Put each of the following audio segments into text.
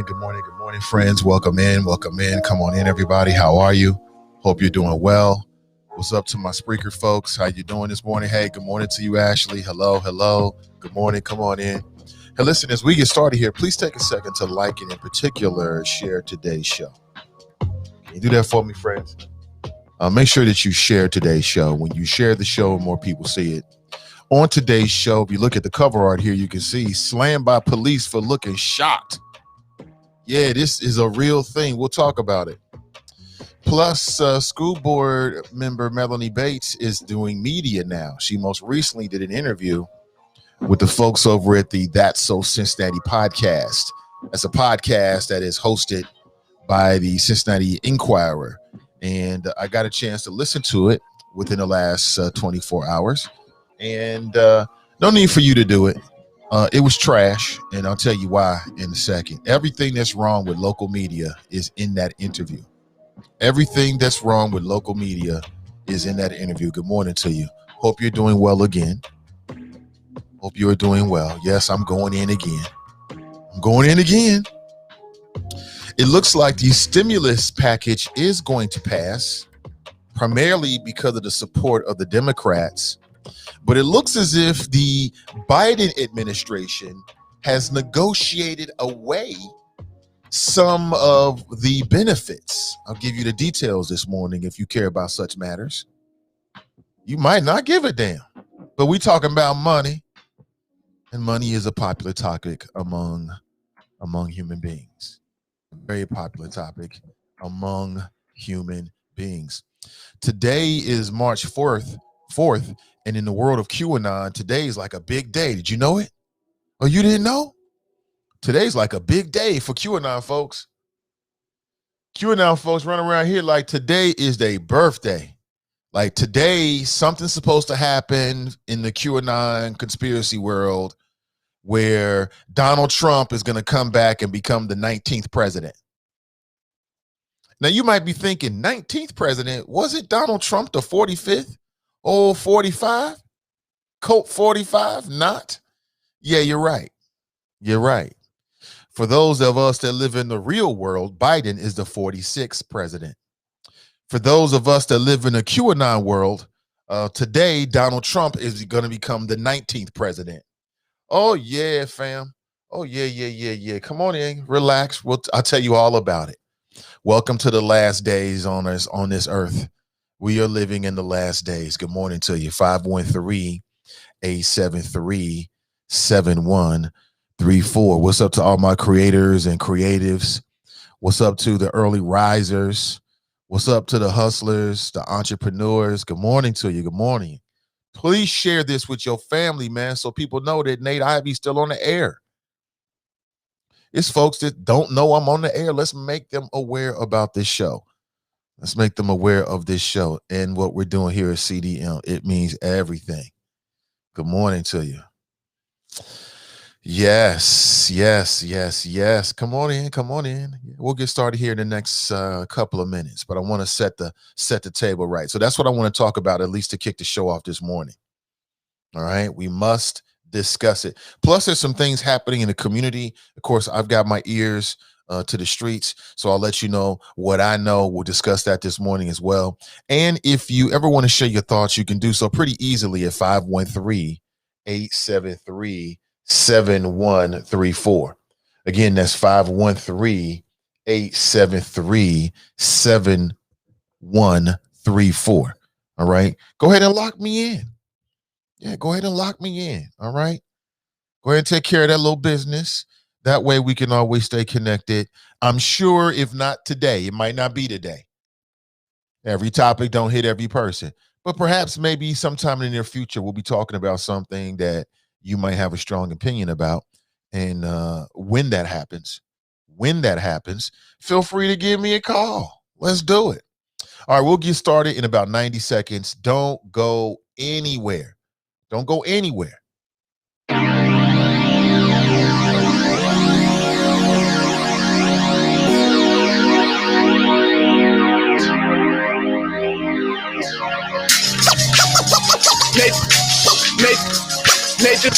good morning, friends. Welcome in. Come on in, everybody. How are you? Hope you're doing well. What's up to my Spreaker folks? How you doing this morning? Hey, good morning to you, Ashley. Hello. Good morning. Come on in. Hey, listen, as we get started here, please take a second to like and in particular share today's show. Can you do that for me, friends? Make sure that you share today's show. When you share the show, more people see it. On today's show, if you look at the cover art here, you can see slammed by police for looking shocked. Yeah, this is a real thing. We'll talk about it. Plus, school board member Melanie Bates is doing media now. She most recently did an interview with the folks over at the That's So Cincinnati podcast. That's a podcast that is hosted by the Cincinnati Enquirer. And I got a chance to listen to it within the last 24 hours. And no need for you to do it. It was trash, and I'll tell you why in a second. Everything that's wrong with local media is in that interview. Everything that's wrong with local media is in that interview. Good morning to you. Hope you're doing well again. Hope you're doing well. Yes, I'm going in again. It looks like the stimulus package is going to pass, primarily because of the support of the Democrats. But it looks as if the Biden administration has negotiated away some of the benefits. I'll give you the details this morning if you care about such matters. You might not give a damn, but we talking about money, and money is a popular topic among human beings. A very popular topic among human beings. Today is March 4th. And in the world of QAnon, today is like a big day. Did you know it? Oh, you didn't know? Today's like a big day for QAnon folks. QAnon folks run around here like today is their birthday. Like today, something's supposed to happen in the QAnon conspiracy world where Donald Trump is going to come back and become the 19th president. Now, you might be thinking, 19th president? Wasn't Donald Trump the 45th? Oh, 45? Colt 45? Not? Yeah, you're right. For those of us that live in the real world, Biden is the 46th president. For those of us that live in the QAnon world, today, Donald Trump is going to become the 19th president. Oh, yeah, fam. Oh, yeah. Come on in. Relax. I'll tell you all about it. Welcome to the last days on this earth. We are living in the last days. Good morning to you. 513-873-7134. What's up to all my creators and creatives? What's up to the early risers? What's up to the hustlers, the entrepreneurs? Good morning to you. Good morning. Please share this with your family, man, so people know that Nate Ivy's still on the air. It's folks that don't know I'm on the air. Let's make them aware about this show. Let's make them aware of this show and what we're doing here at CDM. It means everything. Good morning to you. Yes. Come on in. We'll get started here in the next couple of minutes, but I want to set the table right. So that's what I want to talk about, at least to kick the show off this morning. All right. We must discuss it. Plus, there's some things happening in the community. Of course, I've got my ears to the streets, so I'll let you know what I know. We'll discuss that this morning as well. And if you ever want to share your thoughts, you can do so pretty easily at 513-873-7134. Again, that's 513-873-7134. All right. Go ahead and lock me in. Yeah, go ahead and lock me in. All right. Go ahead and take care of that little business. That way we can always stay connected. I'm sure if not today, it might not be today. Every topic don't hit every person, but perhaps maybe sometime in the near future, we'll be talking about something that you might have a strong opinion about. And when that happens, feel free to give me a call. Let's do it. All right, we'll get started in about 90 seconds. Don't go anywhere. Nathan.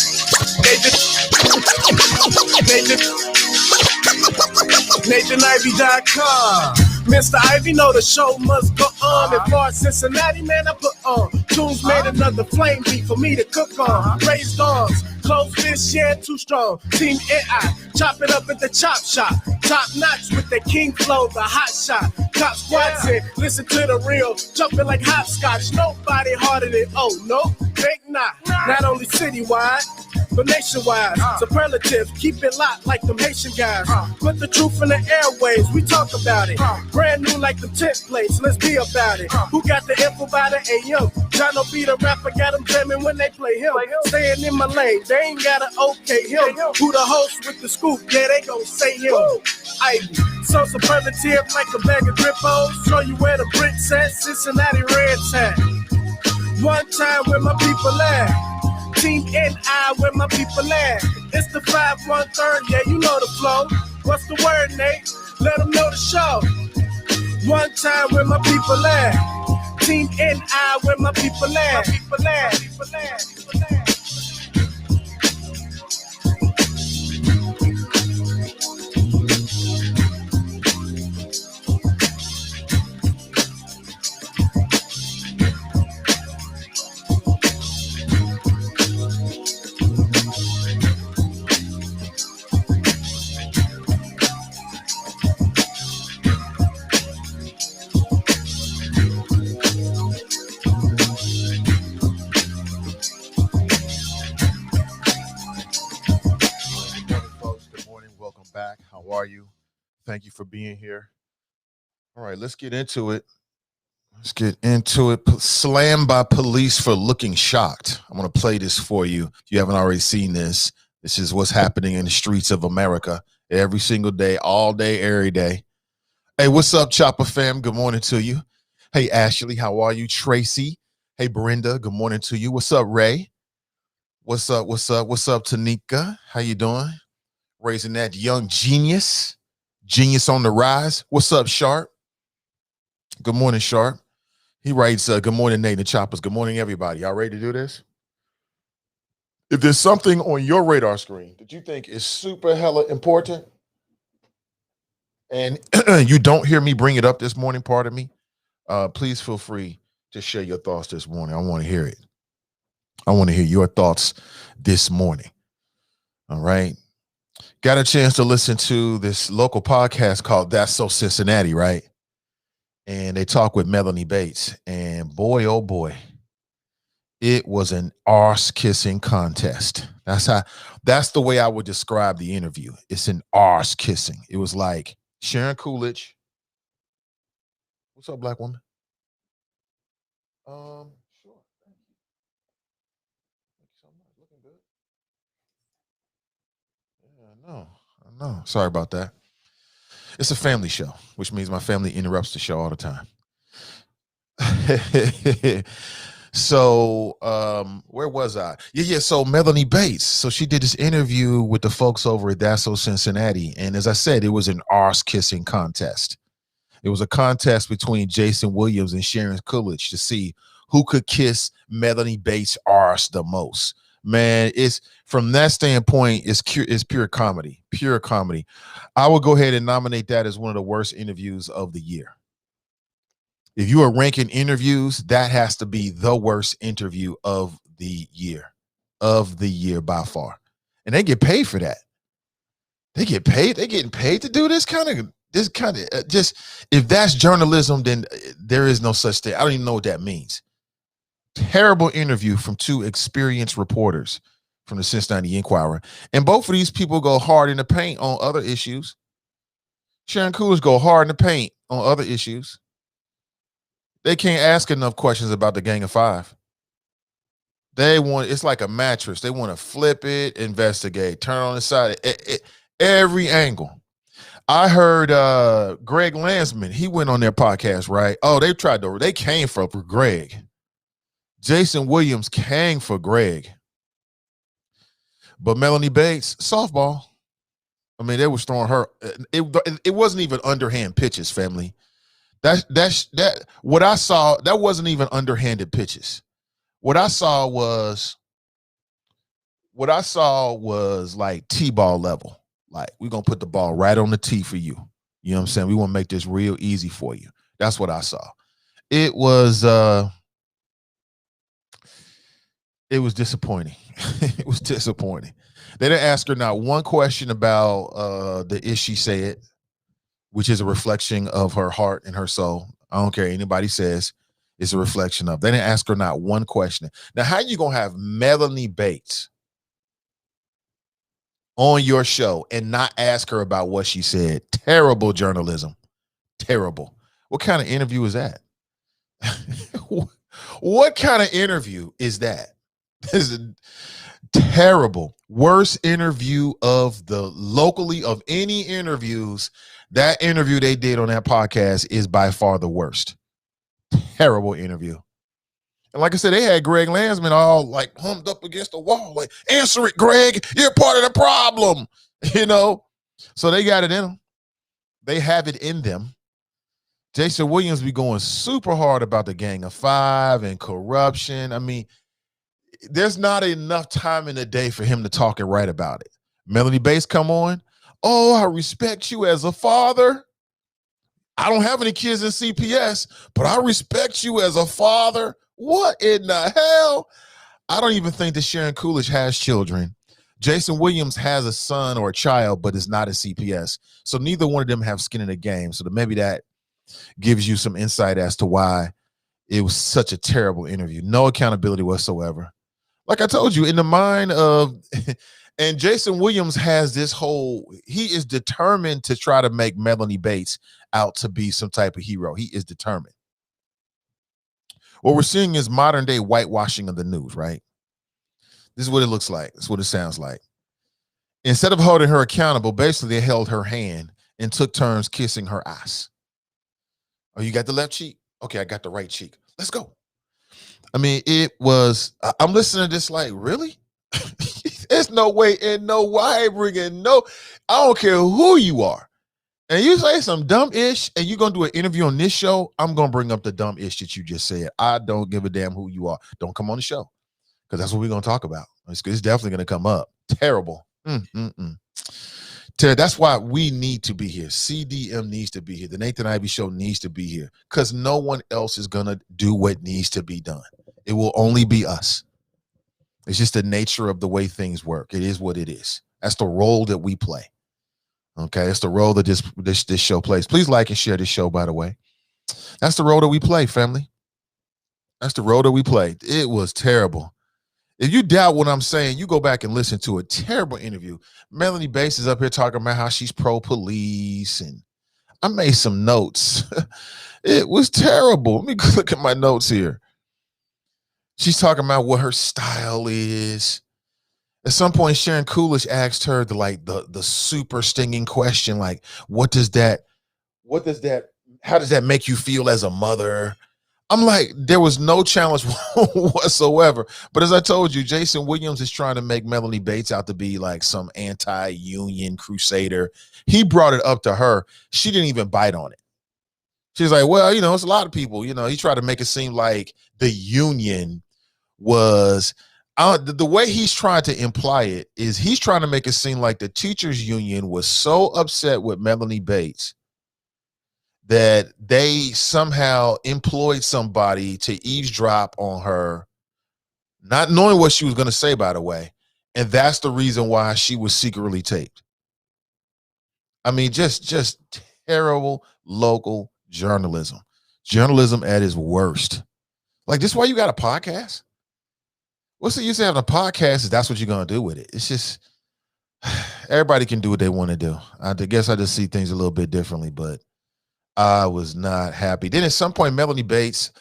NathanIvy.com. Mr. Ivy know the show must go on. And for Cincinnati, man, I put on. Tunes made another flame beat for me to cook on. Raised dogs, closed fish, yeah, too strong. Team AI, chop it up at the chop shop. Top notch with the king flow, the hot shot. Cop squats in, listen to the real. Jumping like hopscotch, nobody harder than, oh, no, think not. Not only citywide, but nationwide. Superlative, keep it locked like them Haitian guys. Put the truth in the airwaves, we talk about it. Brand new like the templates, let's be about it. Who got the info by the AM? Jono be the rapper, got them jamming when they play him. Staying in my lane, they ain't gotta okay him. Who the host with the scoop? Yeah, they gon' say him. Ivy, so superlative like a bag of Drippos. Show you where the bricks at, Cincinnati Reds at. One time where my people at. Team NI where my people at. It's the 513, yeah, you know the flow. What's the word, Nate? Let them know the show. One time where my people at. Team NI where my people at. How are you? Thank you for being here. All right, let's get into it. Slammed by police for looking shocked. I'm going to play this for you. If you haven't already seen this, this is what's happening in the streets of America every single day, all day, every day. Hey, what's up, Chopper fam? Good morning to you. Hey, Ashley, how are you? Tracy. Hey, Brenda, good morning to you. What's up, Ray? What's up, Tanika? How you doing? Raising that young genius on the rise. What's up, Sharp? Good morning, Sharp. He writes, good morning, Nate and Choppers. Good morning, everybody. Y'all ready to do this? If there's something on your radar screen that you think is super hella important and you don't hear me bring it up this morning, pardon me, please feel free to share your thoughts this morning. I want to hear it. I want to hear your thoughts this morning. All right. Got a chance to listen to this local podcast called That's So Cincinnati, right? And they talk with Melanie Bates. And boy, oh boy, it was an arse-kissing contest. That's the way I would describe the interview. It's an arse-kissing. It was like Sharon Coolidge. What's up, black woman? Sure. Thank you. Thank you so much. Looking good. Yeah, I know. Sorry about that. It's a family show, which means my family interrupts the show all the time. So, where was I? Yeah. So Melanie Bates. So she did this interview with the folks over at That's So Cincinnati. And as I said, it was an arse-kissing contest. It was a contest between Jason Williams and Sharon Coolidge to see who could kiss Melanie Bates' arse the most. Man, it's from that standpoint, it's pure comedy. Pure comedy. I will go ahead and nominate that as one of the worst interviews of the year. If you are ranking interviews, that has to be the worst interview of the year by far. And they get paid for that. They get paid. They're getting paid to do this kind of just, if that's journalism, then there is no such thing. I don't even know what that means. Terrible interview from two experienced reporters from the Cincinnati Enquirer. And both of these people go hard in the paint on other issues. Sharon Coolidge go hard in the paint on other issues. They can't ask enough questions about the Gang of Five. It's like a mattress. They want to flip it, investigate, turn on the side, every angle. I heard Greg Landsman, he went on their podcast, right? Oh, they came for Greg. Jason Williams came for Greg. But Melanie Bates, softball. I mean, they was throwing her. It wasn't even underhand pitches, family. That what I saw, that wasn't even underhanded pitches. What I saw was like T-ball level. Like, we're going to put the ball right on the tee for you. You know what I'm saying? We want to make this real easy for you. That's what I saw. It was disappointing. It was disappointing. They didn't ask her not one question about the ish she said, which is a reflection of her heart and her soul. I don't care anybody says, it's a reflection of. They didn't ask her not one question. Now, how you gonna have Melanie Bates on your show and not ask her about what she said? Terrible journalism. Terrible. What kind of interview is that? What kind of interview is that? This is terrible. Worst interview of the locally of any interviews. That interview they did on that podcast is by far the worst. Terrible interview. And like I said, they had Greg Landsman all like humped up against the wall. Like, answer it, Greg. You're part of the problem. You know? So they got it in them. They have it in them. Jason Williams be going super hard about the Gang of Five and corruption. I mean, there's not enough time in the day for him to talk and write about it. Melanie Bates come on. Oh, I respect you as a father. I don't have any kids in CPS, but I respect you as a father. What in the hell? I don't even think that Sharon Coolidge has children. Jason Williams has a son or a child, but is not a CPS. So neither one of them have skin in the game. So maybe that gives you some insight as to why it was such a terrible interview. No accountability whatsoever. Like I told you, in the mind of, and Jason Williams has this whole, he is determined to try to make Melanie Bates out to be some type of hero. He is determined. What we're seeing is modern day whitewashing of the news, right? This is what it looks like. This is what it sounds like. Instead of holding her accountable, basically they held her hand and took turns kissing her ass. Oh, you got the left cheek? Okay, I got the right cheek. Let's go. I mean, it was, I'm listening to this like, really? There's no way in no why bringing no, I don't care who you are. And you say some dumb ish and you're going to do an interview on this show, I'm going to bring up the dumb ish that you just said. I don't give a damn who you are. Don't come on the show because that's what we're going to talk about. It's definitely going to come up. Terrible. That's why we need to be here. CDM needs to be here. The Nathan Ivey Show needs to be here because no one else is going to do what needs to be done. It will only be us. It's just the nature of the way things work. It is what it is. That's the role that we play. Okay, it's the role that this show plays. Please like and share this show, by the way. That's the role that we play, family. That's the role that we play. It was terrible. If you doubt what I'm saying, you go back and listen to a terrible interview. Melanie Bates is up here talking about how she's pro-police, and I made some notes. It was terrible. Let me look at my notes here. She's talking about what her style is. At some point, Sharon Coolidge asked her the super stinging question, like, how does that make you feel as a mother? I'm like, there was no challenge whatsoever. But as I told you, Jason Williams is trying to make Melanie Bates out to be like some anti-union crusader. He brought it up to her. She didn't even bite on it. She's like, well, it's a lot of people. He tried to make it seem like the union was the way he's trying to imply it is he's trying to make it seem like the teachers union was so upset with Melanie Bates that they somehow employed somebody to eavesdrop on her, not knowing what she was going to say, by the way. And that's the reason why she was secretly taped. I mean, just terrible local journalism at its worst. Like, this is why you got a podcast? What's the use of having a podcast if that's what you're going to do with it? It's just, everybody can do what they want to do. I guess I just see things a little bit differently, but I was not happy. Then at some point, Melanie Bates,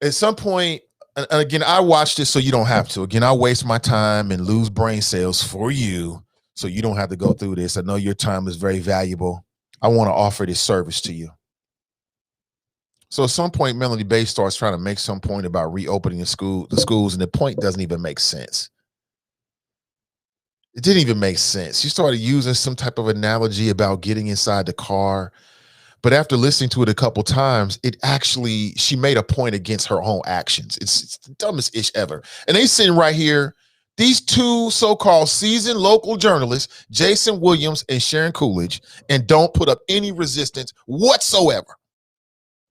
and again, I watched it so you don't have to. Again, I waste my time and lose brain cells for you so you don't have to go through this. I know your time is very valuable. I want to offer this service to you. So at some point, Melanie Bates starts trying to make some point about reopening the schools, and the point doesn't even make sense. It didn't even make sense. She started using some type of analogy about getting inside the car. But after listening to it a couple times, she made a point against her own actions. It's the dumbest ish ever. And they sitting right here These two so-called seasoned local journalists, Jason Williams and Sharon Coolidge, and don't put up any resistance whatsoever.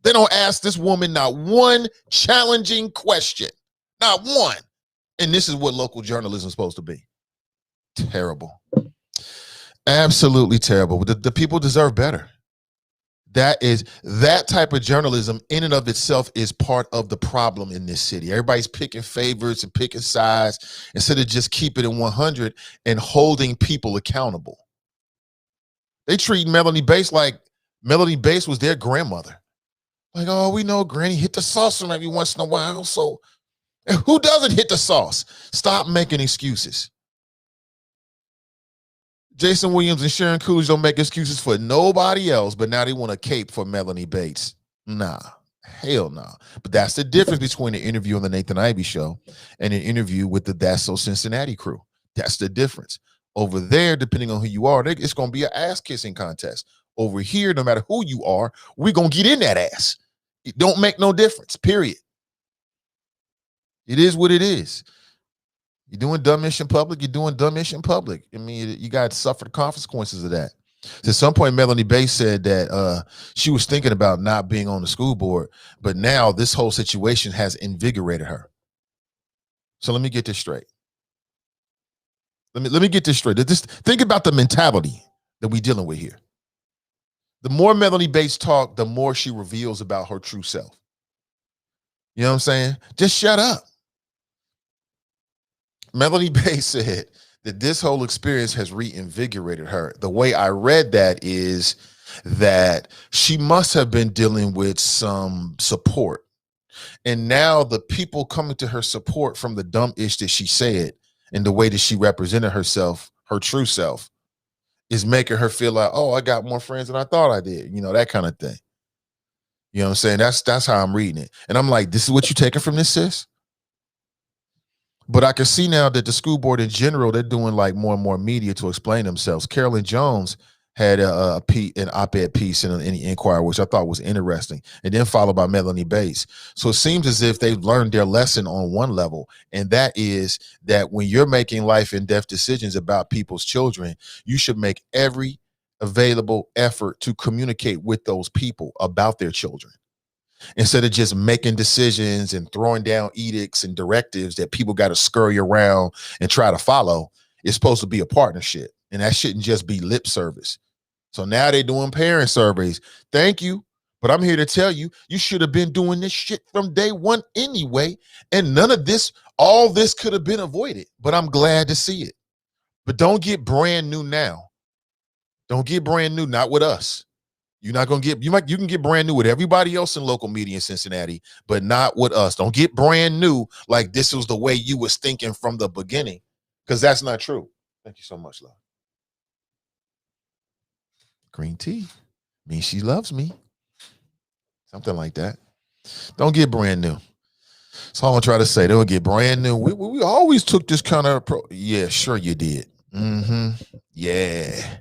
They don't ask this woman not one challenging question, not one. And this is what local journalism is supposed to be. Terrible. Absolutely terrible. The people deserve better. That type of journalism in and of itself is part of the problem in this city. Everybody's picking favorites and picking sides instead of just keeping it 100 and holding people accountable. They treat Melanie Bates like Melanie Bates was their grandmother. Like, oh, we know Granny hit the sauce every once in a while. So who doesn't hit the sauce? Stop making excuses. Jason Williams and Sharon Coolidge don't make excuses for nobody else, but now they want a cape for Melanie Bates. Nah, hell no. Nah. But that's the difference between an interview on the Nathan Ivey Show and an interview with the That's So Cincinnati crew. That's the difference. Over there, depending on who you are, it's going to be an ass-kissing contest. Over here, no matter who you are, we're going to get in that ass. It don't make no difference, period. It is what it is. You're doing dumbish in public, you're doing dumbish in public. I mean, you got to suffer the consequences of that. So at some point, Melanie Bates said that she was thinking about not being on the school board, but now this whole situation has invigorated her. So let me get this straight. Let me get this straight. Just think about the mentality that we're dealing with here. The more Melanie Bates talks, the more she reveals about her true self. You know what I'm saying? Just shut up. Melanie Bates said that this whole experience has reinvigorated her. The way I read that is that she must have been dealing with some support. And now the people coming to her support from the dumb ish that she said and the way that she represented herself, her true self, is making her feel like, oh, I got more friends than I thought I did. You know, that kind of thing. You know what I'm saying? That's how I'm reading it. And I'm like, this is what you taking from this, sis? But I can see now that the school board in general, they're doing like more and more media to explain themselves. Carolyn Jones had an op-ed piece in the Inquirer, which I thought was interesting, and then followed by Melanie Bates. So it seems as if they've learned their lesson on one level, and that is that when you're making life and death decisions about people's children, you should make every available effort to communicate with those people about their children, instead of just making decisions and throwing down edicts and directives that people got to scurry around and try to follow. It's supposed to be a partnership, and that shouldn't just be lip service. So now they're doing parent surveys. Thank you, but I'm here to tell you, you should have been doing this shit from day one anyway, and none of this, all this could have been avoided, but I'm glad to see it. But don't get brand new now. Don't get brand new, not with us. You're not gonna get, you can get brand new with everybody else in local media in Cincinnati, but not with us. Don't get brand new like this was the way you was thinking from the beginning, because that's not true. Thank you so much, love. Green tea means she loves me. Something like that. Don't get brand new. That's all I'm trying to say. Don't get brand new. We always took this kind of approach. Yeah, sure you did. Yeah.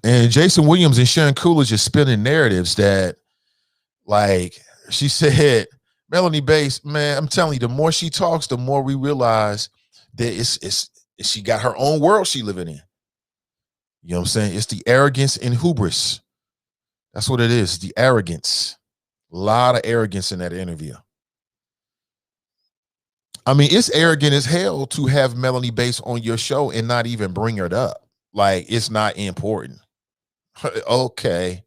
And Jason Williams and Sharon Coolidge is spinning narratives that, like she said, Melanie Bates, man, I'm telling you, the more she talks, the more we realize that she got her own world she living in. You know what I'm saying? It's the arrogance and hubris. That's what it is, the arrogance. A lot of arrogance in that interview. I mean, it's arrogant as hell to have Melanie Bates on your show and not even bring her up. Like, it's not important. Okay.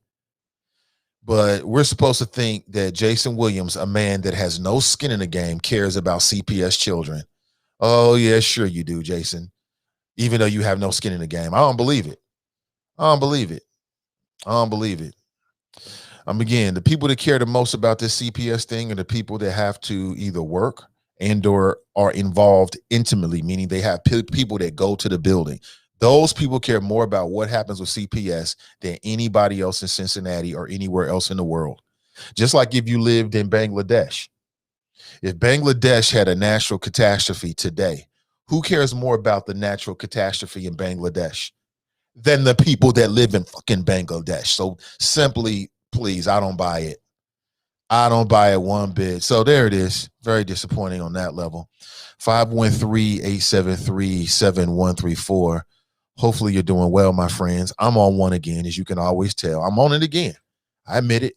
But we're supposed to think that Jason Williams, a man that has no skin in the game, cares about CPS children. Oh, yeah, sure you do, Jason. Even though you have no skin in the game. I don't believe it. I don't believe it. I don't believe it. Again, the people that care the most about this CPS thing are the people that have to either work and or are involved intimately, meaning they have people that go to the building. Those people care more about what happens with CPS than anybody else in Cincinnati or anywhere else in the world. Just like if you lived in Bangladesh. If Bangladesh had a natural catastrophe today, who cares more about the natural catastrophe in Bangladesh than the people that live in fucking Bangladesh? So simply, please, I don't buy it. I don't buy it one bit. So there it is. Very disappointing on that level. 513-873-7134. Hopefully you're doing well, my friends. I'm on one again, as you can always tell. I'm on it again. I admit it.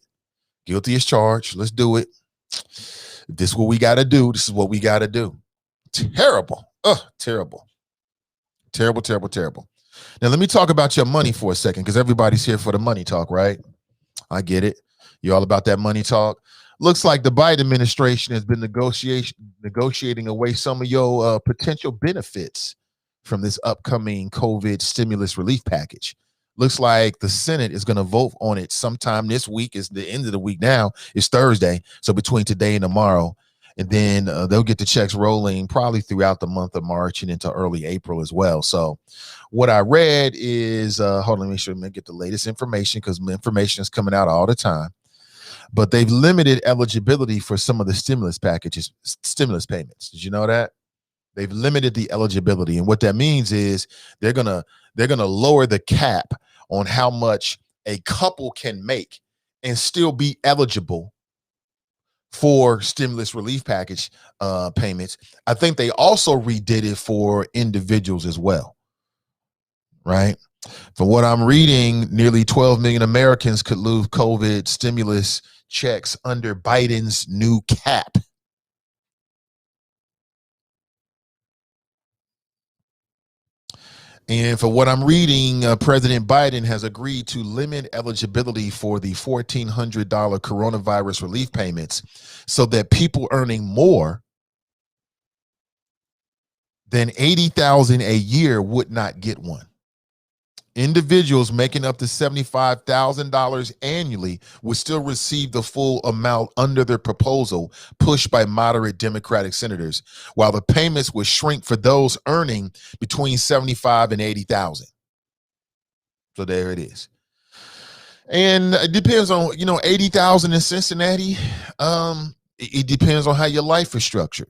Guilty as charged. Let's do it. If this is what we got to do. This is what we got to do. Terrible. Terrible. Terrible, terrible, terrible. Now, let me talk about your money for a second, because everybody's here for the money talk, right? I get it. You're all about that money talk. Looks like the Biden administration has been negotiating away some of your potential benefits from this upcoming COVID stimulus relief package. Looks like the Senate is going to vote on it sometime this week. It's the end of the week now. It's Thursday. So between today and tomorrow. And then they'll get the checks rolling probably throughout the month of March and into early April as well. So what I read is, hold on, let me make sure I get the latest information, because information is coming out all the time. But they've limited eligibility for some of the stimulus payments. Did you know that? They've limited the eligibility. And what that means is they're gonna lower the cap on how much a couple can make and still be eligible for stimulus relief package payments. I think they also redid it for individuals as well, right? From what I'm reading, nearly 12 million Americans could lose COVID stimulus checks under Biden's new cap. And for what I'm reading, President Biden has agreed to limit eligibility for the $1,400 coronavirus relief payments so that people earning more than $80,000 a year would not get one. Individuals making up to $75,000 annually would still receive the full amount under their proposal pushed by moderate Democratic senators, while the payments would shrink for those earning between $75,000 and $80,000. So there it is. And it depends on, $80,000 in Cincinnati. It depends on how your life is structured.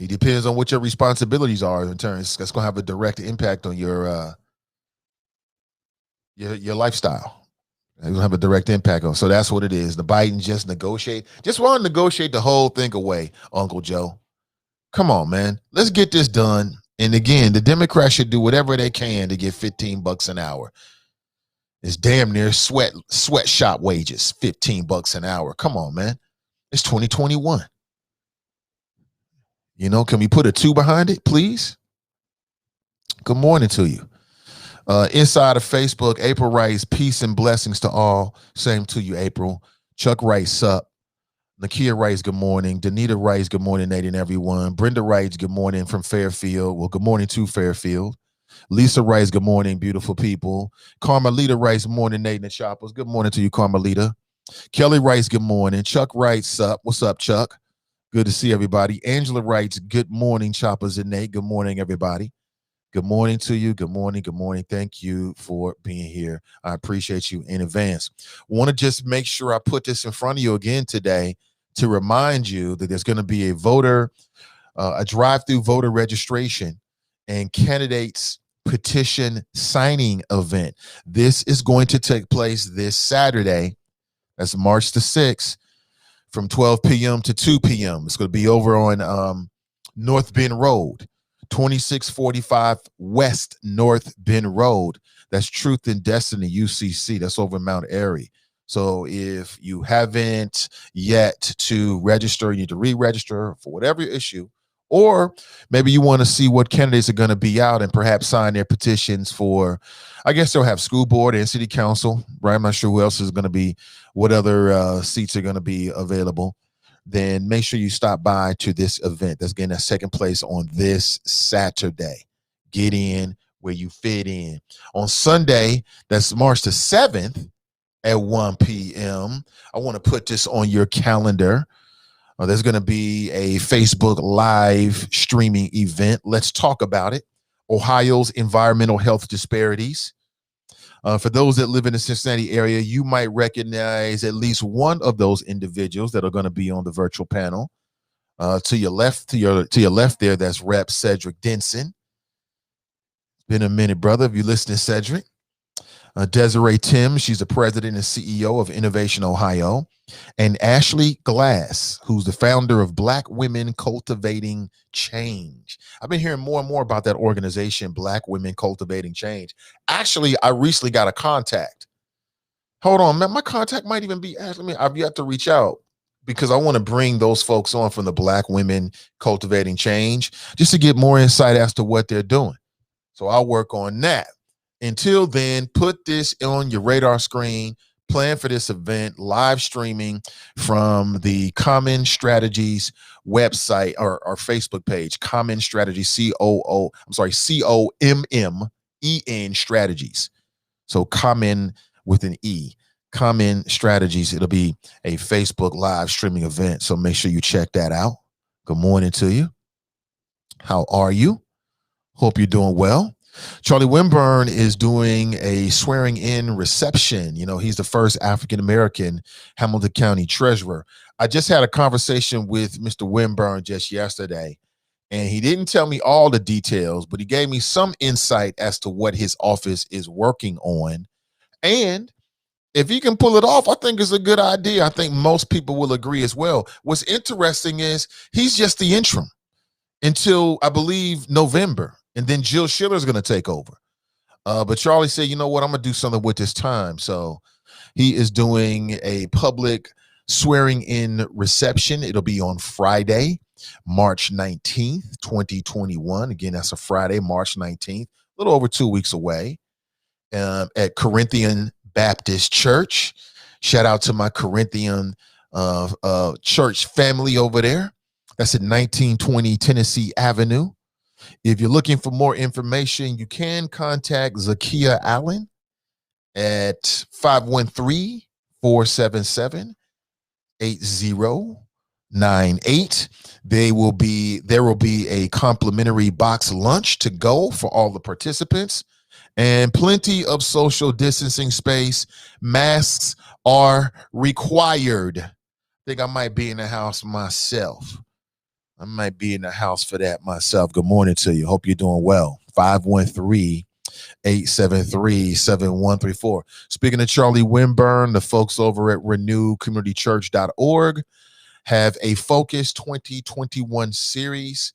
It depends on what your responsibilities are in terms. That's going to have a direct impact on your lifestyle. It's going to have a direct impact on. So that's what it is. The Biden just want to negotiate the whole thing away, Uncle Joe. Come on, man. Let's get this done. And again, the Democrats should do whatever they can to get $15 an hour. It's damn near sweatshop wages, $15 an hour. Come on, man. It's 2021. Can we put a 2 behind it, please? Good morning to you. Inside of Facebook, April writes, peace and blessings to all. Same to you, April. Chuck writes, sup. Nakia writes, good morning. Danita writes, good morning, Nate and everyone. Brenda writes, good morning from Fairfield. Well, good morning to Fairfield. Lisa writes, good morning, beautiful people. Carmelita writes, morning, Nate and the Choppers. Good morning to you, Carmelita. Kelly writes, good morning. Chuck writes, sup. What's up, Chuck? Good to see everybody. Angela writes, good morning, Choppers and Nate. Good morning, everybody. Good morning to you. Good morning. Good morning. Thank you for being here. I appreciate you in advance. Want to just make sure I put this in front of you again today to remind you that there's going to be a drive-through voter registration and candidates petition signing event. This is going to take place this Saturday. That's March the 6th. From 12 p.m. to 2 p.m. It's going to be over on North Bend Road, 2645 West North Bend Road. That's Truth and Destiny, UCC. That's over in Mount Airy. So if you haven't yet to register, you need to re-register for whatever issue, or maybe you want to see what candidates are going to be out and perhaps sign their petitions for, I guess they'll have school board and city council, right? I'm not sure who else is going to be, what other seats are going to be available. Then make sure you stop by to this event. That's getting a second place on this Saturday. Get in where you fit in. On Sunday, that's March the 7th at 1 p.m. I want to put this on your calendar. There's going to be a Facebook live streaming event. Let's talk about it. Ohio's environmental health disparities. For those that live in the Cincinnati area, you might recognize at least one of those individuals that are going to be on the virtual panel. To your left there, that's Rep. Cedric Denson. It's been a minute, brother. If you listen to Cedric. Desiree Tim, she's the president and CEO of Innovation Ohio. And Ashley Glass, who's the founder of Black Women Cultivating Change. I've been hearing more and more about that organization, Black Women Cultivating Change. Actually, I recently got a contact. Hold on, man. My contact might even be Ashley. I've yet to reach out because I want to bring those folks on from the Black Women Cultivating Change just to get more insight as to what they're doing. So I'll work on that. Until then, put this on your radar screen. Plan for this event, live streaming from the Common Strategies website or Facebook page, Common Strategies, COMMEN Strategies. So Common with an E, Common Strategies. It'll be a Facebook live streaming event. So make sure you check that out. Good morning to you. How are you? Hope you're doing well. Charlie Winburn is doing a swearing in reception. You know, he's the first African-American Hamilton County treasurer. I just had a conversation with Mr. Winburn just yesterday, and he didn't tell me all the details, but he gave me some insight as to what his office is working on. And if he can pull it off, I think it's a good idea. I think most people will agree as well. What's interesting is he's just the interim until, I believe, November. And then Jill Schiller is going to take over. But Charlie said, you know what, I'm going to do something with this time. So he is doing a public swearing in reception. It'll be on Friday, March 19th, 2021. Again, that's a Friday, March 19th, a little over 2 weeks away, at Corinthian Baptist Church. Shout out to my Corinthian church family over there. That's at 1920 Tennessee Avenue. If you're looking for more information, you can contact Zakia Allen at 513-477-8098. There will be a complimentary box lunch to go for all the participants and plenty of social distancing space. Masks are required. I think I might be in the house myself. I might be in the house for that myself. Good morning to you. Hope you're doing well. 513-873-7134. Speaking of Charlie Winburn, the folks over at renewcommunitychurch.org have a Focus 2021 series,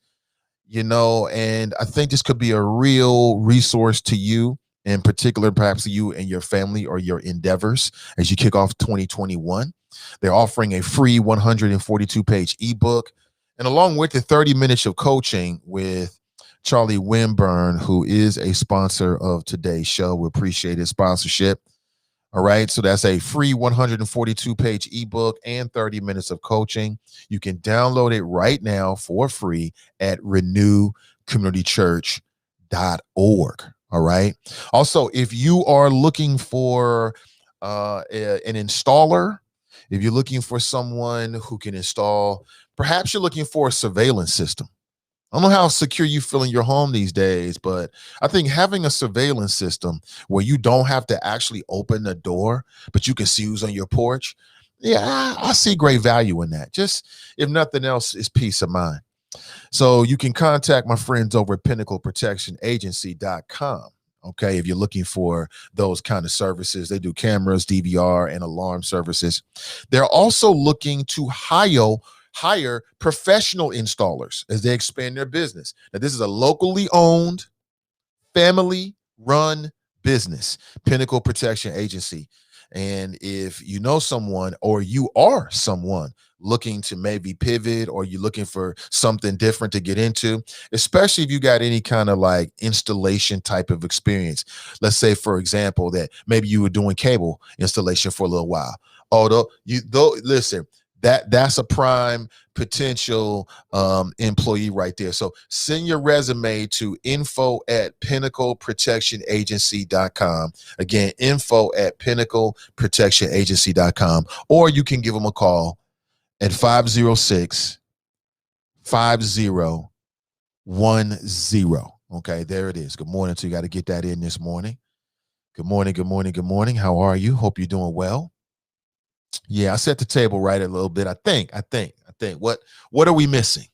and I think this could be a real resource to you, in particular, perhaps you and your family or your endeavors as you kick off 2021. They're offering a free 142-page ebook, and along with the 30 minutes of coaching with Charlie Winburn, who is a sponsor of today's show. We appreciate his sponsorship. All right. So that's a free 142-page ebook and 30 minutes of coaching. You can download it right now for free at renewcommunitychurch.org. All right. Also, if you are looking for an installer, if you're looking for someone who can install, perhaps you're looking for a surveillance system. I don't know how secure you feel in your home these days, but I think having a surveillance system where you don't have to actually open the door, but you can see who's on your porch. Yeah, I see great value in that. Just, if nothing else, is peace of mind. So you can contact my friends over at pinnacleprotectionagency.com. Okay, if you're looking for those kind of services, they do cameras, DVR, and alarm services. They're also looking to hire professional installers as they expand their business. Now, this is a locally owned, family-run business, Pinnacle Protection Agency. And if you know someone, or you are someone looking to maybe pivot, or you're looking for something different to get into, especially if you got any kind of like installation type of experience. Let's say, for example, that maybe you were doing cable installation for a little while. Listen, that's a prime potential employee right there. So send your resume to info@pinnacleprotectionagency.com. Again, info@pinnacleprotectionagency.com. Or you can give them a call at 506-5010. Okay, there it is. Good morning. So you got to get that in this morning. Good morning, good morning, good morning. How are you? Hope you're doing well. Yeah, I set the table right a little bit. I think. What are we missing?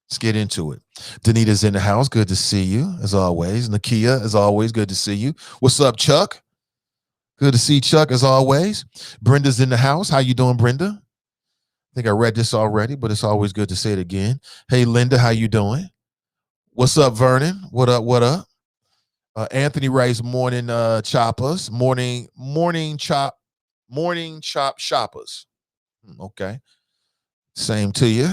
Let's get into it. Danita's in the house. Good to see you, as always. Nakia, as always, good to see you. What's up, Chuck? Good to see Chuck as always. Brenda's in the house. How you doing, Brenda? I think I read this already, but it's always good to say it again. Hey, Linda, how you doing? What's up, Vernon? What up? What up? Anthony writes morning choppers, morning chop shoppers. Okay. Same to you.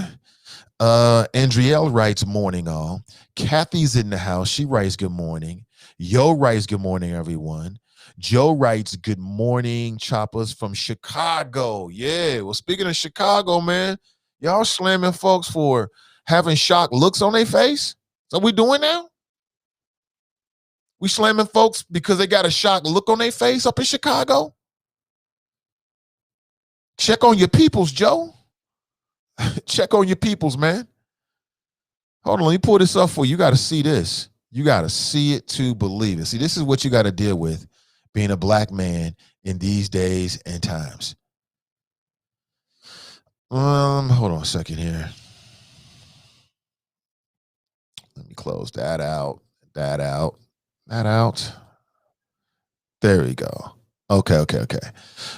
Andrielle writes morning all. Kathy's in the house. She writes good morning. Yo writes good morning, everyone. Joe writes good morning, choppers from Chicago. Yeah. Well, speaking of Chicago, man, y'all slamming folks for having shocked looks on their face. So we doing now? We slamming folks because they got a shocked look on their face up in Chicago? Check on your peoples, Joe. Check on your peoples, man. Hold on, let me pull this up for you. You got to see this. You got to see it to believe it. See, this is what you got to deal with being a black man in these days and times. Hold on a second here. Let me close that out. That out. There we go. Okay.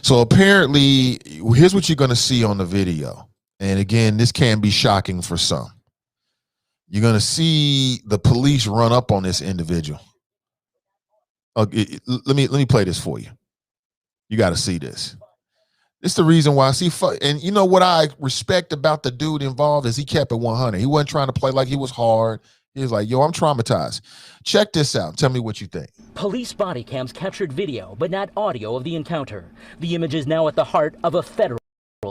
So apparently, here's what you're going to see on the video. And again, this can be shocking for some. You're going to see the police run up on this individual. Let me play this for you. You got to see this. It's the reason why. See, and you know what I respect about the dude involved is he kept it 100. He wasn't trying to play like he was hard. He was like, yo, I'm traumatized. Check this out. Tell me what you think. Police body cams captured video, but not audio of the encounter. The image is now at the heart of a federal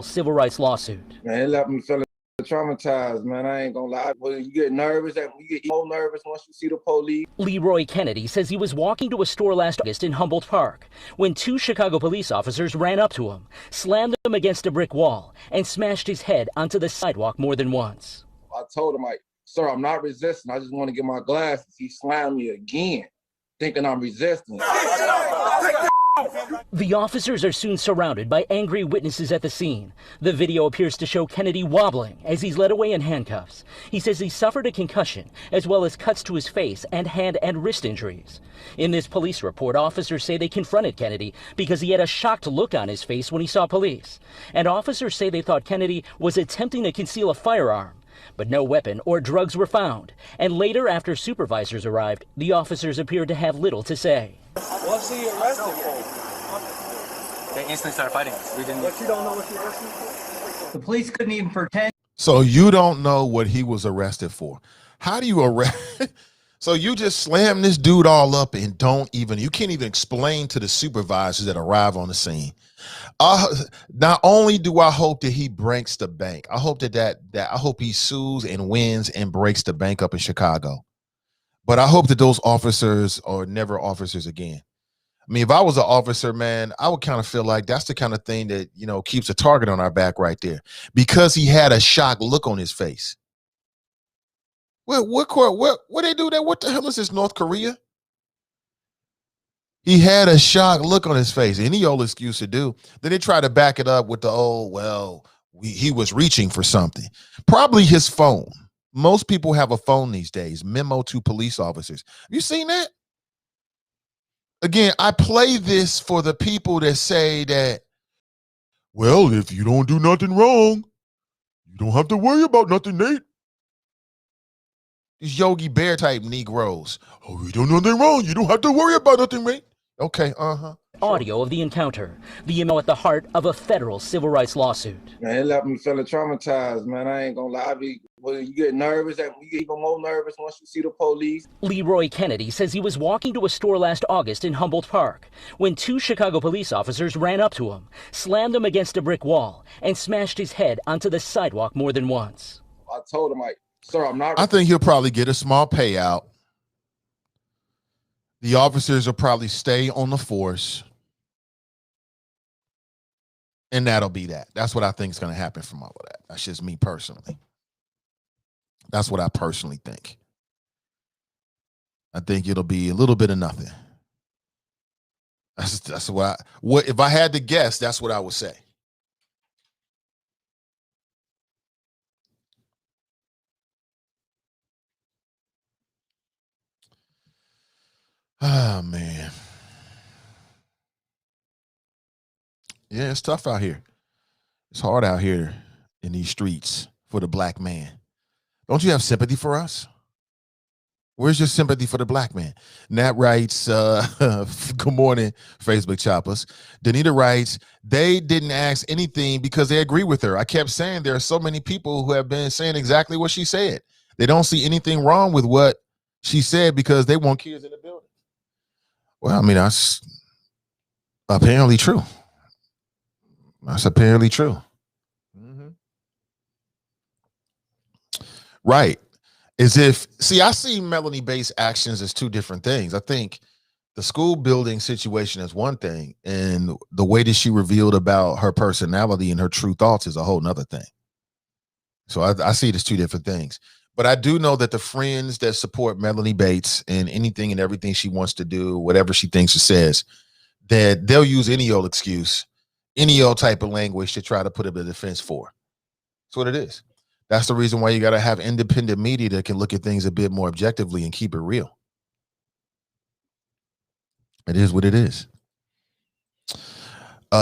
civil rights lawsuit. Man, it left me feeling traumatized, man. I ain't gonna lie. Well, you get nervous, you get more nervous once you see the police. Leroy Kennedy says he was walking to a store last August in Humboldt Park when two Chicago police officers ran up to him, slammed him against a brick wall, and smashed his head onto the sidewalk more than once. I told him, like, sir, I'm not resisting. I just want to get my glasses. He slammed me again, thinking I'm resisting. The officers are soon surrounded by angry witnesses at the scene. The video appears to show Kennedy wobbling as he's led away in handcuffs. He says he suffered a concussion as well as cuts to his face and hand and wrist injuries. In this police report, officers say they confronted Kennedy because he had a shocked look on his face when he saw police. And officers say they thought Kennedy was attempting to conceal a firearm. But no weapon or drugs were found. And later, after supervisors arrived, the officers appeared to have little to say. What's he arrested for? They instantly started fighting. But you don't know what you're arrested for? The police couldn't even pretend. So you don't know what he was arrested for. How do you arrest? So you just slam this dude all up and you can't even explain to the supervisors that arrive on the scene. Not only do I hope that he breaks the bank, I hope that I hope he sues and wins and breaks the bank up in Chicago. But I hope that those officers are never officers again. I mean, if I was an officer, man, I would kind of feel like that's the kind of thing that, you know, keeps a target on our back right there because he had a shocked look on his face. What they do that? What the hell is this, North Korea? He had a shocked look on his face. Any old excuse to do. Then they try to back it up with the, he was reaching for something. Probably his phone. Most people have a phone these days. Memo to police officers. Have you seen that? Again, I play this for the people that say that, well, if you don't do nothing wrong, you don't have to worry about nothing, Nate. These Yogi Bear type Negroes. Oh, you don't do nothing wrong. You don't have to worry about nothing, Nate. Okay, Audio of the encounter. The email at the heart of a federal civil rights lawsuit. Man, it left me feeling traumatized, man. I ain't gonna lie. You get nervous, you get even more nervous once you see the police. Leroy Kennedy says he was walking to a store last August in Humboldt Park when two Chicago police officers ran up to him, slammed him against a brick wall, and smashed his head onto the sidewalk more than once. I told him, like, sir, I'm not. I think he'll probably get a small payout. The officers will probably stay on the force. And that'll be that. That's what I think is going to happen from all of that. That's just me personally. That's what I personally think. I think it'll be a little bit of nothing. That's what if I had to guess, that's what I would say. Oh, man. Yeah, it's tough out here. It's hard out here in these streets for the black man. Don't you have sympathy for us? Where's your sympathy for the black man? Nat writes, good morning, Facebook choppers. Danita writes, they didn't ask anything because they agree with her. I kept saying there are so many people who have been saying exactly what she said. They don't see anything wrong with what she said because they want kids in the building. Well, I mean, that's apparently true. That's apparently true. Mm-hmm. Right. As if, see, I see Melanie Bates' actions as two different things. I think the school building situation is one thing, and the way that she revealed about her personality and her true thoughts is a whole nother thing. So I see it as two different things. But I do know that the friends that support Melanie Bates and anything and everything she wants to do, whatever she thinks or says, that they'll use any old excuse, any old type of language to try to put up a defense for. That's what it is. That's the reason why you got to have independent media that can look at things a bit more objectively and keep it real. It is what it is.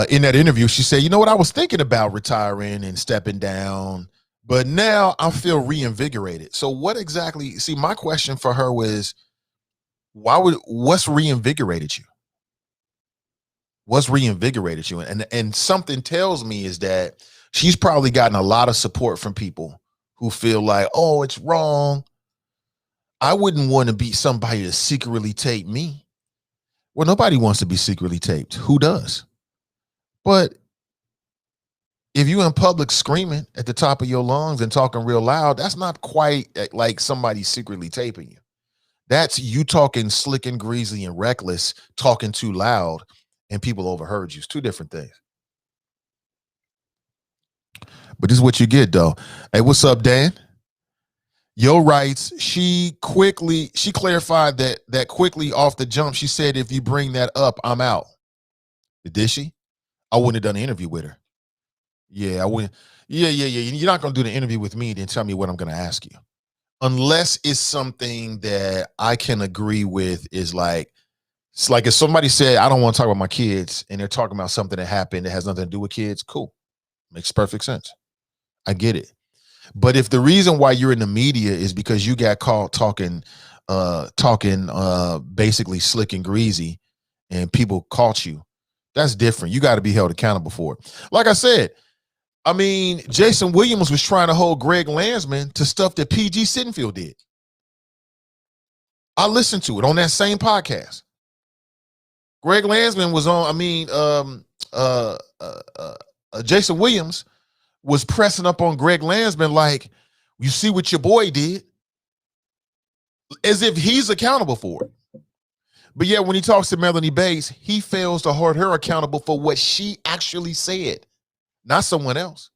In that interview, she said, you know what, I was thinking about retiring and stepping down, but now I feel reinvigorated. So what exactly, see, my question for her was, what's reinvigorated you? What's reinvigorated you? And something tells me is that she's probably gotten a lot of support from people who feel like, oh, it's wrong. I wouldn't want to be somebody to secretly tape me. Well, nobody wants to be secretly taped. Who does? But if you're in public screaming at the top of your lungs and talking real loud, that's not quite like somebody secretly taping you. That's you talking slick and greasy and reckless, talking too loud, and people overheard you. It's two different things. But this is what you get, though. Hey, what's up, Dan? Yo writes, she clarified that quickly off the jump. She said, if you bring that up, I'm out. Did she? I wouldn't have done an interview with her. Yeah, I wouldn't. Yeah. You're not going to do the interview with me, then tell me what I'm going to ask you. Unless it's something that I can agree with is like, it's like if somebody said, I don't want to talk about my kids, and they're talking about something that happened that has nothing to do with kids, cool. Makes perfect sense. I get it. But if the reason why you're in the media is because you got caught talking basically slick and greasy and people caught you, that's different. You got to be held accountable for it. Like I said, I mean, Jason Williams was trying to hold Greg Landsman to stuff that PG Sittenfield did. I listened to it on that same podcast. Greg Landsman was on, Jason Williams was pressing up on Greg Landsman like, you see what your boy did, as if he's accountable for it. But yet when he talks to Melanie Bates, he fails to hold her accountable for what she actually said, not someone else.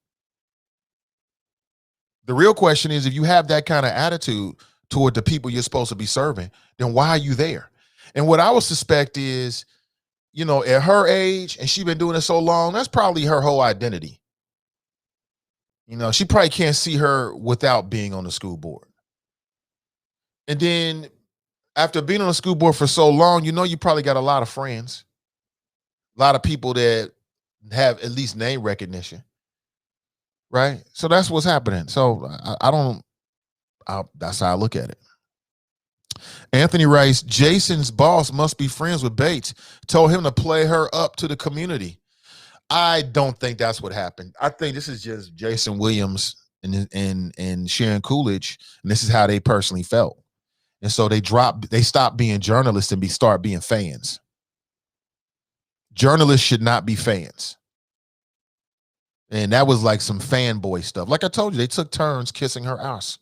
The real question is, if you have that kind of attitude toward the people you're supposed to be serving, then why are you there? And what I would suspect is, you know, at her age, and she's been doing it so long, that's probably her whole identity. You know, she probably can't see her without being on the school board. And then after being on the school board for so long, you know, you probably got a lot of friends, a lot of people that have at least name recognition, right? So that's what's happening. So that's how I look at it. Anthony writes, Jason's boss must be friends with Bates, told him to play her up to the community. I don't think that's what happened. I think this is just Jason Williams and Sharon Coolidge, and this is how they personally felt. And so they stopped being journalists and start being fans. Journalists should not be fans. And that was like some fanboy stuff. Like I told you, they took turns kissing her ass.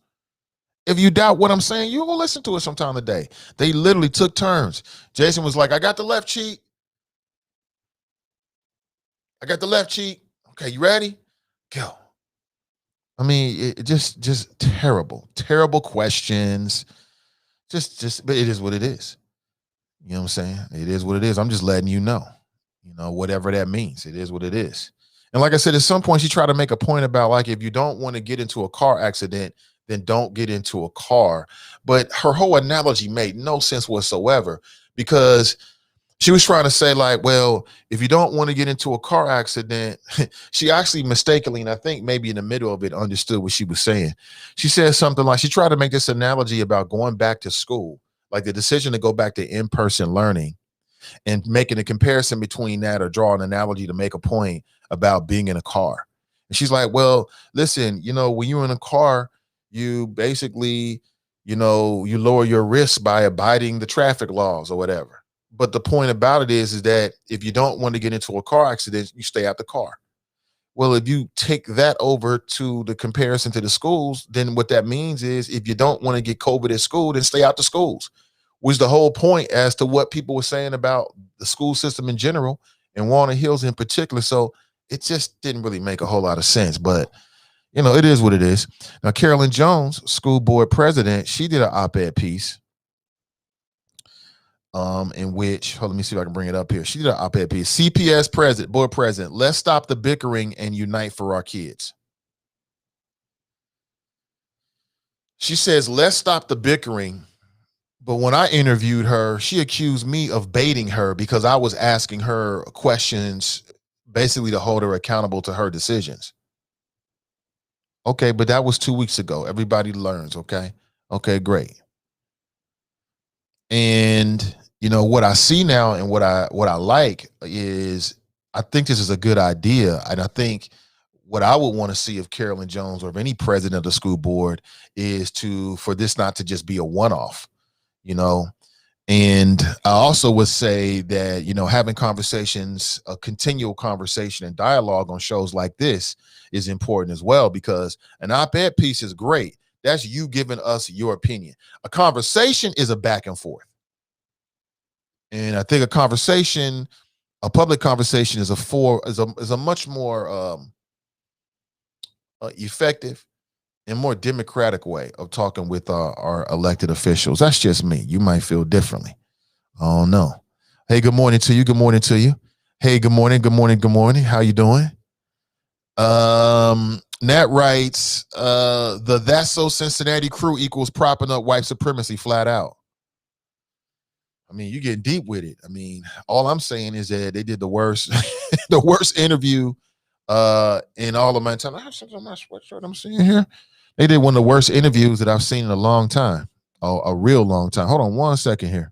If you doubt what I'm saying, you will listen to it sometime today. They literally took turns. Jason was like, I got the left cheek. I got the left cheek. Okay, you ready? Go. I mean, it just terrible questions. But it is what it is. You know what I'm saying? It is what it is. I'm just letting you know, whatever that means. It is what it is. And like I said, at some point she tried to make a point about, like, if you don't want to get into a car accident, then don't get into a car. But her whole analogy made no sense whatsoever, because She was trying to say like, well, if you don't want to get into a car accident, she actually mistakenly, and I think maybe in the middle of it, understood what she was saying. She said something like, she tried to make this analogy about going back to school, like the decision to go back to in-person learning, and making a comparison between that, or draw an analogy to make a point about being in a car. And she's like, well, listen, when you're in a car, you basically, you lower your risk by abiding the traffic laws or whatever. But the point about it is that if you don't want to get into a car accident, you stay out the car. Well, if you take that over to the comparison to the schools, then what that means is if you don't want to get COVID at school, then stay out the schools, was the whole point as to what people were saying about the school system in general and Walnut Hills in particular. So it just didn't really make a whole lot of sense, but it is what it is. Now, Carolyn Jones, school board president, she did an op-ed piece in which, let me see if I can bring it up here. She did an op-ed piece. CPS board president, let's stop the bickering and unite for our kids. She says, let's stop the bickering. But when I interviewed her, she accused me of baiting her because I was asking her questions basically to hold her accountable to her decisions. Okay, but that was 2 weeks ago. Everybody learns, okay? Okay, great. And what I see now and what I like is, I think this is a good idea. And I think what I would want to see of Carolyn Jones or of any president of the school board is for this not to just be a one-off, And I also would say that, having conversations, a continual conversation and dialogue on shows like this is important as well, because an op-ed piece is great. That's you giving us your opinion. A conversation is a back and forth. And I think a public conversation is a much more effective and more democratic way of talking with our elected officials. That's just me. You might feel differently. Oh no. Hey, good morning to you. Good morning to you. Hey, good morning. Good morning. Good morning. How you doing? Nat writes, the That's So Cincinnati crew equals propping up white supremacy flat out. I mean, you get deep with it. I mean, all I'm saying is that they did the worst, the worst interview in all of my time. I have something on my sweatshirt I'm seeing here. They did one of the worst interviews that I've seen in a long time. Oh, a real long time. Hold on 1 second here.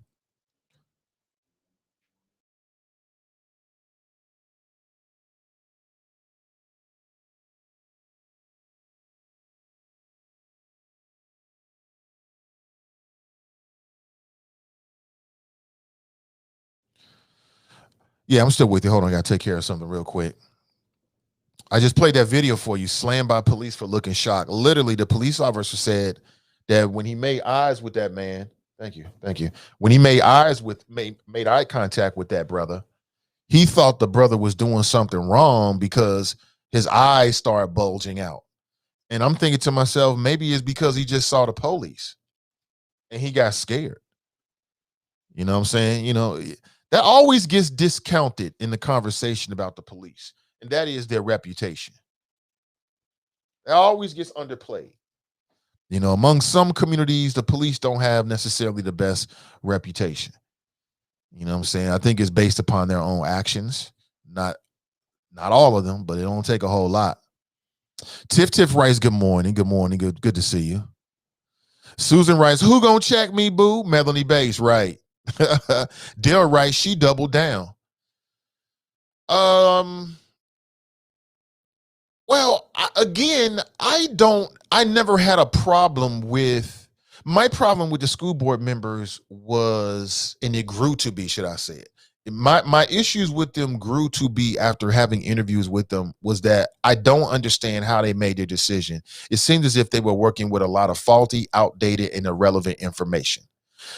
Yeah, I'm still with you. Hold on, I gotta take care of something real quick. I just played that video for you, slammed by police for looking shocked. Literally, the police officer said that when he made eyes with that man, thank you. When he made eye contact with that brother, he thought the brother was doing something wrong because his eyes started bulging out. And I'm thinking to myself, maybe it's because he just saw the police and he got scared. You know what I'm saying? That always gets discounted in the conversation about the police, and that is their reputation. It always gets underplayed. Among some communities, the police don't have necessarily the best reputation. You know what I'm saying? I think it's based upon their own actions. Not all of them, but it don't take a whole lot. Tiff writes, good morning. Good morning. Good to see you. Susan writes, who gonna check me, boo? Melanie Bates, right. Dale writes, she doubled down. Well, I never had a problem with, my problem with the school board members was, and it grew to be, should I say it, my issues with them grew to be after having interviews with them, was that I don't understand how they made their decision. It seems as if they were working with a lot of faulty, outdated, and irrelevant information.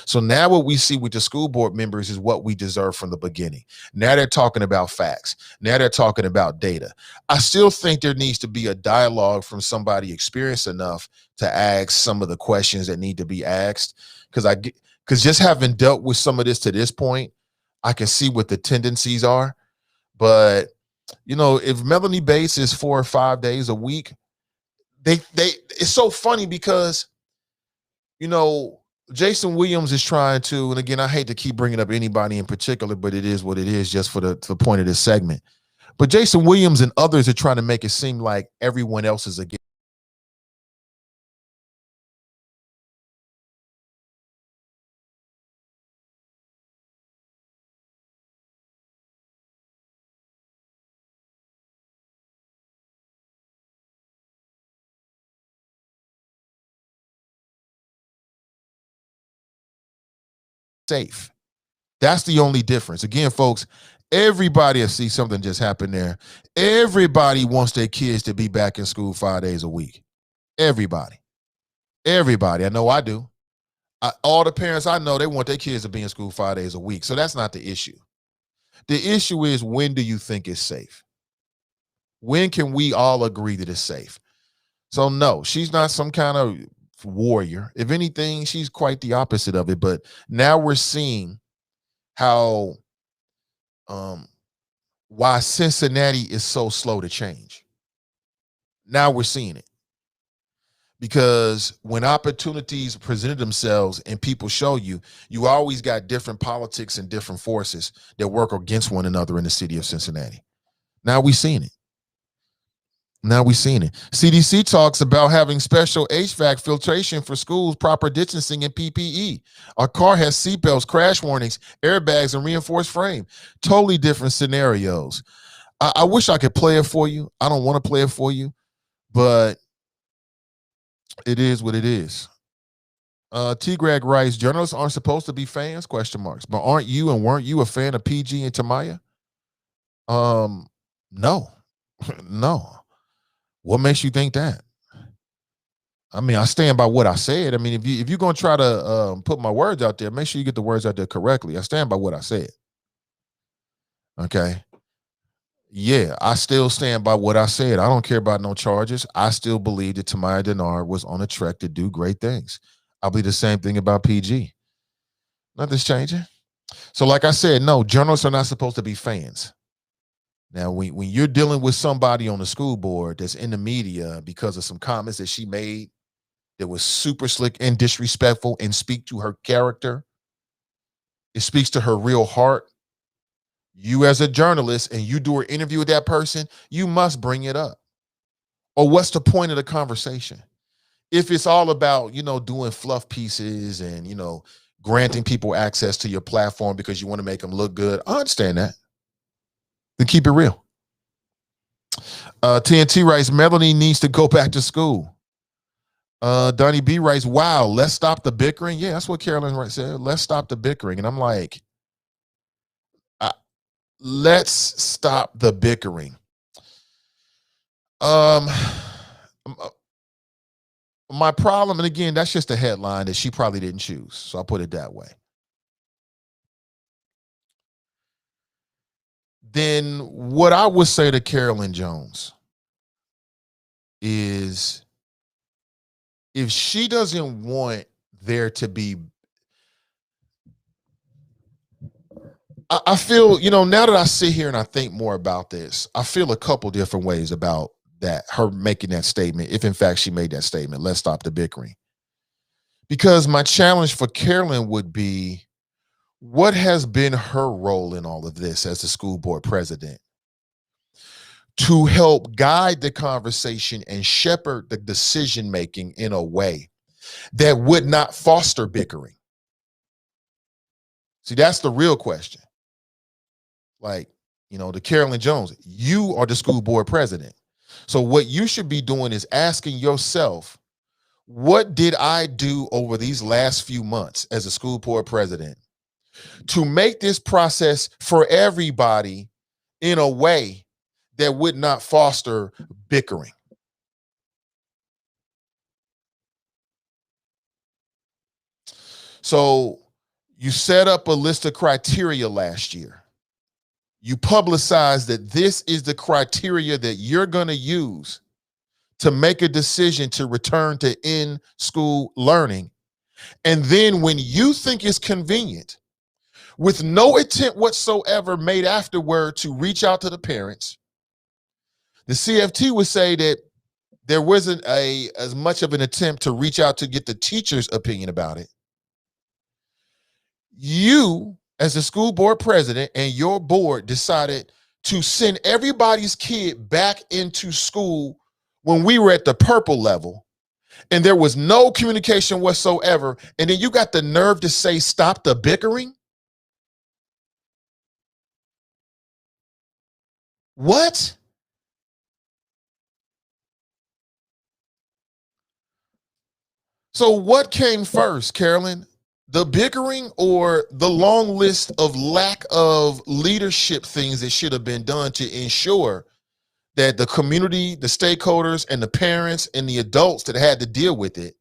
So now what we see with the school board members is what we deserve from the beginning. Now they're talking about facts. Now they're talking about data. I still think there needs to be a dialogue from somebody experienced enough to ask some of the questions that need to be asked. Because just having dealt with some of this to this point, I can see what the tendencies are. But, if Melanie Bates is 4 or 5 days a week, it's so funny because, Jason Williams is trying to, and again, I hate to keep bringing up anybody in particular, but it is what it is just for the point of this segment. But Jason Williams and others are trying to make it seem like everyone else is against. Safe. That's the only difference. Again, folks, everybody, I see something just happened there. Everybody wants their kids to be back in school 5 days a week. Everybody. Everybody. I know I do. All the parents I know, they want their kids to be in school 5 days a week. So that's not the issue. The issue is, when do you think it's safe? When can we all agree that it's safe? So no, she's not some kind of warrior. If anything, she's quite the opposite of it. But now we're seeing how why Cincinnati is so slow to change. Now we're seeing it. Because when opportunities presented themselves and people show you, you always got different politics and different forces that work against one another in the city of Cincinnati. Now we've seen it. CDC talks about having special HVAC filtration for schools, proper distancing, and PPE. Our car has seatbelts, crash warnings, airbags, and reinforced frame. Totally different scenarios. I wish I could play it for you. I don't want to play it for you, but it is what it is. T. Greg writes, journalists aren't supposed to be fans, ? But aren't you and weren't you a fan of PG and Tamaya? No. No. What makes you think that? I mean, I stand by what I said. I mean, if you're going to try to put my words out there, make sure you get the words out there correctly. I stand by what I said. Okay. Yeah, I still stand by what I said. I don't care about no charges. I still believe that Tamaya Denard was on a track to do great things. I believe the same thing about PG. Nothing's changing. So like I said, no, journalists are not supposed to be fans. Now, when you're dealing with somebody on the school board that's in the media because of some comments that she made that was super slick and disrespectful and speak to her character, it speaks to her real heart. You as a journalist and you do an interview with that person, you must bring it up. Or what's the point of the conversation? If it's all about, doing fluff pieces and, granting people access to your platform because you want to make them look good, I understand that. Then keep it real. TNT writes, Melanie needs to go back to school. Donnie B writes, wow, let's stop the bickering. Yeah, that's what Carolyn said. Let's stop the bickering. And I'm like, let's stop the bickering. My problem, and again, that's just a headline that she probably didn't choose. So I'll put it that way. Then what I would say to Carolyn Jones is, if she doesn't want there to be, I feel, now that I sit here and I think more about this, I feel a couple different ways about that, her making that statement, if in fact she made that statement, let's stop the bickering. Because my challenge for Carolyn would be, what has been her role in all of this as the school board president? To help guide the conversation and shepherd the decision-making in a way that would not foster bickering. See, that's the real question. Like, to Carolyn Jones, you are the school board president. So what you should be doing is asking yourself, what did I do over these last few months as a school board president to make this process for everybody in a way that would not foster bickering? So you set up a list of criteria last year. You publicized that this is the criteria that you're going to use to make a decision to return to in-school learning. And then when you think it's convenient, with no attempt whatsoever made afterward to reach out to the parents, the CFT would say that there wasn't as much of an attempt to reach out to get the teacher's opinion about it. You, as the school board president and your board, decided to send everybody's kid back into school when we were at the purple level and there was no communication whatsoever. And then you got the nerve to say, stop the bickering? What? So what came first, Carolyn? The bickering or the long list of lack of leadership things that should have been done to ensure that the community, the stakeholders, and the parents and the adults that had to deal with it,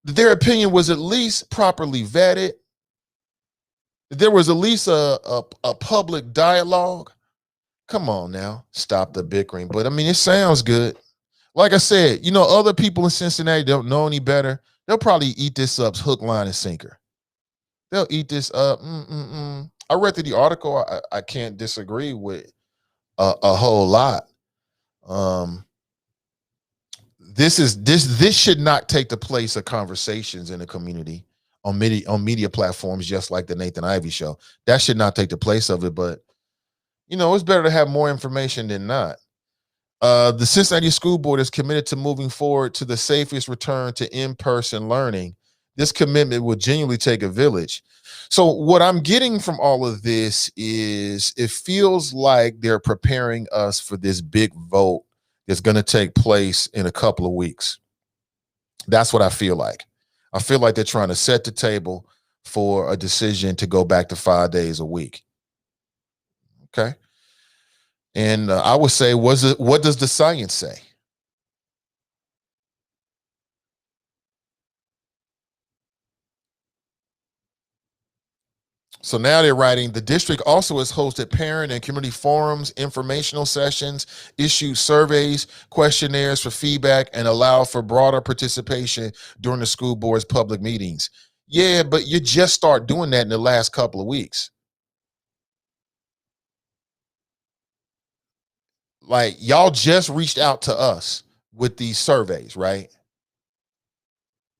their opinion was at least properly vetted. There was at least a public dialogue. Come on now, stop the bickering. But I mean, it sounds good. Like I said, you know, other people in Cincinnati don't know any better. They'll probably eat this up hook, line, and sinker. They'll eat this up. I read through the article. I can't disagree with a whole lot. This should not take the place of conversations in the community on media platforms, just like the Nathan Ivey show. That should not take the place of it. But you know, it's better to have more information than not. The Cincinnati School Board is committed to moving forward to the safest return to in-person learning. This commitment will genuinely take a village. So what I'm getting from all of this is it feels like they're preparing us for this big vote that's going to take place in a couple of weeks. That's what I feel like. I feel like they're trying to set the table for a decision to go back to 5 days a week. Okay. And I would say, what does the science say? So now they're writing, the district also has hosted parent and community forums, informational sessions, issued surveys, questionnaires for feedback, and allowed for broader participation during the school board's public meetings. Yeah, but you just start doing that in the last couple of weeks. Like, y'all just reached out to us with these surveys, right?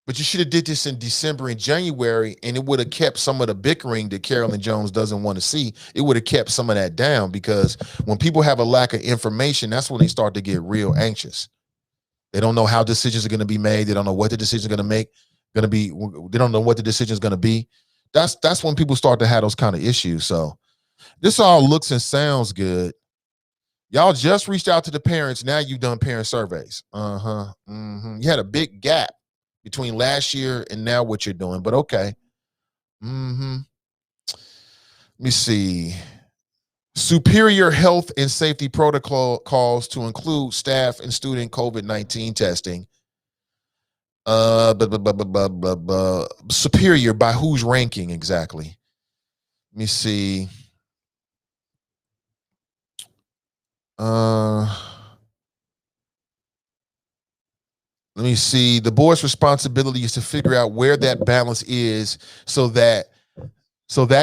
But you should have did this in December and January, and it would have kept some of the bickering that Carolyn Jones doesn't want to see. It would have kept some of that down, because when people have a lack of information, that's when they start to get real anxious. They don't know how decisions are going to be made. They don't know what the decision is going to make. They don't know what the decision is going to be. That's when people start to have those kind of issues. So this all looks and sounds good. Y'all just reached out to the parents. Now you've done parent surveys. You had a big gap between last year and now what you're doing, but okay. Let me see. Superior health and safety protocols to include staff and student COVID-19 testing. Superior by whose ranking exactly? Let me see. Let me see. The board's responsibility is to figure out where that balance is so that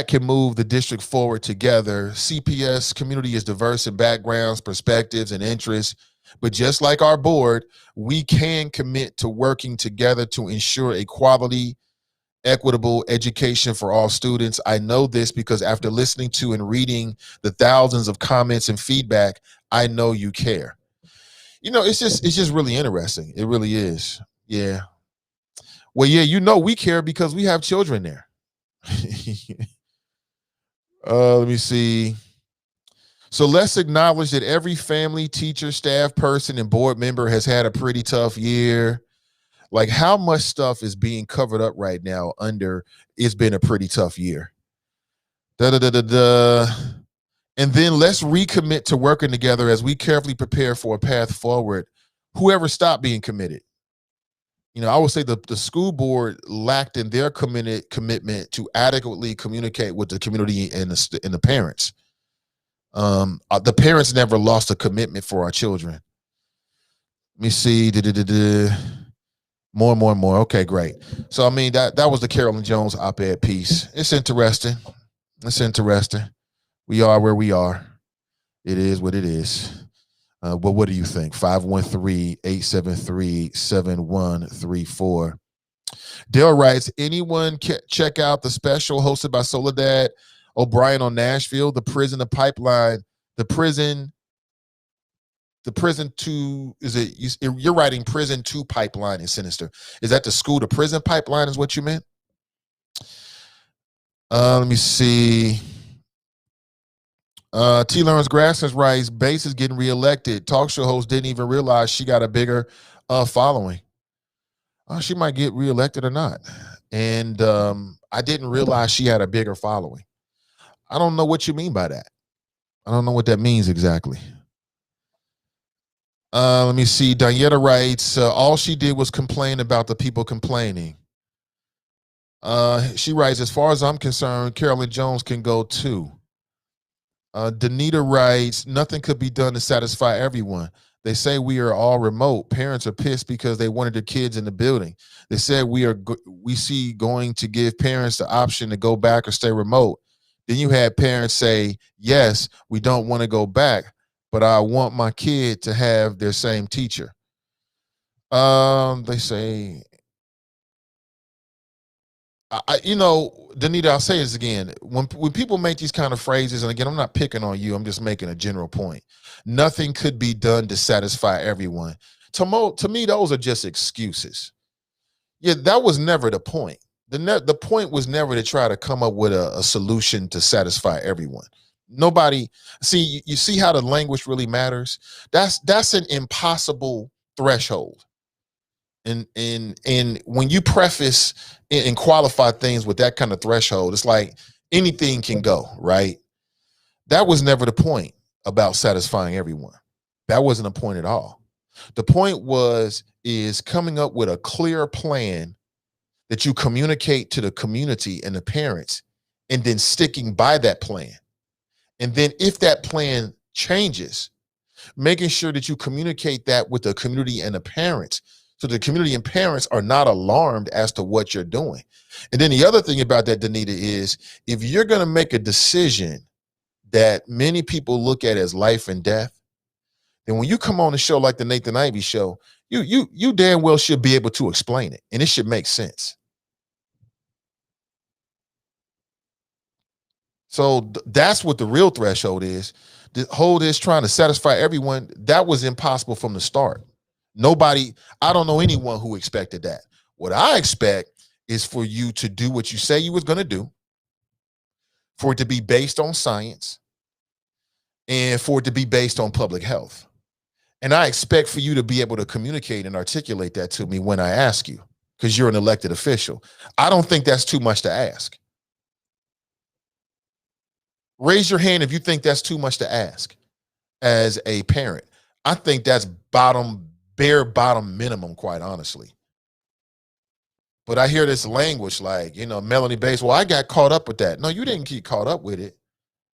can move the district forward together. CPS community is diverse in backgrounds, perspectives, and interests. But just like our board, we can commit to working together to ensure a quality, equitable education for all students. I know this because after listening to and reading the thousands of comments and feedback, I know you care. You know, it's just really interesting. It really is. Yeah. Well, yeah, you know we care because we have children there. Let me see. So let's acknowledge that every family, teacher, staff person, and board member has had a pretty tough year. Like, how much stuff is being covered up right now under it's been a pretty tough year. And then let's recommit to working together as we carefully prepare for a path forward. Whoever stopped being committed. You know, I would say the school board lacked in their commitment to adequately communicate with the community and the parents. The parents never lost a commitment for our children. Let me see. More. Okay, great. So, I mean, that was the Carolyn Jones op-ed piece. It's interesting. We are where we are. It is what it is. Well, what do you think? 513-873-7134. Dale writes, anyone check out the special hosted by Soledad O'Brien on Nashville, the prison, the pipeline, the prison to, is it, you're writing prison to pipeline is sinister. Is that the school to prison pipeline is what you meant? Let me see. T. Lawrence Grasslands writes, Bates is getting reelected. Talk show host didn't even realize she got a bigger following. She might get reelected or not. And I didn't realize she had a bigger following. I don't know what you mean by that. I don't know what that means exactly. Let me see. Diana writes, all she did was complain about the people complaining. She writes, as far as I'm concerned, Carolyn Jones can go too. Danita writes, nothing could be done to satisfy everyone. They say we are all remote. Parents are pissed because they wanted their kids in the building. They said we see going to give parents the option to go back or stay remote. Then you had parents say, yes, we don't want to go back, but I want my kid to have their same teacher. They say, Danita, I'll say this again. When people make these kind of phrases, and again, I'm not picking on you, I'm just making a general point. Nothing could be done to satisfy everyone. To me, those are just excuses. Yeah, that was never the point. The point was never to try to come up with a solution to satisfy everyone. Nobody, you see how the language really matters? That's an impossible threshold. And when you preface and qualify things with that kind of threshold, it's like anything can go, right? That was never the point about satisfying everyone. That wasn't the point at all. The point is coming up with a clear plan that you communicate to the community and the parents, and then sticking by that plan. And then if that plan changes, making sure that you communicate that with the community and the parents, so the community and parents are not alarmed as to what you're doing. And then the other thing about that, Danita, is if you're going to make a decision that many people look at as life and death, then when you come on a show like the Nathan Ivey Show, you damn well should be able to explain it, and it should make sense. So that's what the real threshold is. The whole is trying to satisfy everyone. That was impossible from the start. I don't know anyone who expected that. What I expect is for you to do what you say you was going to do, for it to be based on science, and for it to be based on public health. And I expect for you to be able to communicate and articulate that to me when I ask you, because you're an elected official. I don't think that's too much to ask. Raise your hand if you think that's too much to ask as a parent. I think that's bare bottom minimum, quite honestly. But I hear this language like, Melanie Bates, well, I got caught up with that. No, you didn't get caught up with it.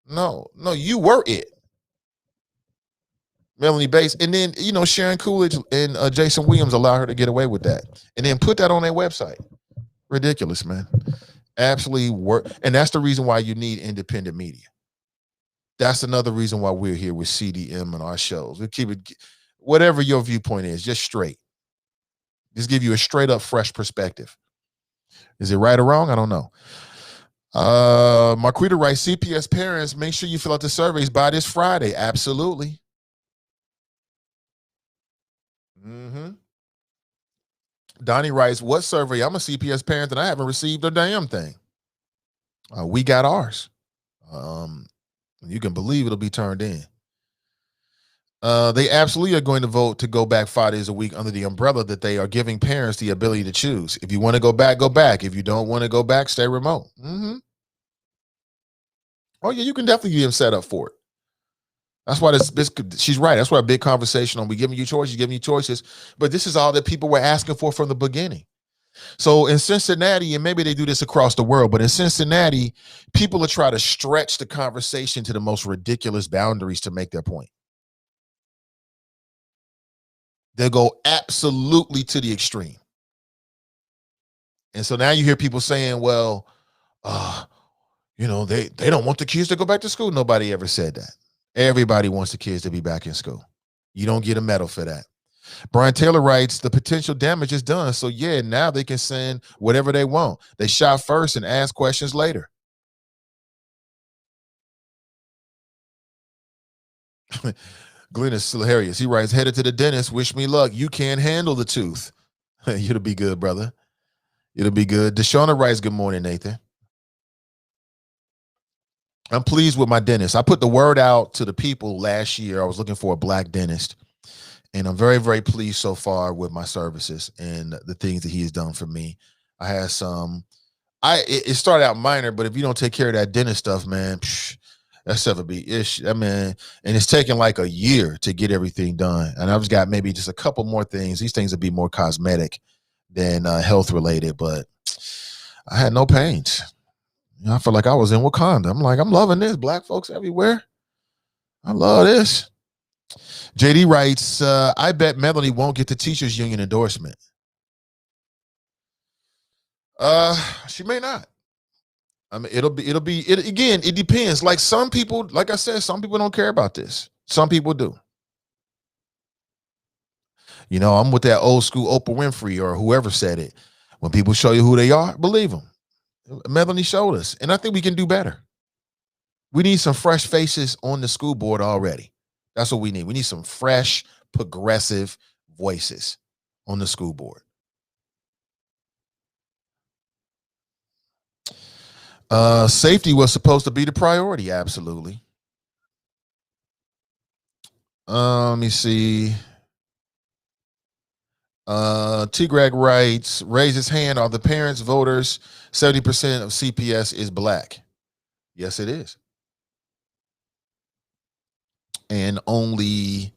No, you were it. Melanie Bates. And then, Sharon Coolidge and Jason Williams allow her to get away with that. And then put that on their website. Ridiculous, man. Absolutely work. And that's the reason why you need independent media. That's another reason why we're here with CDM and our shows. We keep it, whatever your viewpoint is, just straight. Just give you a straight up fresh perspective. Is it right or wrong? I don't know. Marquita writes, CPS parents, make sure you fill out the surveys by this Friday. Absolutely. Donnie writes, what survey? I'm a CPS parent and I haven't received a damn thing. We got ours. You can believe it'll be turned in. They absolutely are going to vote to go back 5 days a week under the umbrella that they are giving parents the ability to choose. If you want to go back, go back. If you don't want to go back, stay remote. Oh, yeah, you can definitely get them set up for it. That's why she's right. That's why a big conversation on we giving you choices, giving you choices. But this is all that people were asking for from the beginning. So in Cincinnati, and maybe they do this across the world, but in Cincinnati, people are trying to stretch the conversation to the most ridiculous boundaries to make their point. They'll go absolutely to the extreme. And so now you hear people saying, well, they don't want the kids to go back to school. Nobody ever said that. Everybody wants the kids to be back in school. You don't get a medal for that. Brian Taylor writes, the potential damage is done. So yeah, now they can send whatever they want. They shot first and ask questions later. Glenn is hilarious. He writes, headed to the dentist. Wish me luck. You can't handle the tooth. It'll be good, brother. It'll be good. Deshauna writes, good morning, Nathan. I'm pleased with my dentist. I put the word out to the people last year. I was looking for a black dentist. And I'm very, very pleased so far with my services and the things that he has done for me. I had some, it started out minor, but if you don't take care of that dentist stuff, man, that stuff would be ish. I mean, and it's taken like a year to get everything done. And I've got maybe just a couple more things. These things would be more cosmetic than health related, but I had no pains. You know, I felt like I was in Wakanda. I'm like, I'm loving this. Black folks everywhere. I love this. JD writes, I bet Melanie won't get the teachers union endorsement. She may not. I mean, again, it depends. Like some people, like I said, some people don't care about this. Some people do. You know, I'm with that old school Oprah Winfrey or whoever said it. When people show you who they are, believe them. Melanie showed us, and I think we can do better. We need some fresh faces on the school board already. That's what we need. We need some fresh, progressive voices on the school board. Safety was supposed to be the priority. Absolutely. Let me see. T. Greg writes, raise his hand. Are the parents, voters, 70% of CPS is black? Yes, it is. And only,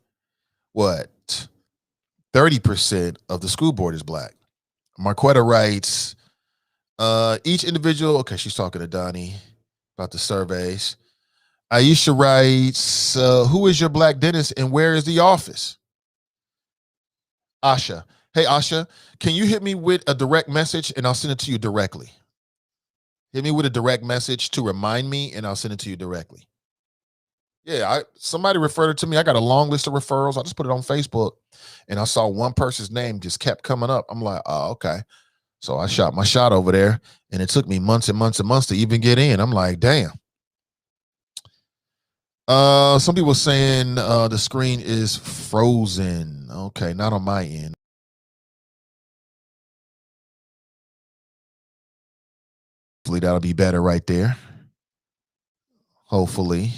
30% of the school board is black. Marquetta writes, each individual, okay, she's talking to Donnie about the surveys. Aisha writes, who is your black dentist and where is the office? Asha. Hey, Asha, can you hit me with a direct message and I'll send it to you directly? Hit me with a direct message to remind me and I'll send it to you directly. Yeah, somebody referred it to me. I got a long list of referrals. I just put it on Facebook and I saw one person's name just kept coming up. I'm like, oh, okay. So I shot my shot over there and it took me months and months and months to even get in. I'm like, damn. Some people saying the screen is frozen. Okay, not on my end. Hopefully that'll be better right there. Hopefully.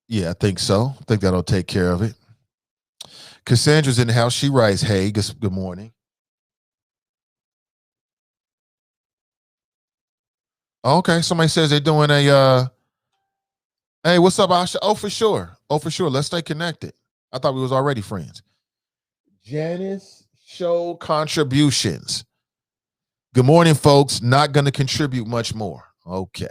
Yeah, I think so. I think that'll take care of it. Cassandra's in the house. She writes, hey, good morning. Okay, somebody says they're doing a hey, what's up, Asha? Oh, for sure. Let's stay connected. I thought we was already friends. Janice show contributions. Good morning, folks. Not going to contribute much more. Okay.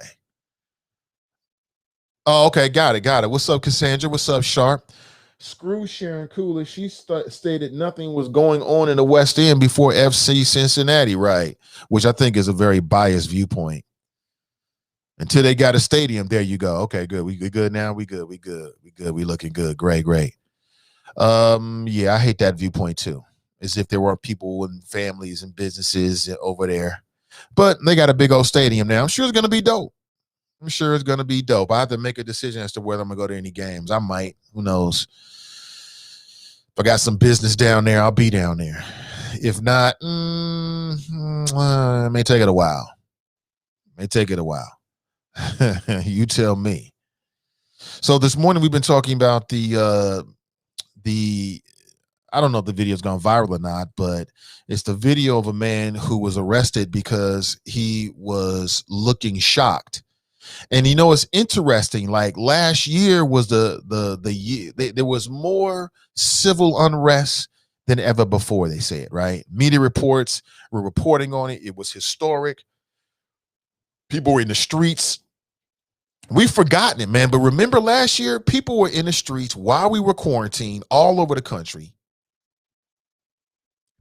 Oh, okay. Got it. What's up, Cassandra? What's up, Sharp? Screw Sharon Cooler. She stated nothing was going on in the West End before FC Cincinnati, right? Which I think is a very biased viewpoint. Until they got a stadium, there you go. Okay, good. We good now. We good. We looking good. Great. Yeah, I hate that viewpoint too. As if there were people and families and businesses over there. But they got a big old stadium now. I'm sure it's gonna be dope. I have to make a decision as to whether I'm gonna go to any games. I might. Who knows? If I got some business down there, I'll be down there. If not, it may take it a while. You tell me. So this morning we've been talking about the I don't know if the video's gone viral or not, but it's the video of a man who was arrested because he was looking shocked. And you know, it's interesting. Like last year was the year there was more civil unrest than ever before. They said, right? Media reports were reporting on it. It was historic. People were in the streets. We've forgotten it, man. But remember last year, people were in the streets while we were quarantined all over the country.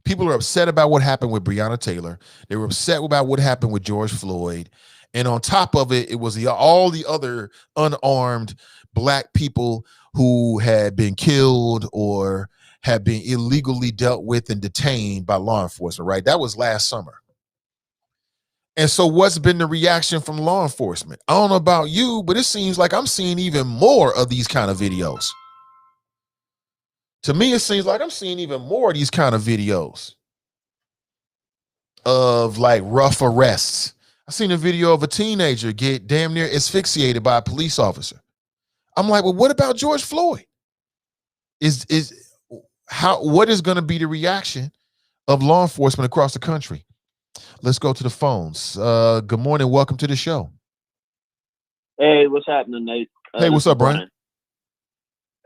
People are upset about what happened with Breonna Taylor. They were upset about what happened with George Floyd. And on top of it, it was all the other unarmed black people who had been killed or had been illegally dealt with and detained by law enforcement, right? That was last summer. And so what's been the reaction from law enforcement? I don't know about you, but it seems like I'm seeing even more of these kind of videos. To me, it seems like I'm seeing even more of these kind of videos of like rough arrests. I seen a video of a teenager get damn near asphyxiated by a police officer. I'm like, well, what about George Floyd? What is going to be the reaction of law enforcement across the country? Let's go to the phones. Good morning. Welcome to the show. Hey, what's happening, Nate? Hey, what's up, Brian?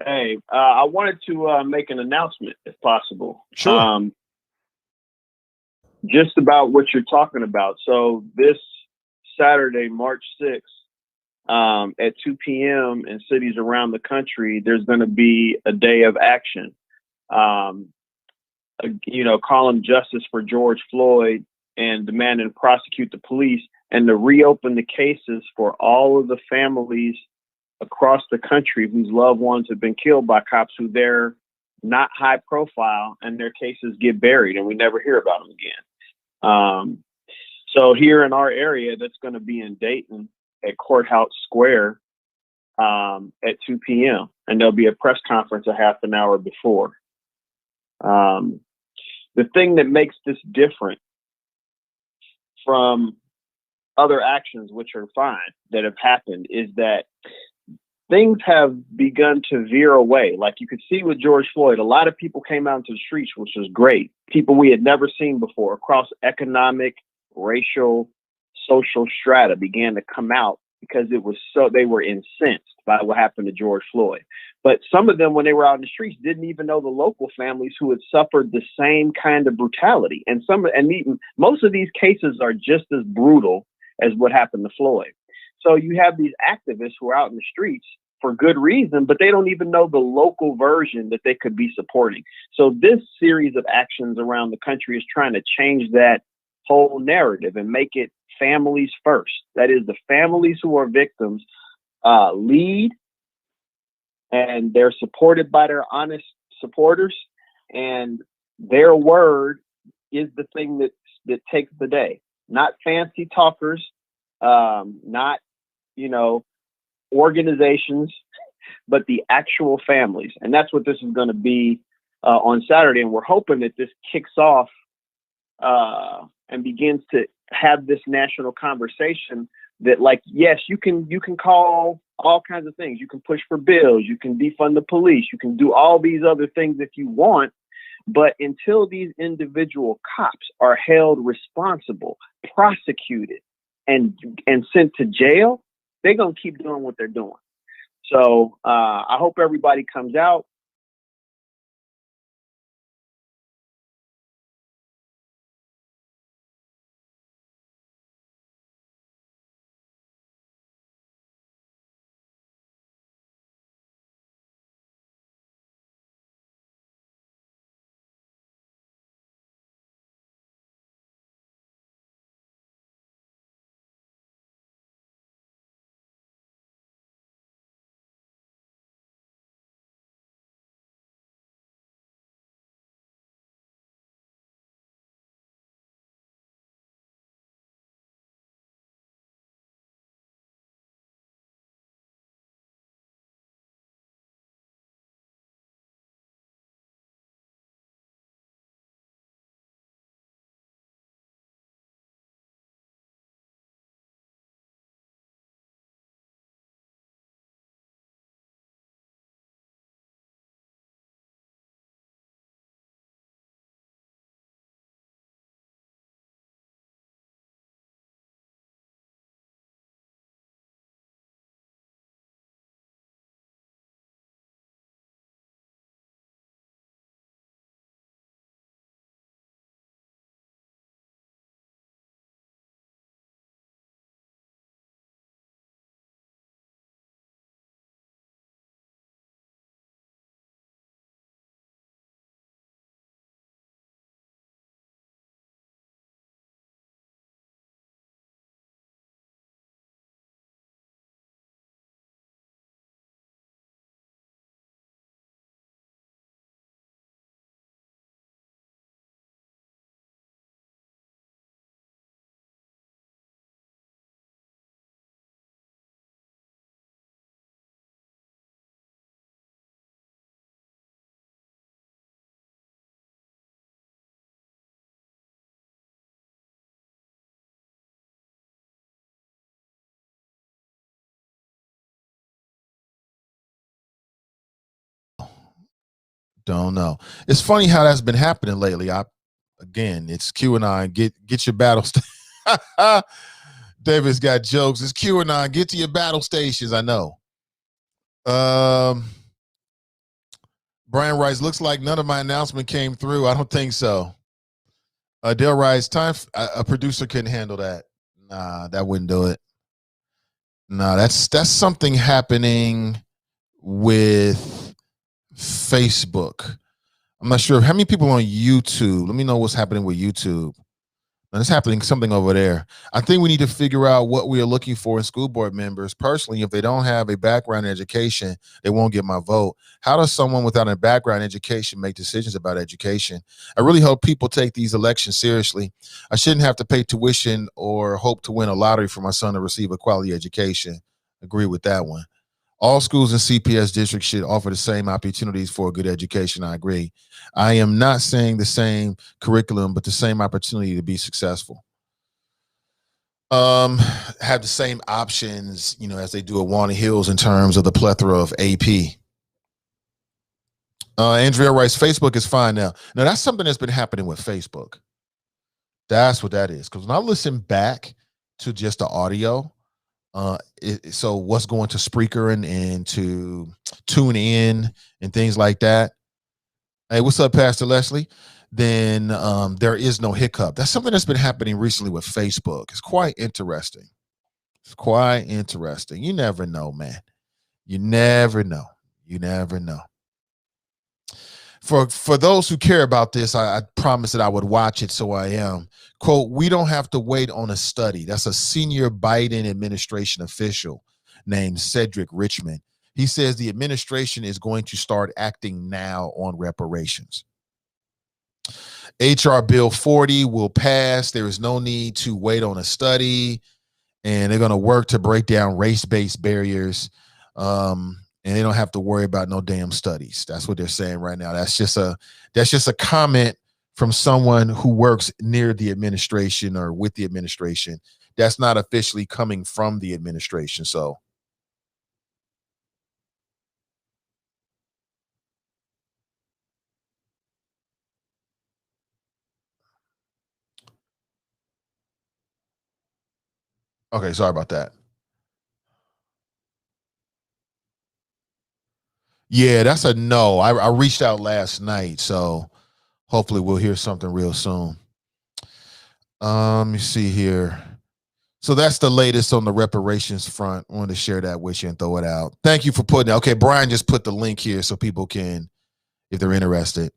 Hey, I wanted to make an announcement, if possible. Sure. Just about what you're talking about. So this Saturday, March 6th, at 2 p.m. in cities around the country, there's going to be a day of action. Calling justice for George Floyd and demanding to prosecute the police and to reopen the cases for all of the families across the country whose loved ones have been killed by cops who they're not high profile and their cases get buried and we never hear about them again. So here in our area, that's going to be in Dayton at Courthouse Square at 2 p.m. And there'll be a press conference a half an hour before. The thing that makes this different from other actions, which are fine, that have happened, is that things have begun to veer away. Like you could see with George Floyd, a lot of people came out into the streets, which was great. People we had never seen before across economic, racial, social strata began to come out because they were incensed by what happened to George Floyd. But some of them, when they were out in the streets, didn't even know the local families who had suffered the same kind of brutality. And most of these cases are just as brutal as what happened to Floyd. So you have these activists who are out in the streets for good reason, but they don't even know the local version that they could be supporting. So this series of actions around the country is trying to change that whole narrative and make it families first. That is, the families who are victims lead, and they're supported by their honest supporters, and their word is the thing that takes the day. Not fancy talkers, not organizations, but the actual families. And that's what this is going to be on Saturday. And we're hoping that this kicks off and begins to have this national conversation that, like, yes, you can call all kinds of things. You can push for bills. You can defund the police. You can do all these other things if you want. But until these individual cops are held responsible, prosecuted, and sent to jail, they're going to keep doing what they're doing. So I hope everybody comes out. Don't know. It's funny how that's been happening lately. It's QAnon. Get your battle. David's got jokes. It's QAnon. Get to your battle stations. I know. Brian writes, looks like none of my announcement came through. I don't think so. Dale writes, a producer couldn't handle that. Nah, that wouldn't do it. Nah, that's something happening with Facebook. I'm not sure how many people on YouTube. Let me know what's happening with YouTube. There's happening something over there. I think we need to figure out what we are looking for in school board members. Personally, if they don't have a background in education, they won't get my vote. How does someone without a background in education make decisions about education? I really hope people take these elections seriously. I shouldn't have to pay tuition or hope to win a lottery for my son to receive a quality education. Agree with that one. All schools in CPS districts should offer the same opportunities for a good education. I agree. I am not saying the same curriculum, but the same opportunity to be successful. Have the same options, as they do at Walnut Hills in terms of the plethora of AP. Andrea writes, Facebook is fine now. Now, that's something that's been happening with Facebook. That's what that is. Because when I listen back to just the audio, so what's going to Spreaker and to Tune In and things like that. Hey, what's up, Pastor Leslie? Then there is no hiccup. That's something that's been happening recently with Facebook. It's quite interesting. You never know, man. You never know. For those who care about this, I promised that I would watch it, so I am. Quote, we don't have to wait on a study. That's a senior Biden administration official named Cedric Richmond. He says the administration is going to start acting now on reparations. HR Bill 40 will pass. There is no need to wait on a study, and they're going to work to break down race-based barriers. And they don't have to worry about no damn studies. That's what they're saying right now. That's just a comment from someone who works near the administration or with the administration. That's not officially coming from the administration. So okay, sorry about that. Yeah, that's a no. I reached out last night, so hopefully we'll hear something real soon. Let me see here. So that's the latest on the reparations front. I wanted to share that with you and throw it out. Thank you for putting it. Okay, Brian just put the link here so people can, if they're interested.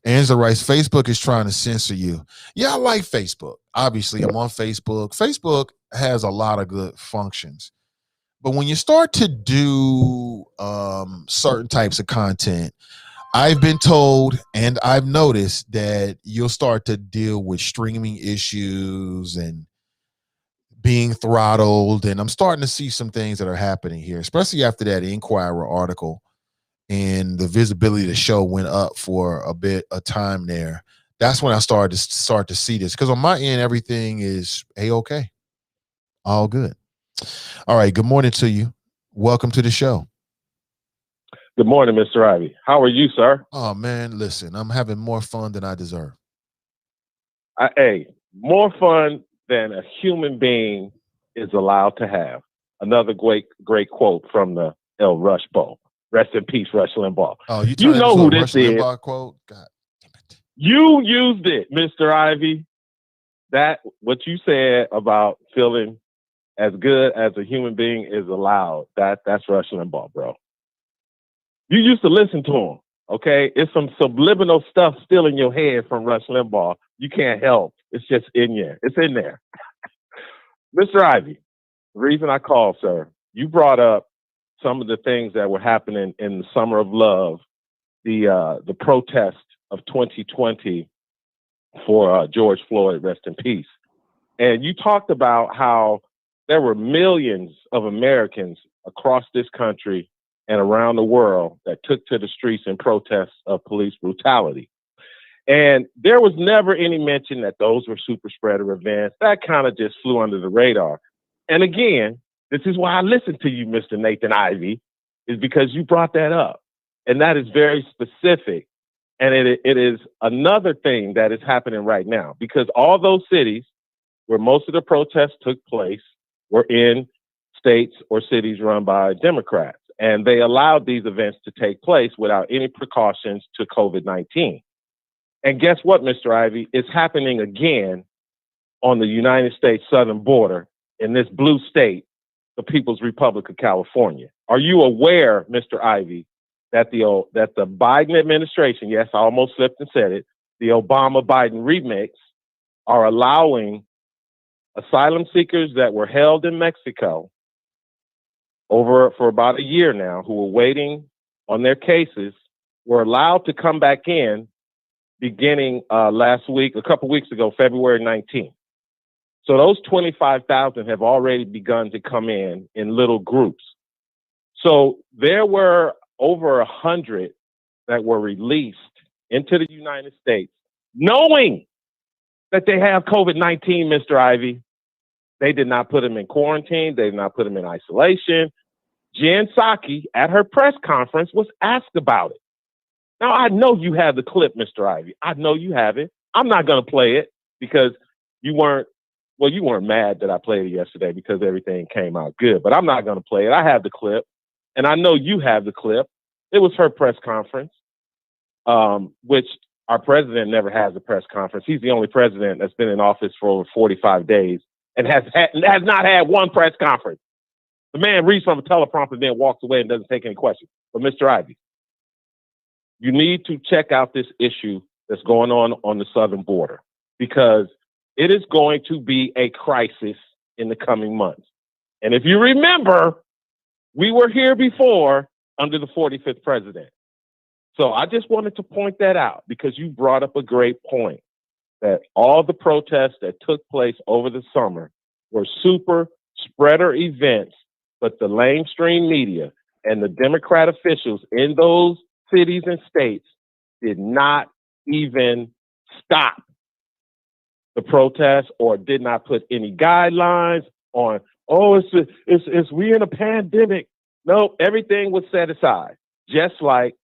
Angela writes, Facebook is trying to censor you. Yeah, I like Facebook. Obviously, I'm on Facebook. Facebook has a lot of good functions. But when you start to do certain types of content, I've been told and I've noticed that you'll start to deal with streaming issues and being throttled. And I'm starting to see some things that are happening here, especially after that Inquirer article and the visibility of the show went up for a bit of time there. That's when I started to see this, because on my end, everything is A-okay. All good. All right. Good morning to you. Welcome to the show. Good morning, Mr. Ivy. How are you, sir? Oh, man, listen, I'm having more fun than I deserve. More fun than a human being is allowed to have. Another great quote from the El Rush Bowl. Rest in peace, Rush Limbaugh. Oh, you know who this is. Limbaugh quote? God damn it. You used it, Mr. Ivy. That, what you said about feeling as good as a human being is allowed. That's Rush Limbaugh, bro. You used to listen to him, okay? It's some subliminal stuff still in your head from Rush Limbaugh. You can't help. It's just in you. It's in there. Mr. Ivy, the reason I called, sir, you brought up some of the things that were happening in the Summer of Love, the protest of 2020 for George Floyd, rest in peace. And you talked about how there were millions of Americans across this country and around the world that took to the streets in protest of police brutality. And there was never any mention that those were super spreader events. That kind of just flew under the radar. And again, this is why I listened to you, Mr. Nathan Ivy, is because you brought that up. And that is very specific And it is another thing that is happening right now, because all those cities where most of the protests took place were in states or cities run by Democrats. And they allowed these events to take place without any precautions to COVID-19. And guess what, Mr. Ivy? It's happening again on the United States southern border in this blue state, the People's Republic of California. Are you aware, Mr. Ivy, that the Biden administration, yes, I almost slipped and said it, the Obama-Biden remix, are allowing asylum seekers that were held in Mexico for about a year now, who were waiting on their cases, were allowed to come back in beginning last week, a couple weeks ago, February 19th. So those 25,000 have already begun to come in little groups. So there were over 100 that were released into the United States, knowing that they have COVID-19, Mr. Ivy. They did not put them in quarantine. They did not put them in isolation. Jen Psaki, at her press conference, was asked about it. Now, I know you have the clip, Mr. Ivy. I know you have it. I'm not going to play it because you weren't mad that I played it yesterday because everything came out good, but I'm not going to play it. I have the clip, and I know you have the clip. It was her press conference, which our president never has a press conference. He's the only president that's been in office for over 45 days and has not had one press conference. The man reads from a teleprompter, then walks away and doesn't take any questions. But Mr. Ivy, you need to check out this issue that's going on the southern border, because it is going to be a crisis in the coming months. And if you remember, we were here before under the 45th president. So I just wanted to point that out because you brought up a great point, that all the protests that took place over the summer were super spreader events, but the mainstream media and the Democrat officials in those cities and states did not even stop the protests or did not put any guidelines on, we in a pandemic. No, everything was set aside, just like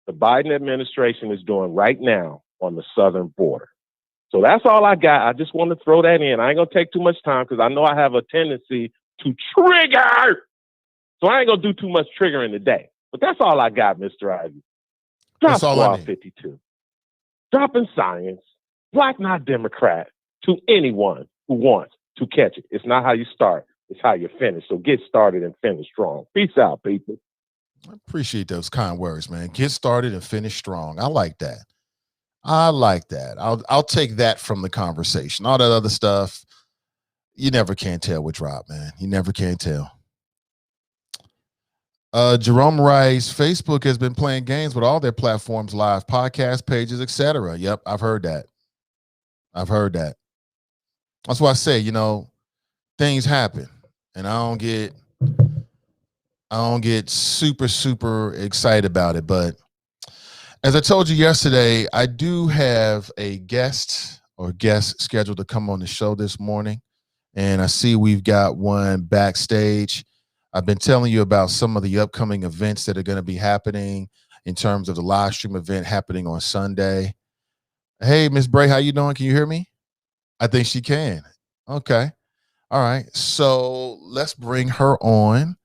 the Biden administration is doing right now on the southern border. So that's all I got. I just want to throw that in. I ain't going to take too much time because I know I have a tendency to trigger. So I ain't going to do too much triggering today. But that's all I got, Mr. Ivy. Drop Squad 52. Dropping science. Black, not Democrat, to anyone who wants to catch it. It's not how you start. It's how you finish. So get started and finish strong. Peace out, people. I appreciate those kind words, man. Get started and finish strong. I like that. I'll take that from the conversation. All that other stuff, you never can tell what drop, man. You never can tell. Jerome Rice, Facebook has been playing games with all their platforms, live podcast pages, etc. Yep, I've heard that. That's why I say, things happen, and I don't get super excited about it. But as I told you yesterday, I do have a guest scheduled to come on the show this morning, and I see we've got one backstage. I've been telling you about some of the upcoming events that are going to be happening in terms of the live stream event happening on Sunday. Hey, Miss Bray, how you doing? Can you hear me? I think she can. Okay. All right. So let's bring her on.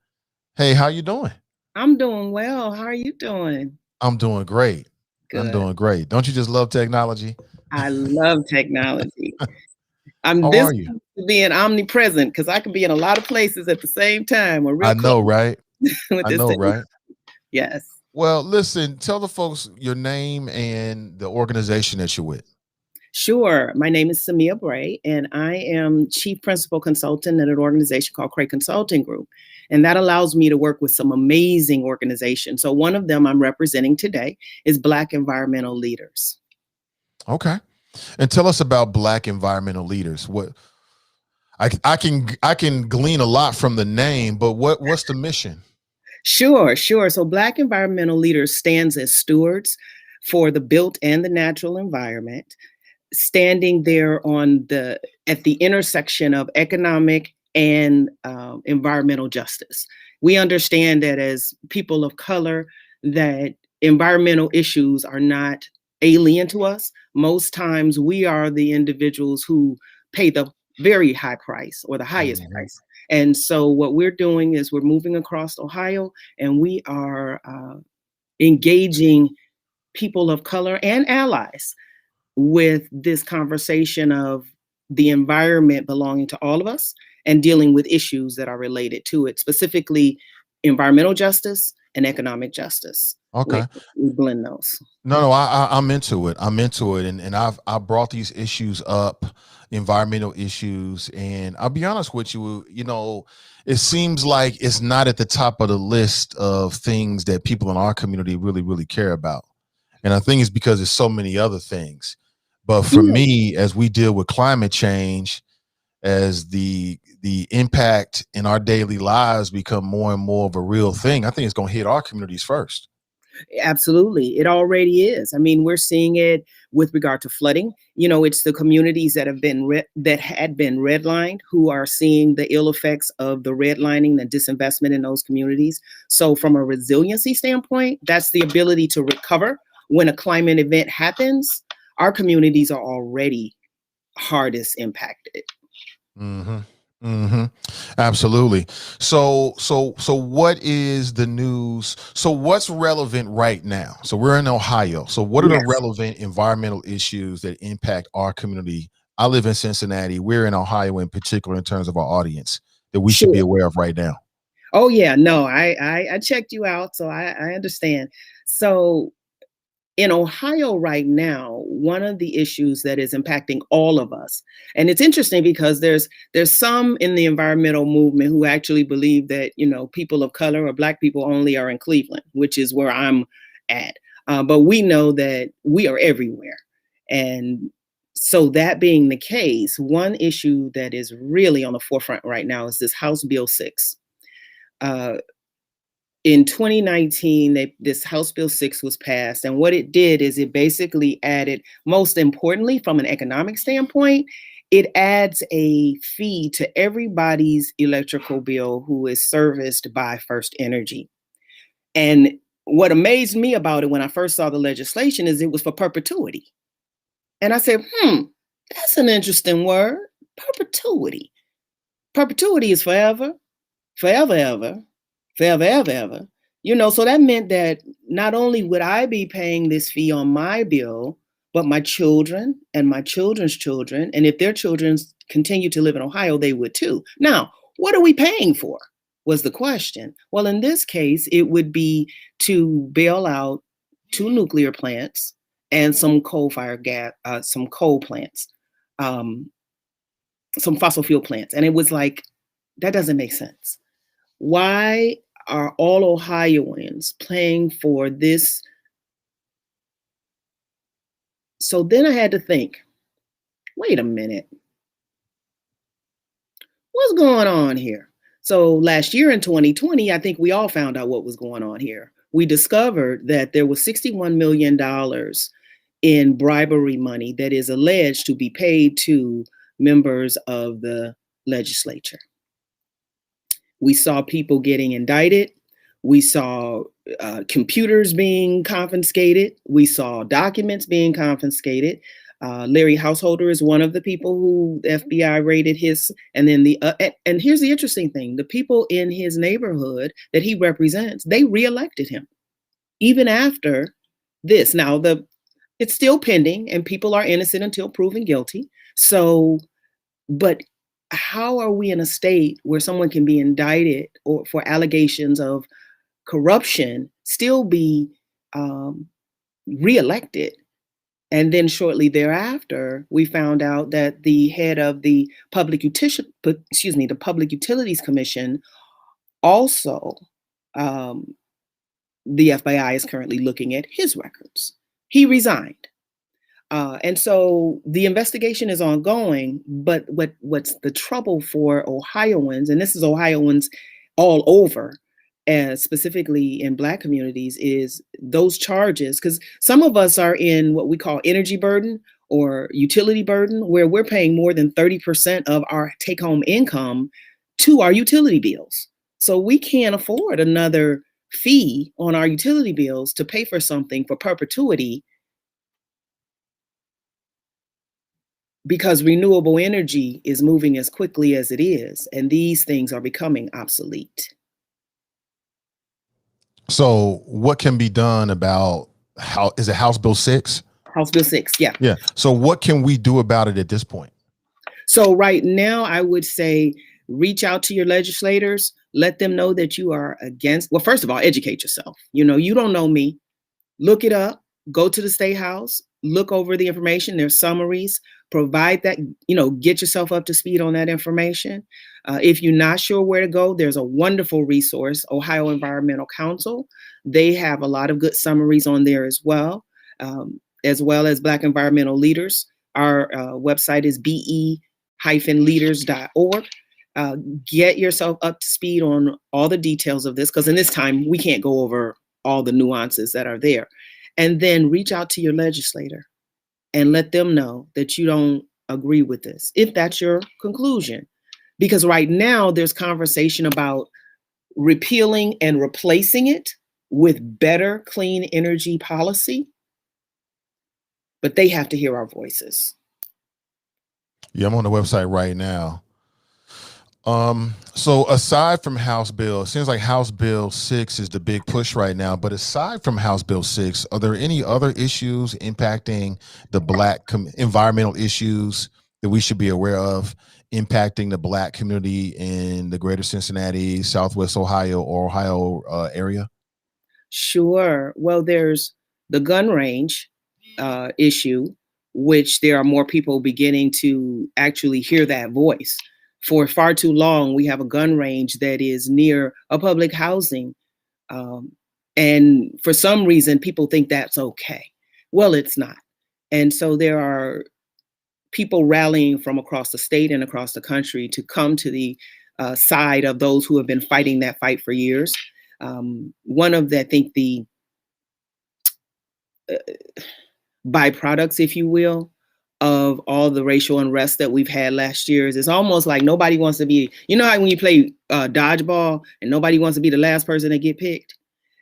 Hey, how you doing? I'm doing well. How are you doing? I'm doing great. Good. I'm doing great. Don't you just love technology? I love technology. How are you? Being omnipresent, because I can be in a lot of places at the same time. I know, right? I know, right? Yes. Well, listen, tell the folks your name and the organization that you're with. Sure. My name is Samia Bray, and I am Chief Principal Consultant at an organization called Cray Consulting Group. And that allows me to work with some amazing organizations. So one of them I'm representing today is Black Environmental Leaders. Okay. And tell us about Black Environmental Leaders. What I can glean a lot from the name, but what's the mission? Sure. So Black Environmental Leaders stands as stewards for the built and the natural environment, standing there at the intersection of economic and environmental justice. We understand that as people of color, that environmental issues are not alien to us. Most times we are the individuals who pay the very high price or the highest price. And so what we're doing is we're moving across Ohio, and we are engaging people of color and allies with this conversation of the environment belonging to all of us and dealing with issues that are related to it, specifically environmental justice and economic justice. Okay. We blend those. No, I'm into it. I'm into it. And I brought these issues up, environmental issues. And I'll be honest with you, you know, it seems like it's not at the top of the list of things that people in our community really, really care about. And I think it's because there's so many other things. But for me, as we deal with climate change, as the impact in our daily lives become more and more of a real thing, I think it's going to hit our communities first. Absolutely. It already is. I mean, we're seeing it with regard to flooding. You know, it's the communities that have been that had been redlined who are seeing the ill effects of the redlining, the disinvestment in those communities. So from a resiliency standpoint, that's the ability to recover when a climate event happens. Our communities are already hardest impacted. Absolutely. So what is the news? So what's relevant right now? So we're in Ohio. So what are the relevant environmental issues that impact our community? I live in Cincinnati. We're in Ohio in particular in terms of our audience that we should be aware of right now. Oh yeah, no, I checked you out, so I understand. So in Ohio right now, one of the issues that is impacting all of us, and it's interesting because there's some in the environmental movement who actually believe that, you know, people of color or Black people only are in Cleveland, which is where I'm at. But we know that we are everywhere. And so that being the case, one issue that is really on the forefront right now is this House Bill 6. In 2019, this House Bill 6 was passed. And what it did is it basically added, most importantly, from an economic standpoint, it adds a fee to everybody's electrical bill who is serviced by First Energy. And what amazed me about it when I first saw the legislation is it was for perpetuity. And I said, that's an interesting word, perpetuity. Perpetuity is forever, forever, ever. Forever, ever, ever. You know, so that meant that not only would I be paying this fee on my bill, but my children and my children's children, and if their children continue to live in Ohio, they would too. Now, what are we paying for? Was the question. Well, in this case, it would be to bail out 2 nuclear plants and some coal-fired gas, some coal plants, some fossil fuel plants. And it was like, that doesn't make sense. Why are all Ohioans paying for this? So then I had to think, wait a minute, what's going on here? So last year in 2020, I think we all found out what was going on here. We discovered that there was $61 million in bribery money that is alleged to be paid to members of the legislature. We saw people getting indicted. We saw computers being confiscated. We saw documents being confiscated. Larry Householder is one of the people who the FBI raided his, and then and here's the interesting thing, the people in his neighborhood that he represents, they reelected him even after this. Now, it's still pending and people are innocent until proven guilty. So, but how are we in a state where someone can be indicted or for allegations of corruption, still be reelected? And then shortly thereafter, we found out that the head of the Public Utilities Commission, also, the FBI is currently looking at his records. He resigned. And so the investigation is ongoing, but what's the trouble for Ohioans, and this is Ohioans all over, and specifically in Black communities, is those charges, because some of us are in what we call energy burden or utility burden, where we're paying more than 30% of our take-home income to our utility bills. So we can't afford another fee on our utility bills to pay for something for perpetuity. because renewable energy is moving as quickly as it is, and these things are becoming obsolete. So what can be done about is it House Bill 6? House Bill 6, yeah. Yeah. So what can we do about it at this point? So right now, I would say reach out to your legislators, let them know that you are against. Well, first of all, educate yourself. You know, you don't know me. Look it up, go to the State House, look over the information. There's summaries, provide that, get yourself up to speed on that information. If you're not sure where to go, there's a wonderful resource, Ohio Environmental Council. They have a lot of good summaries on there as well as Black environmental leaders. Our website is be-leaders.org. Get yourself up to speed on all the details of this, because in this time, we can't go over all the nuances that are there. And then reach out to your legislator and let them know that you don't agree with this, if that's your conclusion. Because right now there's conversation about repealing and replacing it with better clean energy policy, but they have to hear our voices. Yeah, I'm on the website right now. So aside from House Bill, it seems like House Bill 6 is the big push right now. But aside from House Bill 6, are there any other issues impacting the Black environmental issues that we should be aware of, impacting the Black community in the greater Cincinnati, Southwest Ohio, or Ohio area? Sure. Well, there's the gun range issue, which there are more people beginning to actually hear that voice. For far too long, we have a gun range that is near a public housing. And for some reason, people think that's okay. Well, it's not. And so there are people rallying from across the state and across the country to come to the side of those who have been fighting that fight for years. One of the, I think, the byproducts, if you will, of all the racial unrest that we've had last year is it's almost like nobody wants to be, how when you play dodgeball and nobody wants to be the last person to get picked?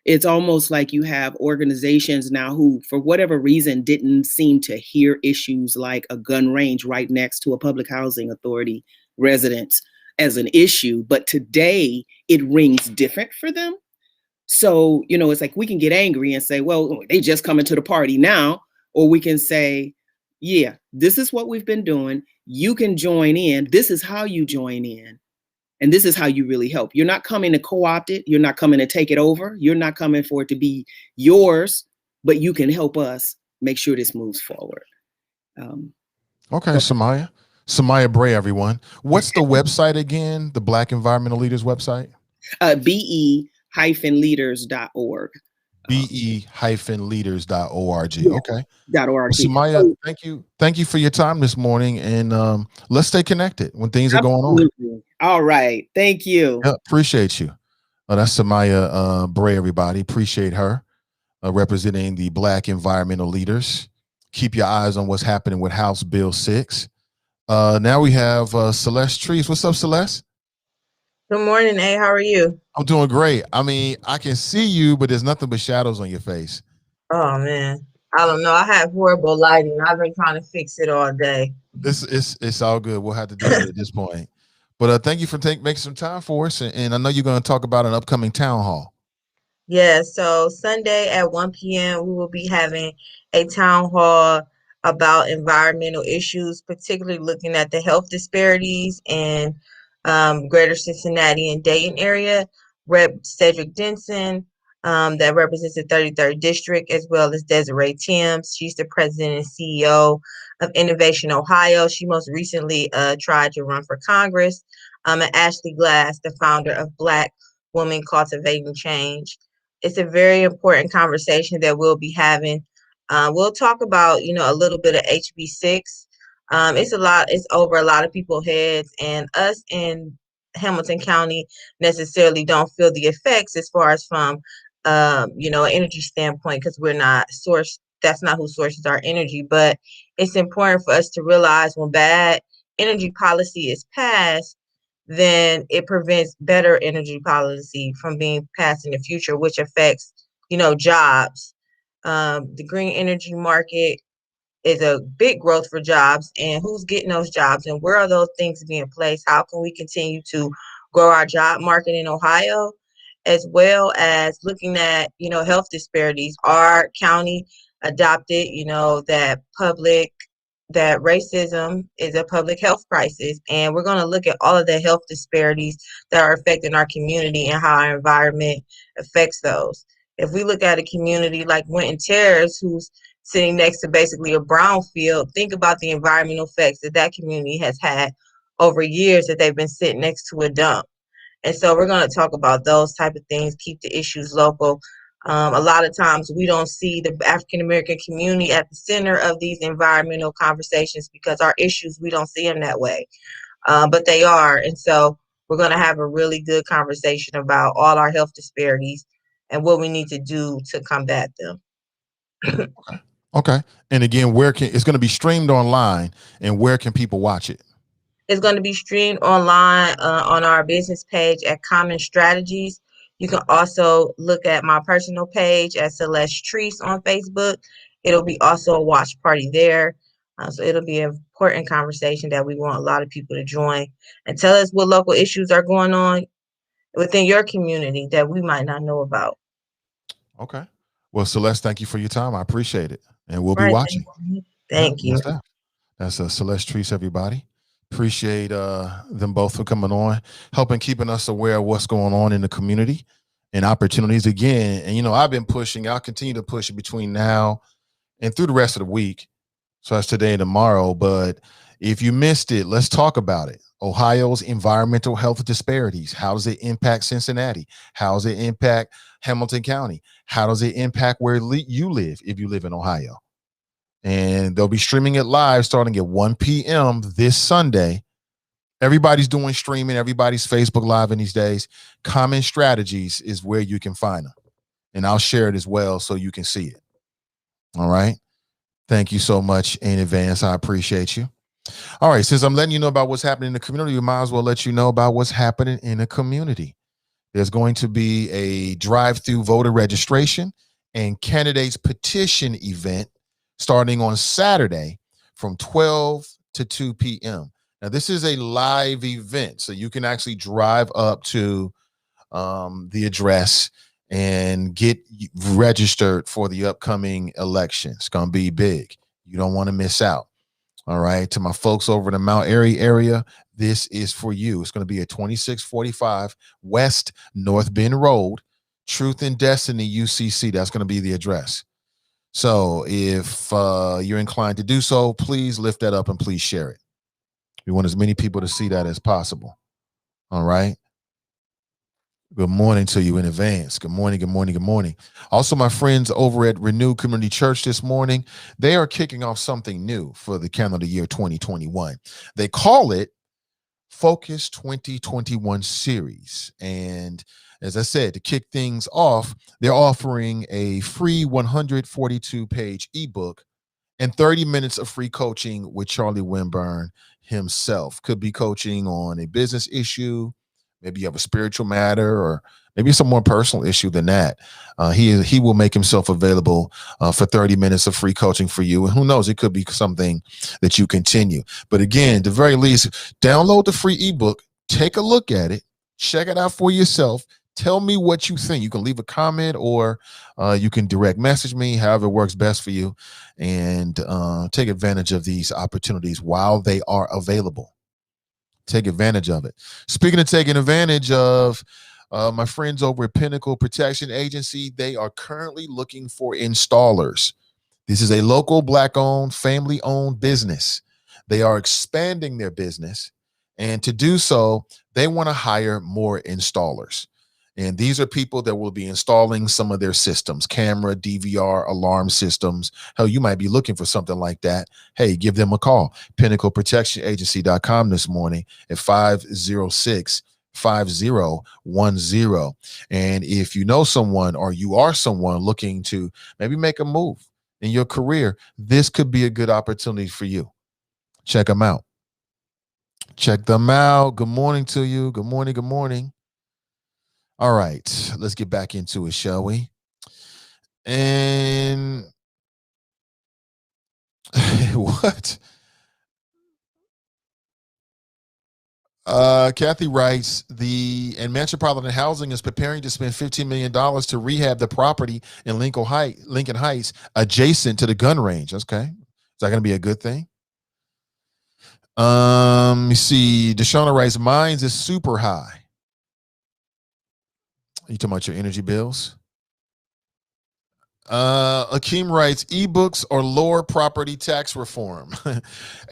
It's almost like you have organizations now who, for whatever reason, didn't seem to hear issues like a gun range right next to a public housing authority residence as an issue. But today it rings different for them. So, it's like we can get angry and say, well, they just coming to the party now. Or we can say, yeah, this is what we've been doing. You can join in. This is how you join in. And this is how you really help. You're not coming to co-opt it. You're not coming to take it over. You're not coming for it to be yours, but you can help us make sure this moves forward. Okay, Samaya Bray, everyone. What's the website again? The Black Environmental Leaders website? be-leaders.org. be-leaders.org. Yeah. Okay. .org. Samaya, thank you for your time this morning, and let's stay connected when things are going on. All right. Thank you. Yeah, appreciate you. That's Samaya Bray, everybody. Appreciate her representing the Black environmental leaders. Keep your eyes on what's happening with House Bill 6. Now we have Celeste Trees. What's up, Celeste? Good morning, A. How are you? I'm doing great. I mean, I can see you, but there's nothing but shadows on your face. Oh, man. I don't know. I have horrible lighting. I've been trying to fix it all day. It's all good. We'll have to deal with it at this point. But thank you for making some time for us. And I know you're going to talk about an upcoming town hall. Yeah, so Sunday at 1 p.m., we will be having a town hall about environmental issues, particularly looking at the health disparities in greater Cincinnati and Dayton area. Rep. Cedric Denson, that represents the 33rd District, as well as Desiree Timms. She's the president and CEO of Innovation Ohio. She most recently tried to run for Congress. And Ashley Glass, the founder of Black Women Cultivating Change. It's a very important conversation that we'll be having. We'll talk about, a little bit of HB6. It's over a lot of people's heads, and us in Hamilton County necessarily don't feel the effects as far as from, an energy standpoint, because we're not sourced. That's not who sources our energy. But it's important for us to realize when bad energy policy is passed, then it prevents better energy policy from being passed in the future, which affects, jobs. The green energy market is a big growth for jobs, and who's getting those jobs, and where are those things being placed? How can we continue to grow our job market in Ohio, as well as looking at, health disparities? Our county adopted, that racism is a public health crisis, and we're going to look at all of the health disparities that are affecting our community and how our environment affects those. If we look at a community like Winton Terrace, who's sitting next to basically a brownfield, think about the environmental effects that that community has had over years that they've been sitting next to a dump. And so we're going to talk about those type of things, keep the issues local. A lot of times we don't see the African American community at the center of these environmental conversations because our issues, we don't see them that way, but they are. And so we're going to have a really good conversation about all our health disparities and what we need to do to combat them. Okay. And again, it's going to be streamed online, and where can people watch it? It's going to be streamed online on our business page at Common Strategies. You can also look at my personal page at Celeste Treese on Facebook. It'll be also a watch party there. So it'll be an important conversation that we want a lot of people to join and tell us what local issues are going on within your community that we might not know about. Okay. Well, Celeste, thank you for your time. I appreciate it. And we'll be Right, watching. Thank you. That's Celeste Treese, everybody. Appreciate them both for coming on, helping keeping us aware of what's going on in the community and opportunities again. And, I've been pushing. I'll continue to push it between now and through the rest of the week. So that's today and tomorrow. But if you missed it, let's talk about it. Ohio's environmental health disparities. How does it impact Cincinnati? How does it impact Hamilton County? How does it impact where you live if you live in Ohio? And they'll be streaming it live starting at 1 p.m. this Sunday. Everybody's doing streaming. Everybody's Facebook Live in these days. Common Strategies is where you can find them. And I'll share it as well so you can see it. All right. Thank you so much in advance. I appreciate you. All right. Since I'm letting you know about what's happening in the community, we might as well let you know about what's happening in the community. There's going to be a drive-through voter registration and candidates petition event starting on Saturday from 12 to 2 p.m. Now, this is a live event, so you can actually drive up to the address and get registered for the upcoming election. It's going to be big. You don't want to miss out. All right. To my folks over in the Mount Airy area, this is for you. It's going to be at 2645 West North Bend Road, Truth and Destiny, UCC. That's going to be the address. So if you're inclined to do so, please lift that up and please share it. We want as many people to see that as possible. All right. Good morning to you in advance. Good morning, good morning, good morning. Also, my friends over at Renew Community Church this morning, they are kicking off something new for the calendar year 2021. They call it Focus 2021 Series. And as I said, to kick things off, they're offering a free 142-page ebook and 30 minutes of free coaching with Charlie Winburn himself. Could be coaching on a business issue. Maybe you have a spiritual matter, or maybe some more personal issue than that. He will make himself available for 30 minutes of free coaching for you. And who knows, it could be something that you continue. But again, at the very least, download the free ebook, take a look at it, check it out for yourself. Tell me what you think. You can leave a comment, or you can direct message me, however works best for you, and take advantage of these opportunities while they are available. Take advantage of it. Speaking of taking advantage of, my friends over at Pinnacle Protection Agency, they are currently looking for installers. This is a local Black-owned, family-owned business. They are expanding their business, and to do so, they want to hire more installers. And these are people that will be installing some of their systems, camera, DVR, alarm systems. Hell, you might be looking for something like that. Hey, give them a call. PinnacleProtectionAgency.com this morning at 506-5010. And if you know someone, or you are someone looking to maybe make a move in your career, this could be a good opportunity for you. Check them out. Check them out. Good morning to you. Good morning. Good morning. All right, let's get back into it, shall we? And What? Kathy writes, and Metropolitan Housing is preparing to spend $15 million to rehab the property in Lincoln Heights, adjacent to the gun range. Okay. Is that going to be a good thing? You see, Deshauna writes, mines is super high. Are you talking about your energy bills? Akeem writes, ebooks or lower property tax reform.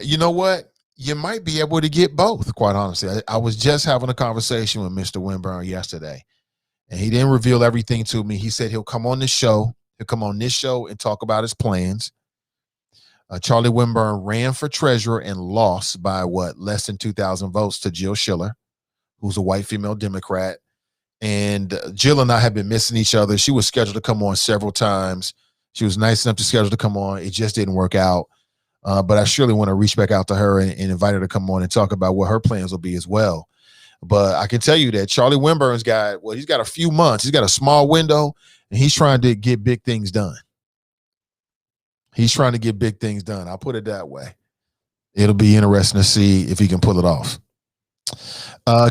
You know what? You might be able to get both, quite honestly. I was just having a conversation with Mr. Winburn yesterday, and he didn't reveal everything to me. He said he'll come on this show. He'll come on this show and talk about his plans. Charlie Winburn ran for treasurer and lost by less than 2,000 votes to Jill Schiller, who's a white female Democrat. And Jill and I have been missing each other. She was scheduled to come on several times. She was nice enough to schedule to come on. It just didn't work out. But I surely want to reach back out to her and invite her to come on and talk about what her plans will be as well. But I can tell you that Charlie Winburn's he's got a few months. He's got a small window, and he's trying to get big things done. He's trying to get big things done. I'll put it that way. It'll be interesting to see if he can pull it off.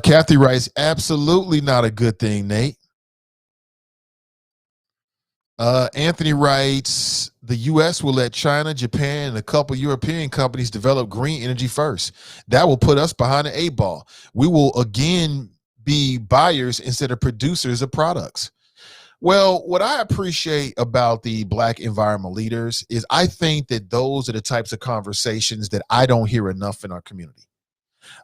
Kathy writes, absolutely not a good thing, Nate. Anthony writes, the U.S. will let China, Japan, and a couple European companies develop green energy first. That will put us behind the 8-ball. We will again be buyers instead of producers of products. Well, what I appreciate about the Black environmental leaders is I think that those are the types of conversations that I don't hear enough in our community.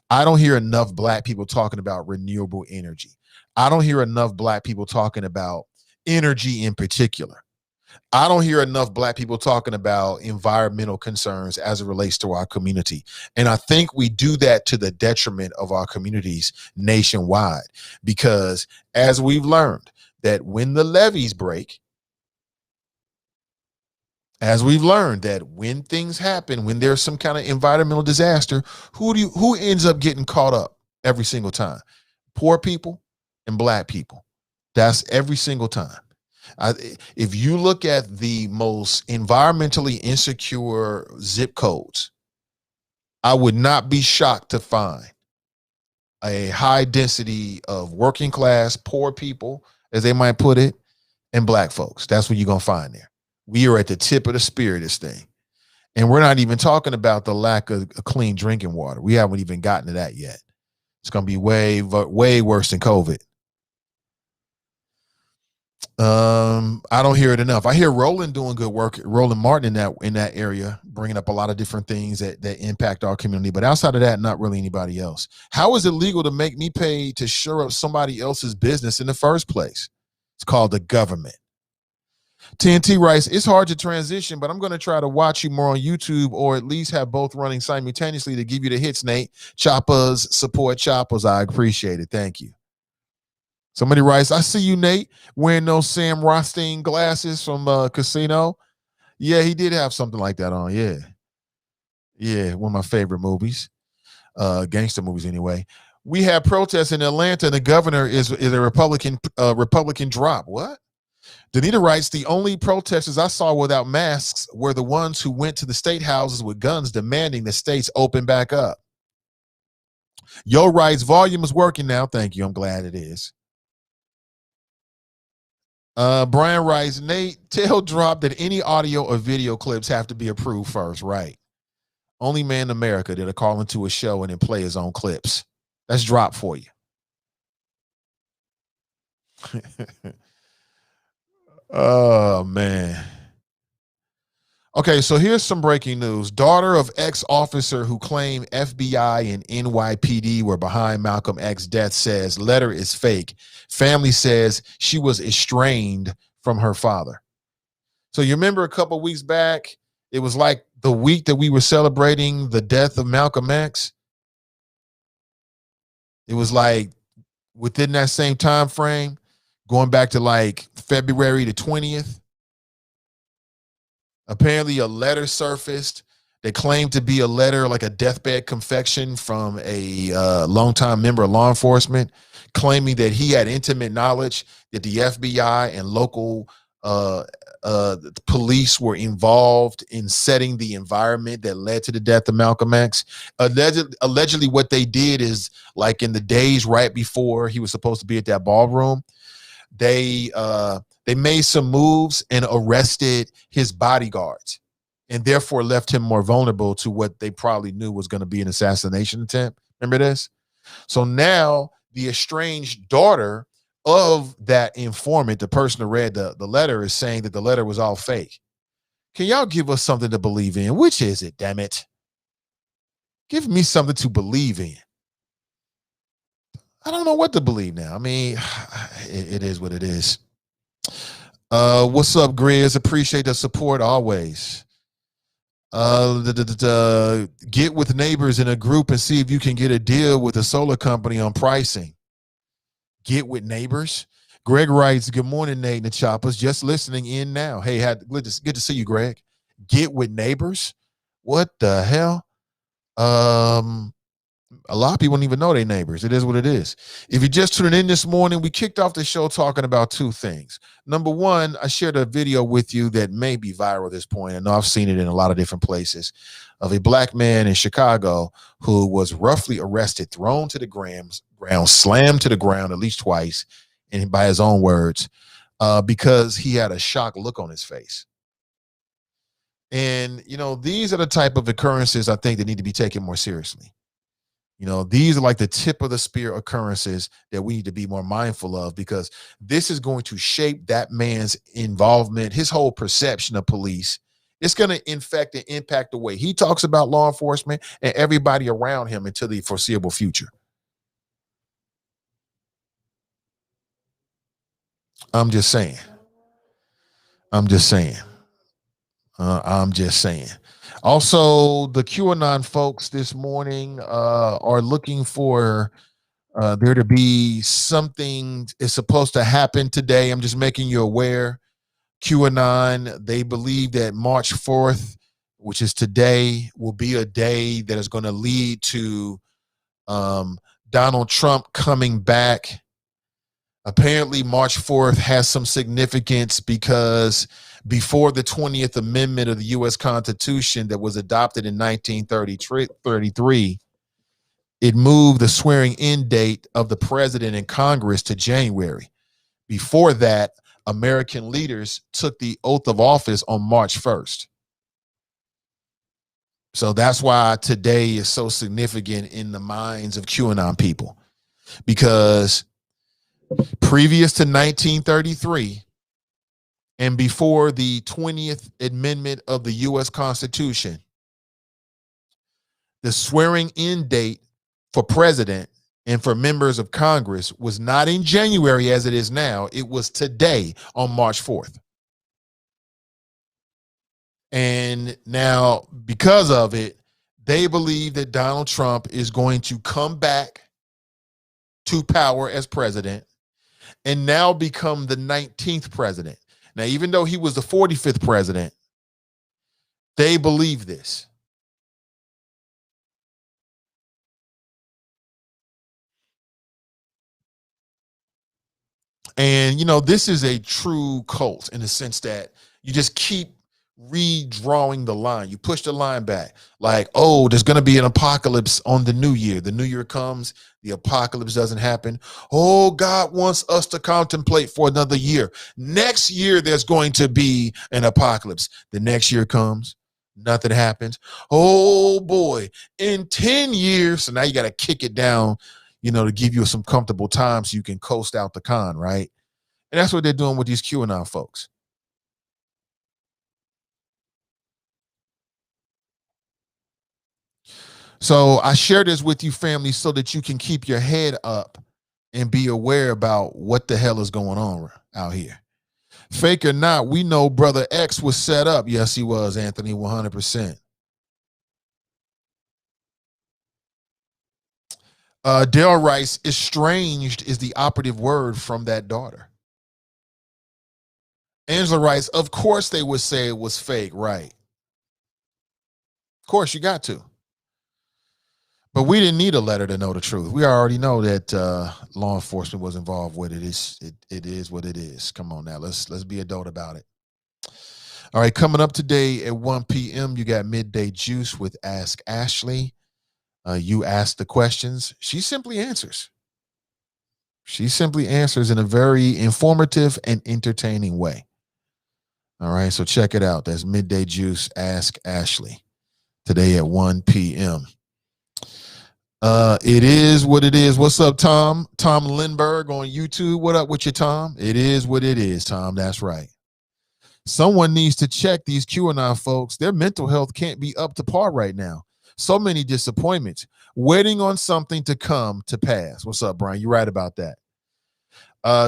I don't hear enough Black people talking about renewable energy. I don't hear enough Black people talking about energy in particular. I don't hear enough Black people talking about environmental concerns as it relates to our community. And I think we do that to the detriment of our communities nationwide, because as we've learned, that when the levees break, as we've learned that when things happen, when there's some kind of environmental disaster, who ends up getting caught up every single time? Poor people and Black people. That's every single time. If you look at the most environmentally insecure zip codes, I would not be shocked to find a high density of working class, poor people, as they might put it, and Black folks. That's what you're going to find there. We are at the tip of the spear of this thing. And we're not even talking about the lack of clean drinking water. We haven't even gotten to that yet. It's going to be way, way worse than COVID. I don't hear it enough. I hear Roland doing good work, Roland Martin in that area, bringing up a lot of different things that impact our community. But outside of that, not really anybody else. How is it legal to make me pay to shore up somebody else's business in the first place? It's called the government. TNT writes, it's hard to transition, but I'm going to try to watch you more on YouTube, or at least have both running simultaneously to give you the hits, Nate. Choppers, support choppers. I appreciate it. Thank you. Somebody writes, I see you, Nate, wearing those Sam Rothstein glasses from Casino. Yeah, he did have something like that on. Yeah. Yeah, one of my favorite movies. Gangster movies, anyway. We have protests in Atlanta, and the governor is a Republican drop. What? Danita writes, the only protesters I saw without masks were the ones who went to the state houses with guns demanding the states open back up. Yo writes, volume is working now. Thank you. I'm glad it is. Brian writes, Nate, tell Drop that any audio or video clips have to be approved first. Right. Only man in America that'll call into a show and then play his own clips. That's Drop for you. Oh, man. Okay, so here's some breaking news. Daughter of ex-officer who claimed FBI and NYPD were behind Malcolm X's death says letter is fake. Family says she was estranged from her father. So you remember a couple of weeks back, it was like the week that we were celebrating the death of Malcolm X. It was like within that same time frame, going back to like February the 20th. Apparently a letter surfaced that claimed to be a letter, like a deathbed confession from a longtime member of law enforcement, claiming that he had intimate knowledge that the FBI and local the police were involved in setting the environment that led to the death of Malcolm X. Allegedly, what they did is, like in the days right before he was supposed to be at that ballroom, they made some moves and arrested his bodyguards, and therefore left him more vulnerable to what they probably knew was going to be an assassination attempt. Remember this? So now the estranged daughter of that informant, the person who read the letter, is saying that the letter was all fake. Can y'all give us something to believe in? Which is it, damn it? Give me something to believe in. I don't know what to believe now. I mean, it is what it is. What's up, Grizz? Appreciate the support always. Get with neighbors in a group and see if you can get a deal with a solar company on pricing. Get with neighbors. Greg writes, good morning, Nate and the Choppers. Just listening in now. Hey, good to see you, Greg. Get with neighbors? What the hell? A lot of people don't even know their neighbors. It is what it is. If you just tuning in this morning, we kicked off the show talking about two things. Number one, I shared a video with you that may be viral at this point. I know I've seen it in a lot of different places, of a black man in Chicago who was roughly arrested, thrown to the ground, slammed to the ground at least twice, and by his own words, because he had a shocked look on his face. And, these are the type of occurrences I think that need to be taken more seriously. These are like the tip of the spear occurrences that we need to be more mindful of, because this is going to shape that man's involvement, his whole perception of police. It's going to infect and impact the way he talks about law enforcement and everybody around him into the foreseeable future. I'm just saying. Also, the QAnon folks this morning are looking for there to be something is supposed to happen today. I'm just making you aware. QAnon, they believe that March 4th, which is today, will be a day that is going to lead to Donald Trump coming back. Apparently, March 4th has some significance because before the 20th Amendment of the U.S. Constitution that was adopted in 1933, it moved the swearing-in date of the president and Congress to January. Before that, American leaders took the oath of office on March 1st. So that's why today is so significant in the minds of QAnon people, because previous to 1933 and before the 20th Amendment of the U.S. Constitution, the swearing-in date for president and for members of Congress was not in January as it is now. It was today on March 4th. And now, because of it, they believe that Donald Trump is going to come back to power as president and now become the 19th president. Now, even though he was the 45th president, they believe this. And, this is a true cult in the sense that you just keep redrawing the line. You push the line back like, oh, there's going to be an apocalypse on the new year. The new year comes, the apocalypse doesn't happen. Oh, God wants us to contemplate for another year. Next year, there's going to be an apocalypse. The next year comes, nothing happens. Oh, boy, in 10 years. So now you got to kick it down, to give you some comfortable time so you can coast out the con, right? And that's what they're doing with these QAnon folks. So I share this with you, family, so that you can keep your head up and be aware about what the hell is going on out here. Fake or not, we know Brother X was set up. Yes, he was, Anthony, 100%. Dale Rice, estranged is the operative word from that daughter. Angela writes, of course they would say it was fake, right? Of course, you got to. But we didn't need a letter to know the truth. We already know that law enforcement was involved with it. It is what it is. Come on now, let's be adult about it. All right, coming up today at 1 p.m., you got Midday Juice with Ask Ashley. You ask the questions. She simply answers. She simply answers in a very informative and entertaining way. All right, so check it out. That's Midday Juice, Ask Ashley, today at 1 p.m. It is what it is. What's up, Tom? Tom Lindbergh on YouTube. What up with you, Tom? It is what it is, Tom. That's right. Someone needs to check these QAnon folks. Their mental health can't be up to par right now. So many disappointments, waiting on something to come to pass. What's up, Brian? You're right about that.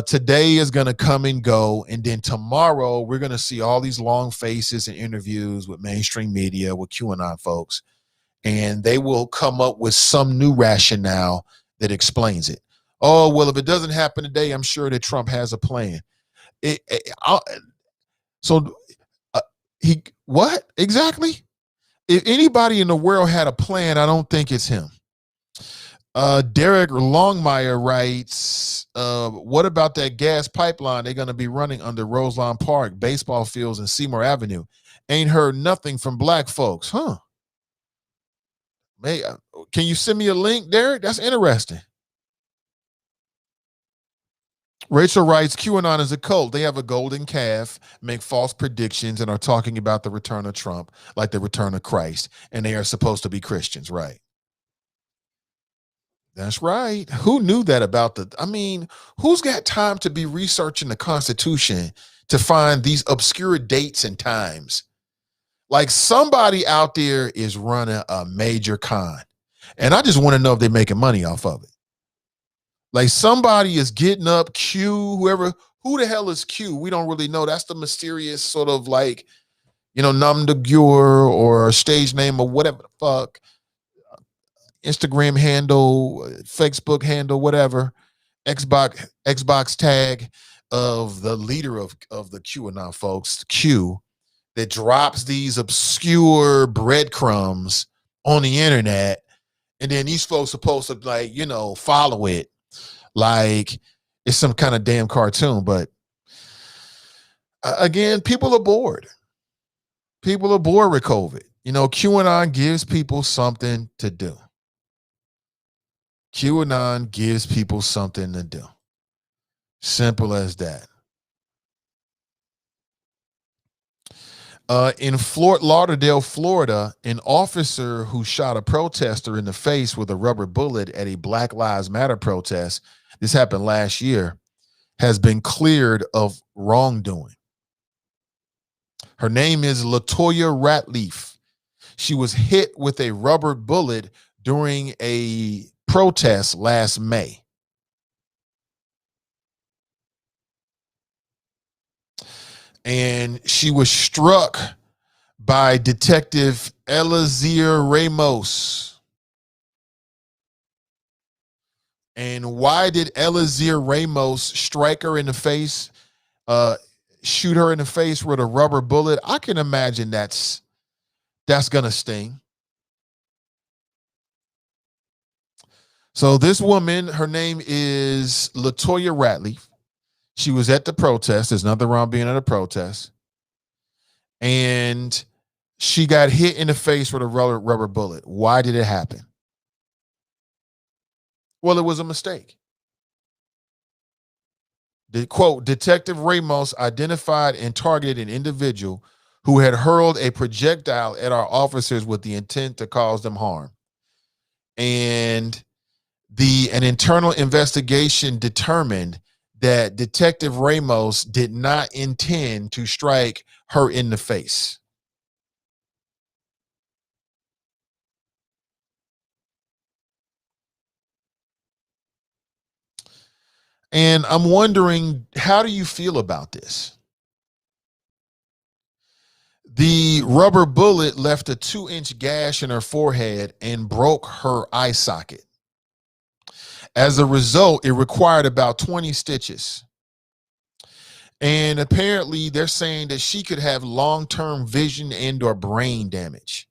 Today is going to come and go. And then tomorrow, we're going to see all these long faces and interviews with mainstream media, with QAnon folks. And they will come up with some new rationale that explains it. Oh, well, if it doesn't happen today, I'm sure that Trump has a plan. What exactly? If anybody in the world had a plan, I don't think it's him. Derek Longmire writes, what about that gas pipeline they're going to be running under Roselawn Park, baseball fields, and Seymour Avenue? Ain't heard nothing from black folks, huh? Can you send me a link, Derek? That's interesting. Rachel writes, QAnon is a cult. They have a golden calf, make false predictions, and are talking about the return of Trump like the return of Christ, and they are supposed to be Christians, right? That's right. Who knew that about who's got time to be researching the Constitution to find these obscure dates and times? Like, somebody out there is running a major con, and I just want to know if they're making money off of it. Like, somebody is getting up, Q, who the hell is Q? We don't really know. That's the mysterious sort of like, nom de guerre or stage name or whatever the fuck, Instagram handle, Facebook handle, whatever, Xbox tag of the leader of the QAnon folks, Q, that drops these obscure breadcrumbs on the internet, and then these folks supposed to follow it like it's some kind of damn cartoon. But again, people are bored. People are bored with COVID. QAnon gives people something to do. QAnon gives people something to do. Simple as that. In Fort Lauderdale, Florida, an officer who shot a protester in the face with a rubber bullet at a Black Lives Matter protest, this happened last year, has been cleared of wrongdoing. Her name is Latoya Ratliff. She was hit with a rubber bullet during a protest last May. And she was struck by Detective Elazir Ramos. And why did Elazir Ramos strike her in the face, shoot her in the face with a rubber bullet? I can imagine that's gonna sting. So this woman, her name is Latoya Ratliff. She was at the protest. There's nothing wrong being at a protest. And she got hit in the face with a rubber bullet. Why did it happen? Well, it was a mistake. The quote, Detective Ramos identified and targeted an individual who had hurled a projectile at our officers with the intent to cause them harm. And an internal investigation determined that Detective Ramos did not intend to strike her in the face. And I'm wondering, how do you feel about this? The rubber bullet left a 2-inch gash in her forehead and broke her eye socket. As a result, it required about 20 stitches. And apparently they're saying that she could have long-term vision and or brain damage.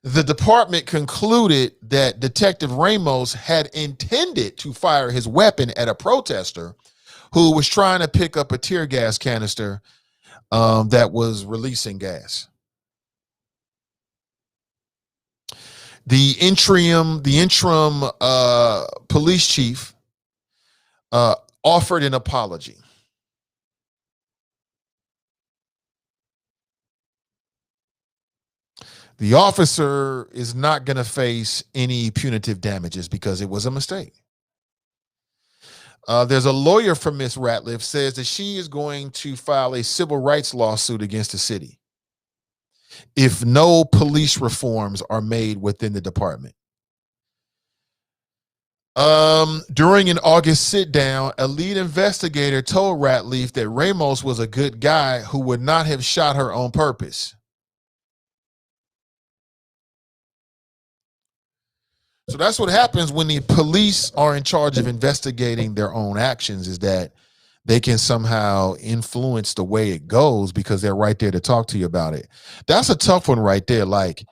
The department concluded that Detective Ramos had intended to fire his weapon at a protester who was trying to pick up a tear gas canister that was releasing gas. The interim police chief offered an apology. The officer is not going to face any punitive damages because it was a mistake. There's a lawyer for Miss Ratliff says that she is going to file a civil rights lawsuit against the city if no police reforms are made within the department. During an August sit down, a lead investigator told Ratliff that Ramos was a good guy who would not have shot her on purpose. So that's what happens when the police are in charge of investigating their own actions, is that they can somehow influence the way it goes because they're right there to talk to you about it. That's a tough one right there. Like,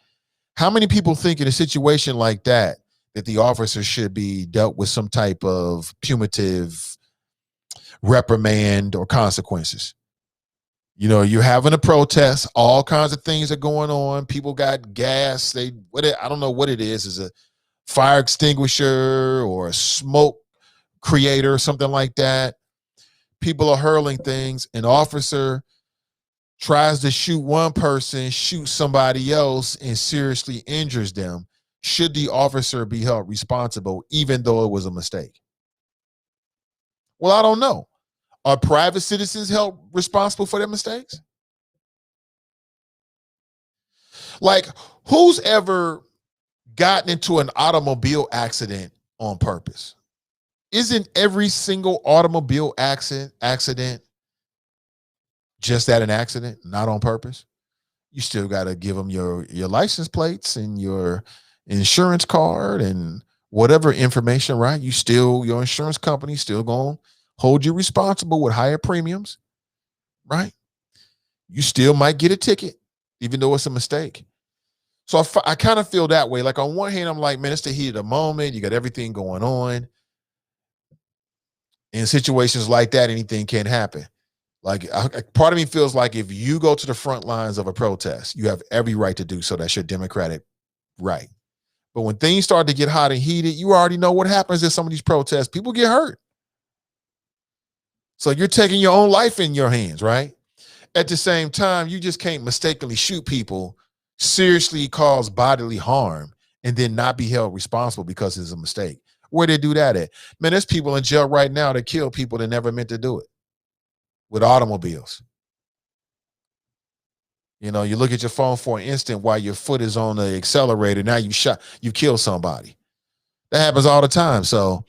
how many people think in a situation like that the officer should be dealt with some type of punitive reprimand or consequences? You know, you're having a protest, all kinds of things are going on. People got gas. I don't know what it is a fire extinguisher or a smoke creator or something like that. People are hurling things. An officer tries to shoot one person, shoots somebody else, and seriously injures them. Should the officer be held responsible, even though it was a mistake? Well, I don't know. Are private citizens held responsible for their mistakes? Like, who's ever gotten into an automobile accident on purpose? Isn't every single automobile accident just that, an accident, not on purpose? You still got to give them your license plates and your insurance card and whatever information, right? Your insurance company still going to hold you responsible with higher premiums, right? You still might get a ticket, even though it's a mistake. So I kind of feel that way. Like, on one hand, I'm like, man, it's the heat of the moment. You got everything going on. In situations like that, anything can happen. Like, part of me feels like if you go to the front lines of a protest, you have every right to do so. That's your democratic right. But when things start to get hot and heated, you already know what happens in some of these protests. People get hurt. So you're taking your own life in your hands, right? At the same time, you just can't mistakenly shoot people, seriously cause bodily harm, and then not be held responsible because it's a mistake. Where they do that at? Man, there's people in jail right now that kill people that never meant to do it with automobiles. You know, you look at your phone for an instant while your foot is on the accelerator. Now you kill somebody. That happens all the time. So,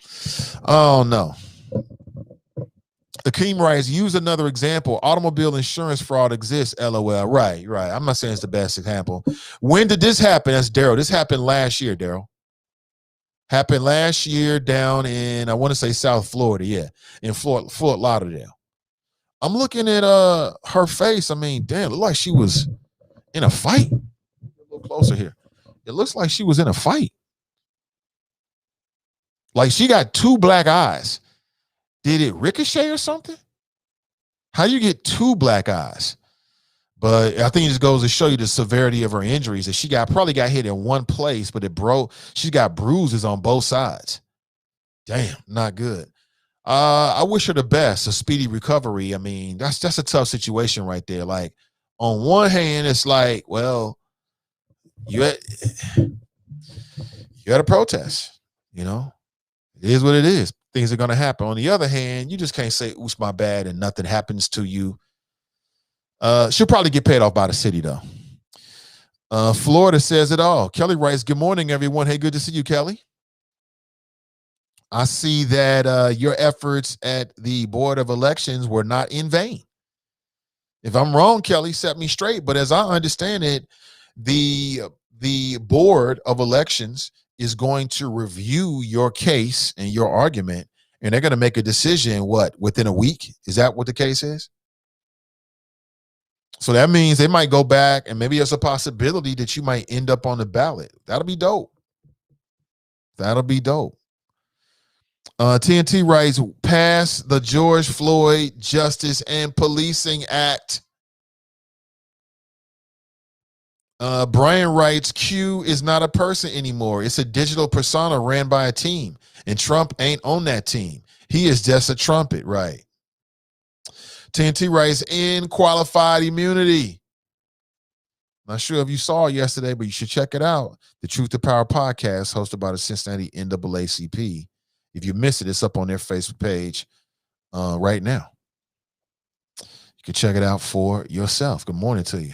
oh no. Akeem writes, use another example. Automobile insurance fraud exists, LOL. Right. I'm not saying it's the best example. When did this happen? That's Daryl. This happened last year, Daryl. Happened last year down in, I want to say South Florida. Yeah, in Fort Lauderdale. I'm looking at her face. I mean, damn, it looked like she was in a fight. A little closer here. It looks like she was in a fight. Like, she got two black eyes. Did it ricochet or something? How do you get two black eyes? But I think it just goes to show you the severity of her injuries. That she probably got hit in one place, but it broke. She's got bruises on both sides. Damn, not good. I wish her the best, a speedy recovery. I mean, that's a tough situation right there. Like, on one hand, it's like, well, you had a protest, you know? It is what it is. Things are going to happen. On the other hand, you just can't say, oops, my bad, and nothing happens to you. She'll probably get paid off by the city, though. Florida says it all. Kelly writes, good morning, everyone. Hey, good to see you, Kelly. I see that your efforts at the Board of Elections were not in vain. If I'm wrong, Kelly, set me straight. But as I understand it, the Board of Elections is going to review your case and your argument, and they're going to make a decision, within a week? Is that what the case is? So that means they might go back, and maybe there's a possibility that you might end up on the ballot. That'll be dope. TNT writes, pass the George Floyd Justice and Policing Act. Brian writes, Q is not a person anymore. It's a digital persona ran by a team, and Trump ain't on that team. He is just a trumpet, right? TNT writes, in qualified immunity. Not sure if you saw it yesterday, but you should check it out. The Truth to Power podcast hosted by the Cincinnati NAACP. If you missed it, it's up on their Facebook page right now. You can check it out for yourself. Good morning to you.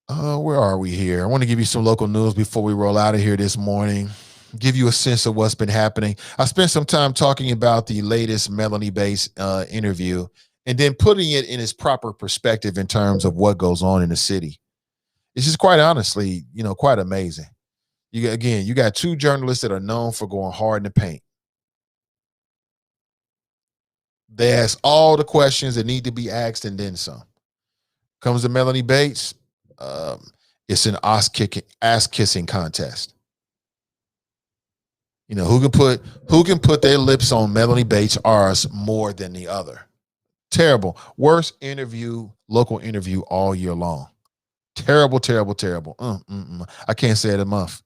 Where are we here? I want to give you some local news before we roll out of here this morning. Give you a sense of what's been happening. I spent some time talking about the latest Melanie Bates interview and then putting it in its proper perspective in terms of what goes on in the city. It's just quite honestly, quite amazing. You got two journalists that are known for going hard in the paint. They ask all the questions that need to be asked and then some. Comes to Melanie Bates, it's an ass-kissing contest. Who can put their lips on Melanie Bates' arse more than the other? Terrible. Worst local interview all year long. Terrible, terrible, terrible. I can't say it enough.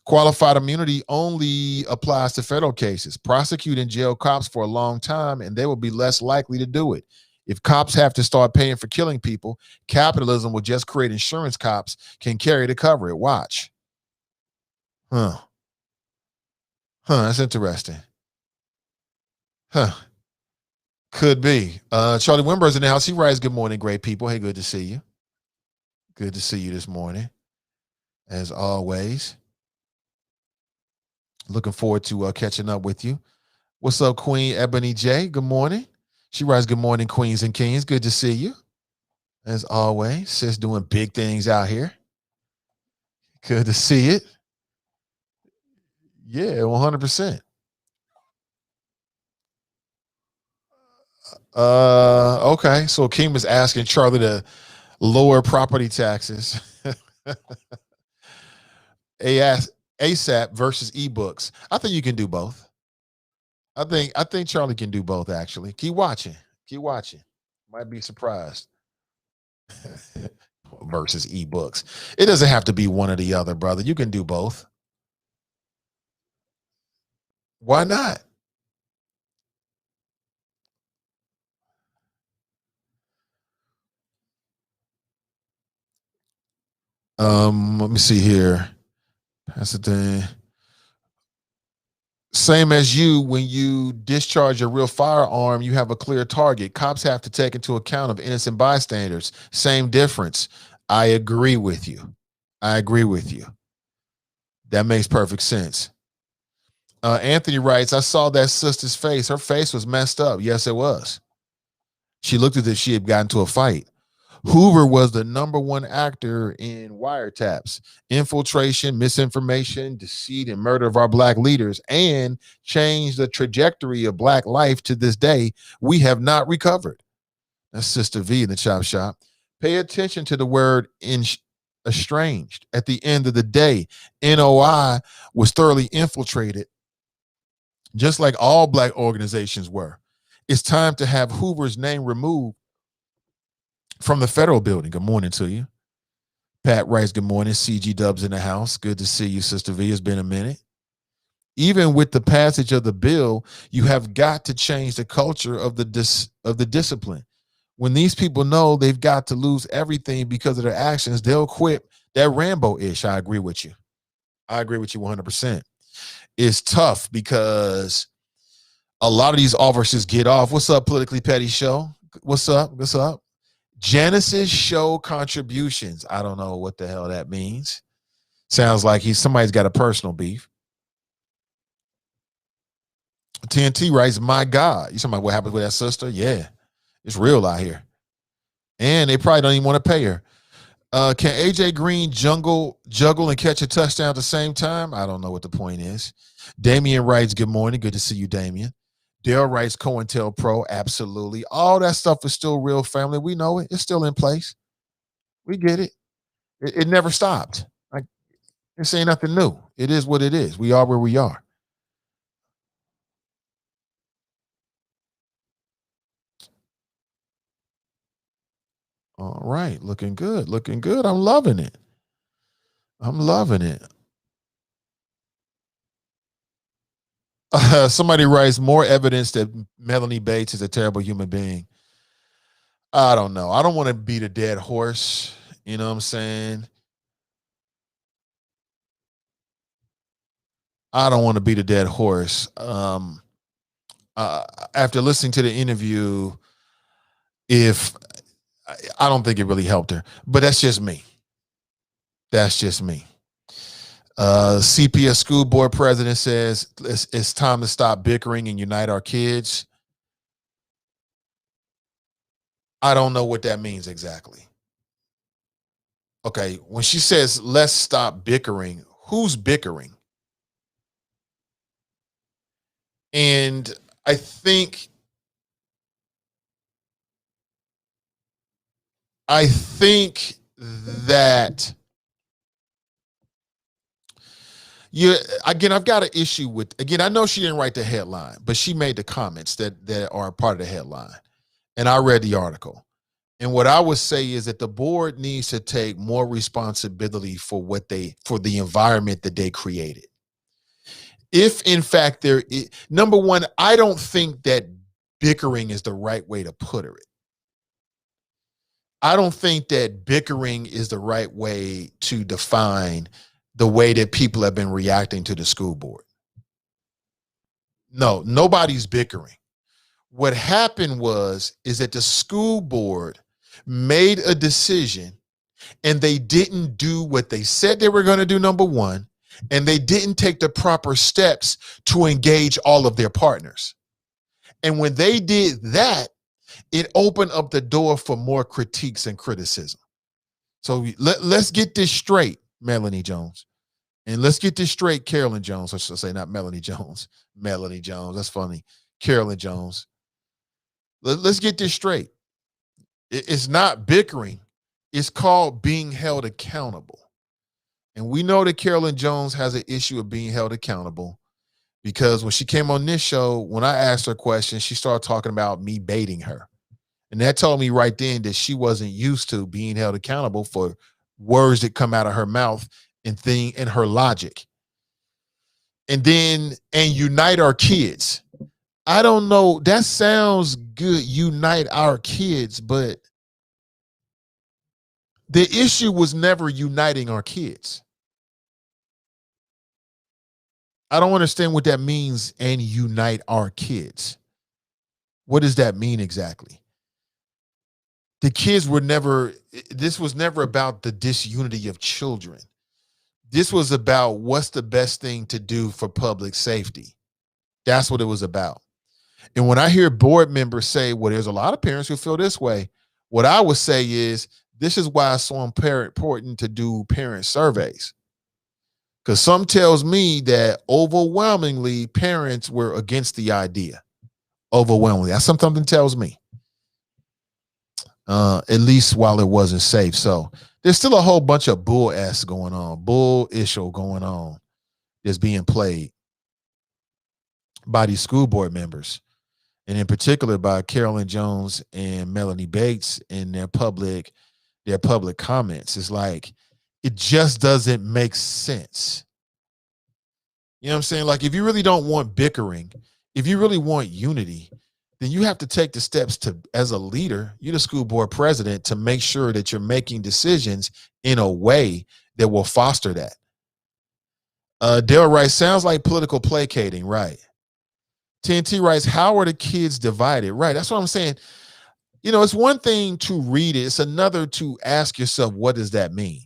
Qualified immunity only applies to federal cases. Prosecute and jail cops for a long time, and they will be less likely to do it. If cops have to start paying for killing people, capitalism will just create insurance cops can carry to cover it. Watch. That's interesting. Could be. Charlie Wimber's in the house. He writes, good morning, great people. Hey, good to see you. Good to see you this morning, as always. Looking forward to catching up with you. What's up, Queen Ebony J? Good morning. She writes, good morning, Queens and Kings. Good to see you. As always, sis doing big things out here. Good to see it. Yeah, 100%. Okay, so Kim is asking Charlie to lower property taxes. ASAP versus ebooks. I think you can do both. I think Charlie can do both, actually. Keep watching. Might be surprised. Versus ebooks. It doesn't have to be one or the other, brother. You can do both. Why not? Let me see here. That's the thing. Same as you, when you discharge a real firearm, you have a clear target. Cops have to take into account of innocent bystanders. Same difference. I agree with you. That makes perfect sense. Anthony writes, I saw that sister's face. Her face was messed up. Yes, it was. She looked as if she had gotten into a fight. Hoover was the #1 actor in wiretaps, infiltration, misinformation, deceit, and murder of our Black leaders, and changed the trajectory of Black life to this day. We have not recovered. That's Sister V in the chop shop. Pay attention to the word estranged. At the end of the day, NOI was thoroughly infiltrated, just like all Black organizations were. It's time to have Hoover's name removed from the federal building. Good morning to you. Pat writes, good morning. CG Dubs in the house. Good to see you, Sister V. It's been a minute. Even with the passage of the bill, you have got to change the culture of the discipline. When these people know they've got to lose everything because of their actions, they'll quit. That Rambo-ish. I agree with you 100%. It's tough because a lot of these officers get off. What's up, Politically Petty Show? What's up? Janice's show contributions. I don't know what the hell that means. Sounds like somebody's got a personal beef. TNT writes, my God. You talking about what happened with that sister? Yeah, it's real out here. And they probably don't even want to pay her. Can AJ Green juggle and catch a touchdown at the same time? I don't know what the point is. Damian writes, good morning. Good to see you, Damian. Dale writes, COINTELPRO, absolutely. All that stuff is still real, family. We know it. It's still in place. We get it. It never stopped. This ain't nothing new. It is what it is. We are where we are. All right, looking good, looking good. I'm loving it. I'm loving it. Somebody writes more evidence that Melanie Bates is a terrible human being. I don't know. I don't want to beat a dead horse. You know what I'm saying? I don't want to beat a dead horse. After listening to the interview, if I don't think it really helped her, but that's just me. That's just me. CPS School Board President says it's time to stop bickering and unite our kids. I don't know what that means exactly. Okay, when she says let's stop bickering, who's bickering? And I think that I've got an issue with, again, I know she didn't write the headline, but she made the comments that are part of the headline. And I read the article. And what I would say is that the board needs to take more responsibility for the environment that they created. If in fact number one, I don't think that bickering is the right way to put it. I don't think that bickering is the right way to define the way that people have been reacting to the school board. No, nobody's bickering. What happened is that the school board made a decision and they didn't do what they said they were going to do, number one, and they didn't take the proper steps to engage all of their partners. And when they did that, it opened up the door for more critiques and criticism. So let's get this straight, Melanie Jones. And let's get this straight, Carolyn Jones. I should say not Melanie Jones. Melanie Jones. That's funny. Carolyn Jones. Let's get this straight. It's not bickering. It's called being held accountable. And we know that Carolyn Jones has an issue of being held accountable because when she came on this show, when I asked her questions, she started talking about me baiting her. And that told me right then that she wasn't used to being held accountable for words that come out of her mouth and her logic. And unite our kids. I don't know. That sounds good. Unite our kids, but the issue was never uniting our kids. I don't understand what that means, and unite our kids. What does that mean exactly? The kids this was never about the disunity of children. This was about what's the best thing to do for public safety. That's what it was about. And when I hear board members say, well, there's a lot of parents who feel this way, what I would say is, this is why it's so important to do parent surveys. Because some tells me that overwhelmingly parents were against the idea. Overwhelmingly. That's something tells me. At least while it wasn't safe. So there's still a whole bunch of bull going on that's being played by these school board members. And in particular by Carolyn Jones and Melanie Bates in their public comments. It's like, it just doesn't make sense. You know what I'm saying? Like, if you really don't want bickering, if you really want unity, then you have to take the steps to, as a leader, you're the school board president, to make sure that you're making decisions in a way that will foster that. Dale writes, sounds like political placating, right? TNT writes, how are the kids divided? Right, that's what I'm saying. You know, it's one thing to read it. It's another to ask yourself, what does that mean?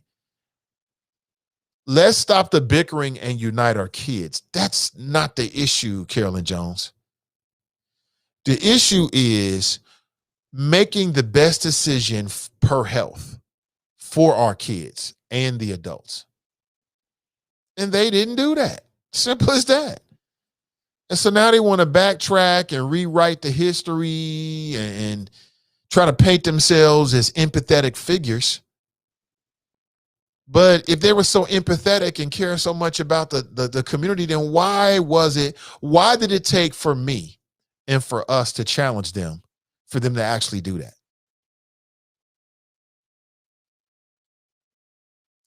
Let's stop the bickering and unite our kids. That's not the issue, Carolyn Jones. The issue is making the best decision per health for our kids and the adults. And they didn't do that. Simple as that. And so now they want to backtrack and rewrite the history and try to paint themselves as empathetic figures. But if they were so empathetic and care so much about the community, then why did it take for me and for us to challenge them, for them to actually do that?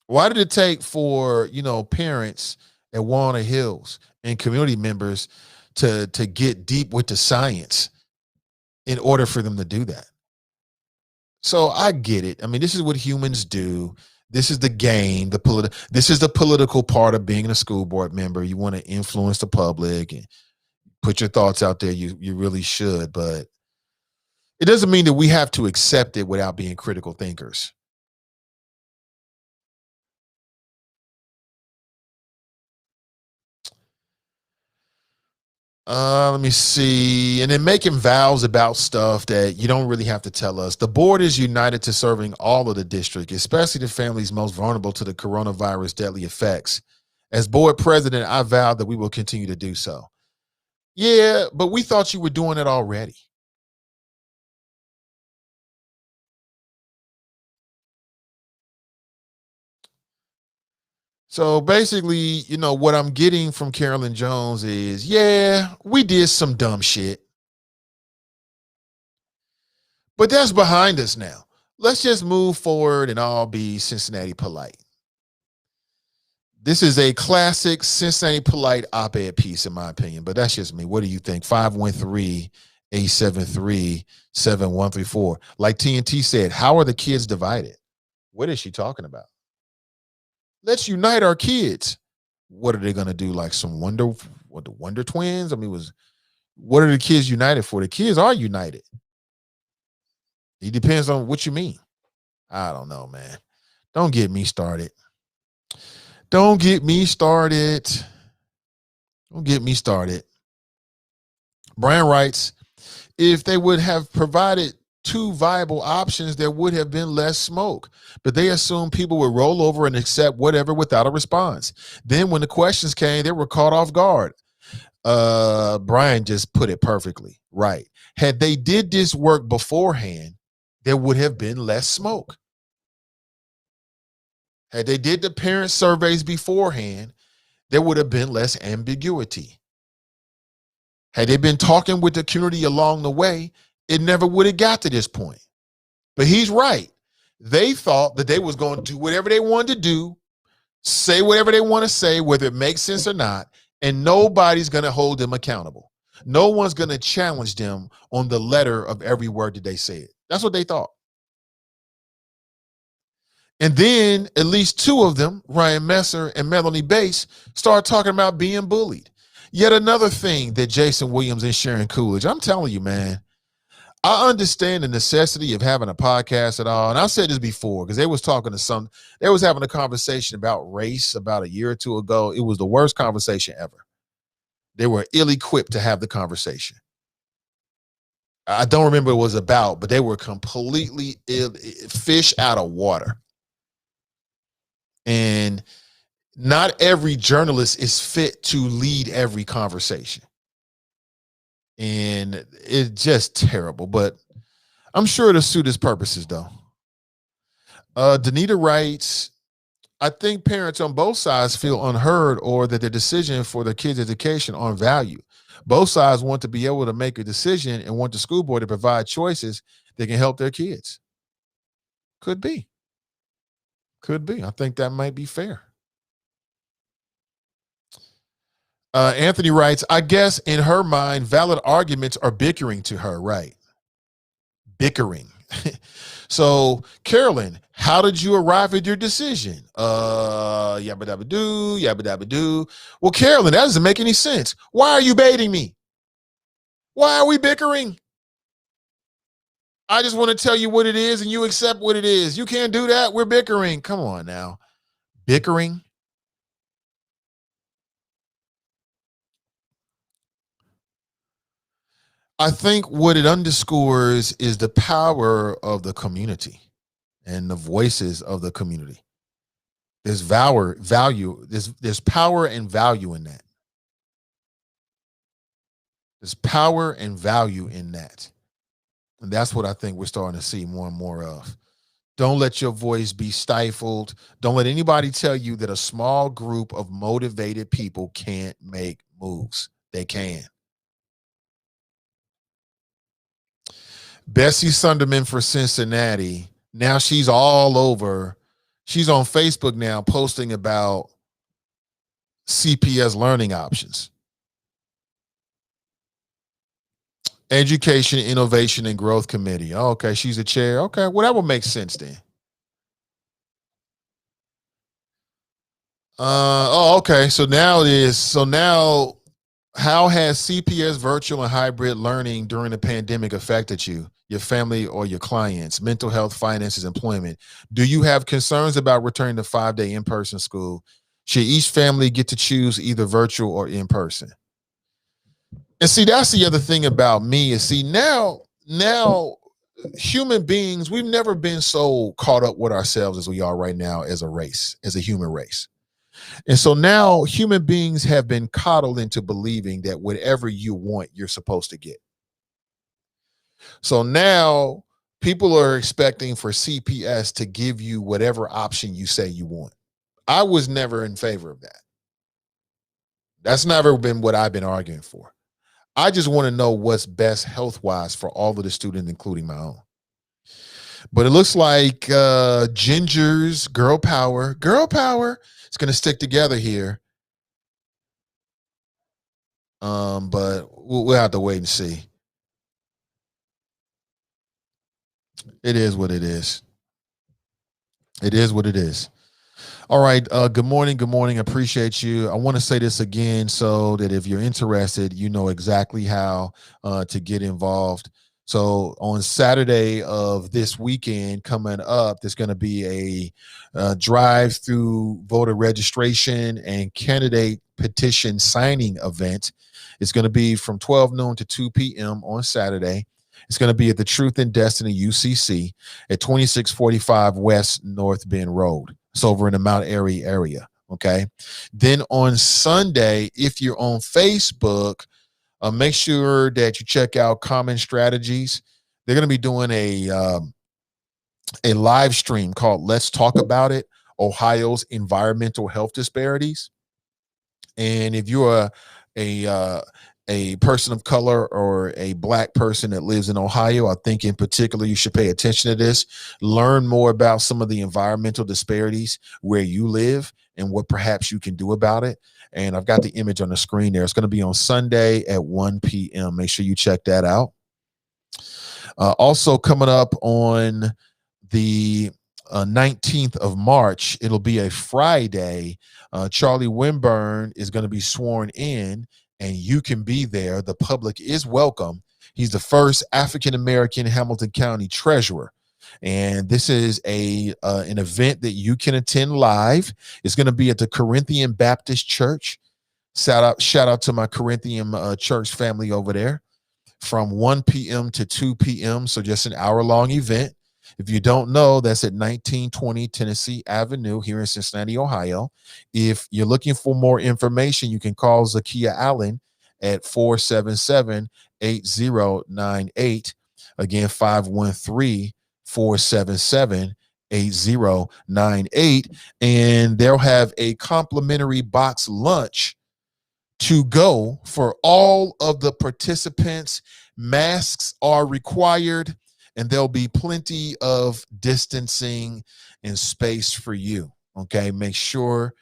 Why did it take for, parents at Walnut Hills and community members to get deep with the science in order for them to do that? So I get it. I mean, this is what humans do. This is the game, this is the political part of being a school board member. You want to influence the public and put your thoughts out there. You really should, but it doesn't mean that we have to accept it without being critical thinkers. Let me see. And then making vows about stuff that you don't really have to tell us. The board is united to serving all of the district, especially the families most vulnerable to the coronavirus deadly effects. As board president, I vowed that we will continue to do so. Yeah, but we thought you were doing it already. So basically, what I'm getting from Carolyn Jones is, yeah, we did some dumb shit, but that's behind us now. Let's just move forward and all be Cincinnati polite. This is a classic Cincinnati polite op-ed piece, in my opinion, but that's just me. What do you think? 513-873-7134. Like TNT said, how are the kids divided? What is she talking about? Let's unite our kids. What are they going to do? Like the Wonder Twins? I mean, what are the kids united for? The kids are united. It depends on what you mean. I don't know, man. Don't get me started. Don't get me started. Don't get me started. Brian writes, if they would have provided two viable options, there would have been less smoke. But they assumed people would roll over and accept whatever without a response. Then when the questions came, they were caught off guard. Brian just put it perfectly. Right. Had they did this work beforehand, there would have been less smoke. Had they did the parent surveys beforehand, there would have been less ambiguity. Had they been talking with the community along the way, it never would have got to this point. But he's right. They thought that they was going to do whatever they wanted to do, say whatever they want to say, whether it makes sense or not, and nobody's going to hold them accountable. No one's going to challenge them on the letter of every word that they said. That's what they thought. And then at least two of them, Ryan Messer and Melanie Bates, start talking about being bullied. Yet another thing that Jason Williams and Sharon Coolidge, I'm telling you, man, I understand the necessity of having a podcast at all. And I said this before because they was having a conversation about race about a year or two ago. It was the worst conversation ever. They were ill-equipped to have the conversation. I don't remember what it was about, but they were completely fish out of water. And not every journalist is fit to lead every conversation. And it's just terrible, but I'm sure it'll suit his purposes, though. Danita writes, I think parents on both sides feel unheard or that their decision for their kids' education on value. Both sides want to be able to make a decision and want the school board to provide choices that can help their kids. Could be. Could be. I think that might be fair. Anthony writes, I guess in her mind, valid arguments are bickering to her, right? Bickering. So, Carolyn, how did you arrive at your decision? Yabba dabba doo, yabba dabba doo. Well, Carolyn, that doesn't make any sense. Why are you baiting me? Why are we bickering? I just want to tell you what it is and you accept what it is. You can't do that. We're bickering. Come on now. Bickering? I think what it underscores is the power of the community and the voices of the community. There's value. There's power and value in that. There's power and value in that. And that's what I think we're starting to see more and more of. Don't let your voice be stifled. Don't let anybody tell you that a small group of motivated people can't make moves. They can. Bessie Sunderman for Cincinnati. Now she's all over. She's on Facebook now posting about CPS learning options. Education, Innovation, and Growth Committee. Oh, okay, she's a chair. Okay, well, that would make sense then. Okay. So now how has CPS virtual and hybrid learning during the pandemic affected you, your family, or your clients? Mental health, finances, employment. Do you have concerns about returning to 5-day in-person school? Should each family get to choose either virtual or in-person? And see, that's the other thing about me is now human beings, we've never been so caught up with ourselves as we are right now as a race, as a human race. And so now human beings have been coddled into believing that whatever you want, you're supposed to get. So now people are expecting for CPS to give you whatever option you say you want. I was never in favor of that. That's never been what I've been arguing for. I just want to know what's best health-wise for all of the students, including my own. But it looks like Ginger's girl power is going to stick together here. But we'll have to wait and see. It is what it is. It is what it is. All right. Good morning. Good morning. I appreciate you. I want to say this again so that if you're interested, you know exactly how to get involved. So on Saturday of this weekend coming up, there's going to be a drive-through voter registration and candidate petition signing event. It's going to be from 12 noon to 2 p.m. on Saturday. It's going to be at the Truth and Destiny UCC at 2645 West North Bend Road. It's over in the Mount Airy area. Okay. Then on Sunday, if you're on Facebook, make sure that you check out Common Strategies. They're going to be doing a live stream called Let's Talk About It, Ohio's Environmental Health Disparities. And if you're a person of color or a Black person that lives in Ohio, I think in particular you should pay attention to this. Learn more about some of the environmental disparities where you live and what perhaps you can do about it. And I've got the image on the screen there. It's going to be on Sunday at 1 p.m. Make sure you check that out. Also coming up on the 19th of March, it'll be a Friday. Charlie Winburn is going to be sworn in, and you can be there. The public is welcome. He's the first African-American Hamilton County treasurer. And this is an event that you can attend live. It's going to be at the Corinthian Baptist Church. Shout out to my Corinthian church family over there from 1 p.m. to 2 p.m. So just an hour-long event. If you don't know, that's at 1920 Tennessee Avenue here in Cincinnati, Ohio. If you're looking for more information, you can call Zakiya Allen at 477-8098. Again, 513-477-8098. And they'll have a complimentary box lunch to go for all of the participants. Masks are required, and there'll be plenty of distancing and space for you. Okay, make sure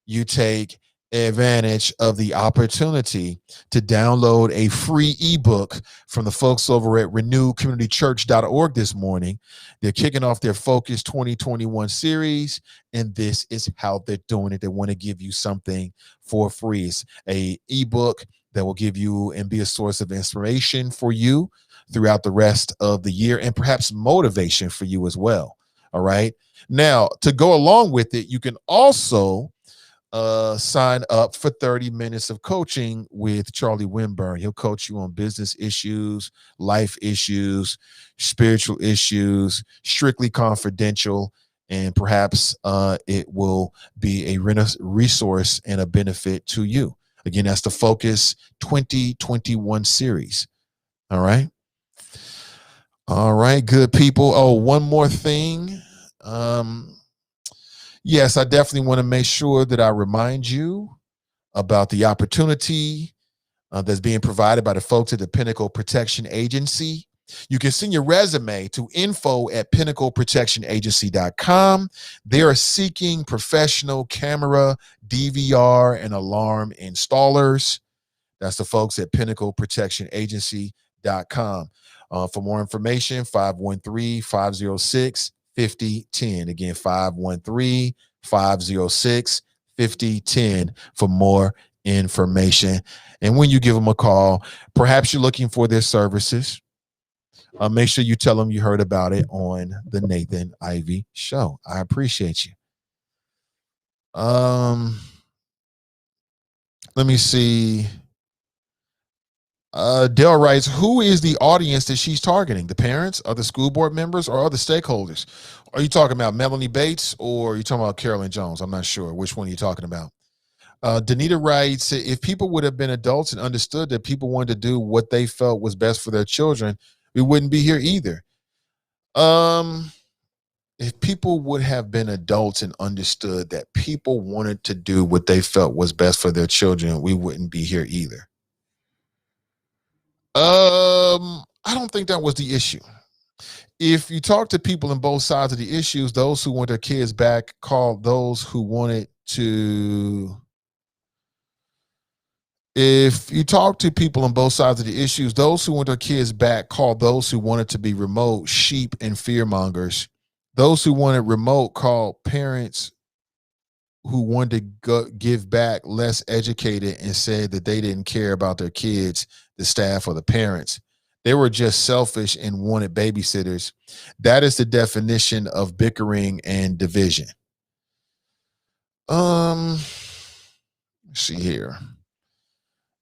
you take advantage of the opportunity to download a free ebook from the folks over at renewcommunitychurch.org this morning. They're kicking off their Focus 2021 series, and this is how they're doing it. They want to give you something for free. It's a ebook that will give you and be a source of inspiration for you throughout the rest of the year, and perhaps motivation for you as well. All right. Now, to go along with it, you can also sign up for 30 minutes of coaching with Charlie Winburn. He'll coach you on business issues, life issues, spiritual issues, strictly confidential, and perhaps it will be a resource and a benefit to you. Again, that's the Focus 2021 series. All right. All right, good people. Oh, one more thing. Yes, I definitely want to make sure that I remind you about the opportunity that's being provided by the folks at the Pinnacle Protection Agency. You can send your resume to info@pinnacleprotectionagency.com. They are seeking professional camera, DVR, and alarm installers. That's the folks at pinnacleprotectionagency.com. For more information, 513-506-5010. Again, 513-506-5010 for more information. And when you give them a call, perhaps you're looking for their services. Make sure you tell them you heard about it on the Nathan Ivey Show. I appreciate you. Let me see. Dale writes, who is the audience that she's targeting? The parents, other school board members, or other stakeholders? Are you talking about Melanie Bates or are you talking about Carolyn Jones? I'm not sure which one you're talking about. Danita writes, if people would have been adults and understood that people wanted to do what they felt was best for their children, we wouldn't be here either. If people would have been adults and understood that people wanted to do what they felt was best for their children, we wouldn't be here either. I don't think that was the issue. If you talk to people on both sides of the issues, those who want their kids back called those who wanted to. If you talk to people on both sides of the issues, those who want their kids back called those who wanted to be remote sheep and fearmongers. Those who wanted remote called parents who wanted to give back less educated and said that they didn't care about their kids, the staff, or the parents. They were just selfish and wanted babysitters. That is the definition of bickering and division. Let's see here.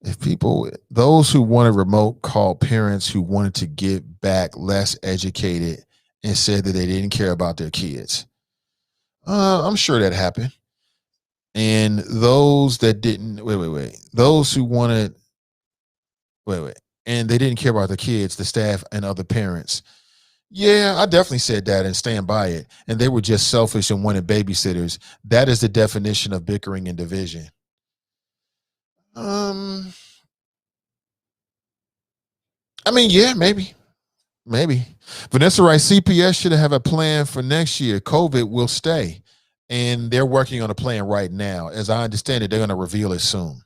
If people, those who wanted remote called parents who wanted to give back less educated and said that they didn't care about their kids. I'm sure that happened. And those that didn't, those who wanted, and they didn't care about the kids, the staff, and other parents. Yeah, I definitely said that and stand by it. And they were just selfish and wanted babysitters. That is the definition of bickering and division. I mean, yeah, maybe. Vanessa writes, CPS should have a plan for next year. COVID will stay. And they're working on a plan right now. As I understand it, they're going to reveal it soon.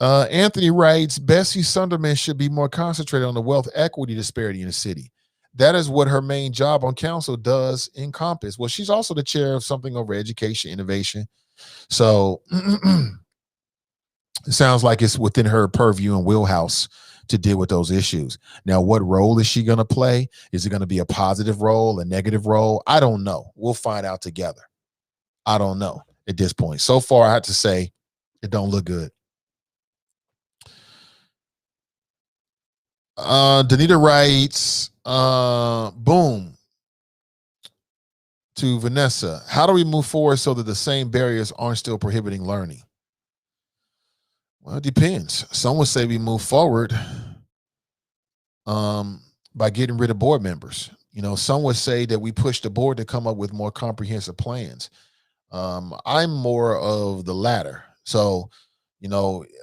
Anthony writes, Bessie Sunderman should be more concentrated on the wealth equity disparity in the city. That is what her main job on council does encompass. Well, she's also the chair of something over education innovation. So it sounds like it's within her purview and wheelhouse to deal with those issues. Now, what role is she going to play? Is it going to be a positive role, a negative role? I don't know. We'll find out together. I don't know at this point. So far, I have to say it don't look good. Danita writes, boom, to Vanessa. How do we move forward so that the same barriers aren't still prohibiting learning? Well, it depends. Some would say we move forward by getting rid of board members. Some would say that we push the board to come up with more comprehensive plans. I'm more of the latter. So,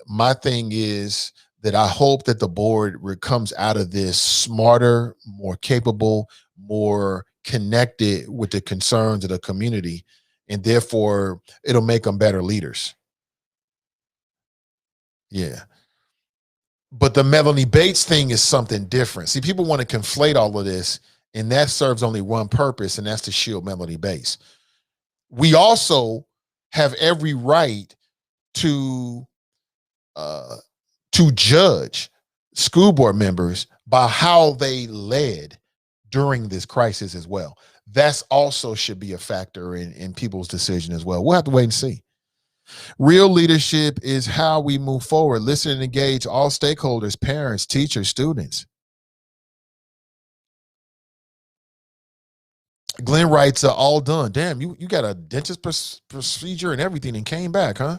my thing is that I hope that the board comes out of this smarter, more capable, more connected with the concerns of the community, and therefore it'll make them better leaders. Yeah. But the Melanie Bates thing is something different. See, people want to conflate all of this, and that serves only one purpose, and that's to shield Melanie Bates. We also have every right to judge school board members by how they led during this crisis as well. That's also should be a factor in people's decision as well. We'll have to wait and see. Real leadership is how we move forward. Listen and engage all stakeholders, parents, teachers, students. Glenn writes, all done. Damn, you got a dentist procedure and everything and came back, huh?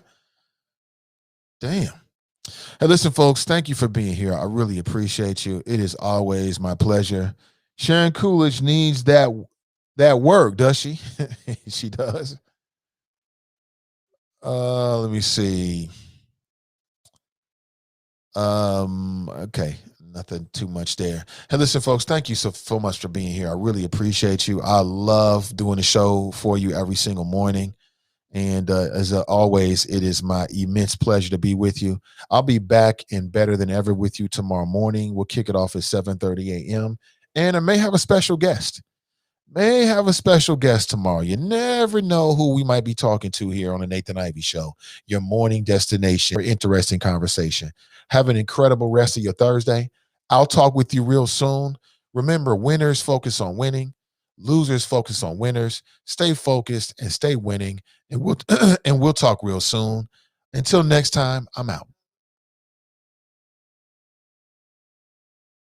Damn. Hey, listen, folks, thank you for being here. I really appreciate you. It is always my pleasure. Sharon Coolidge needs that that work, does she? She does. Let me see. Okay, nothing too much there. Hey, listen, folks, thank you so much for being here. I really appreciate you. I love doing the show for you every single morning. And as always, it is my immense pleasure to be with you. I'll be back and better than ever with you tomorrow morning. We'll kick it off at 7:30 a.m. And I may have a special guest. Tomorrow. You never know who we might be talking to here on the Nathan Ivey Show, your morning destination for interesting conversation. Have an incredible rest of your Thursday. I'll talk with you real soon. Remember, winners focus on winning. Losers focus on winners. Stay focused and stay winning. And we'll and we'll talk real soon. Until next time, I'm out.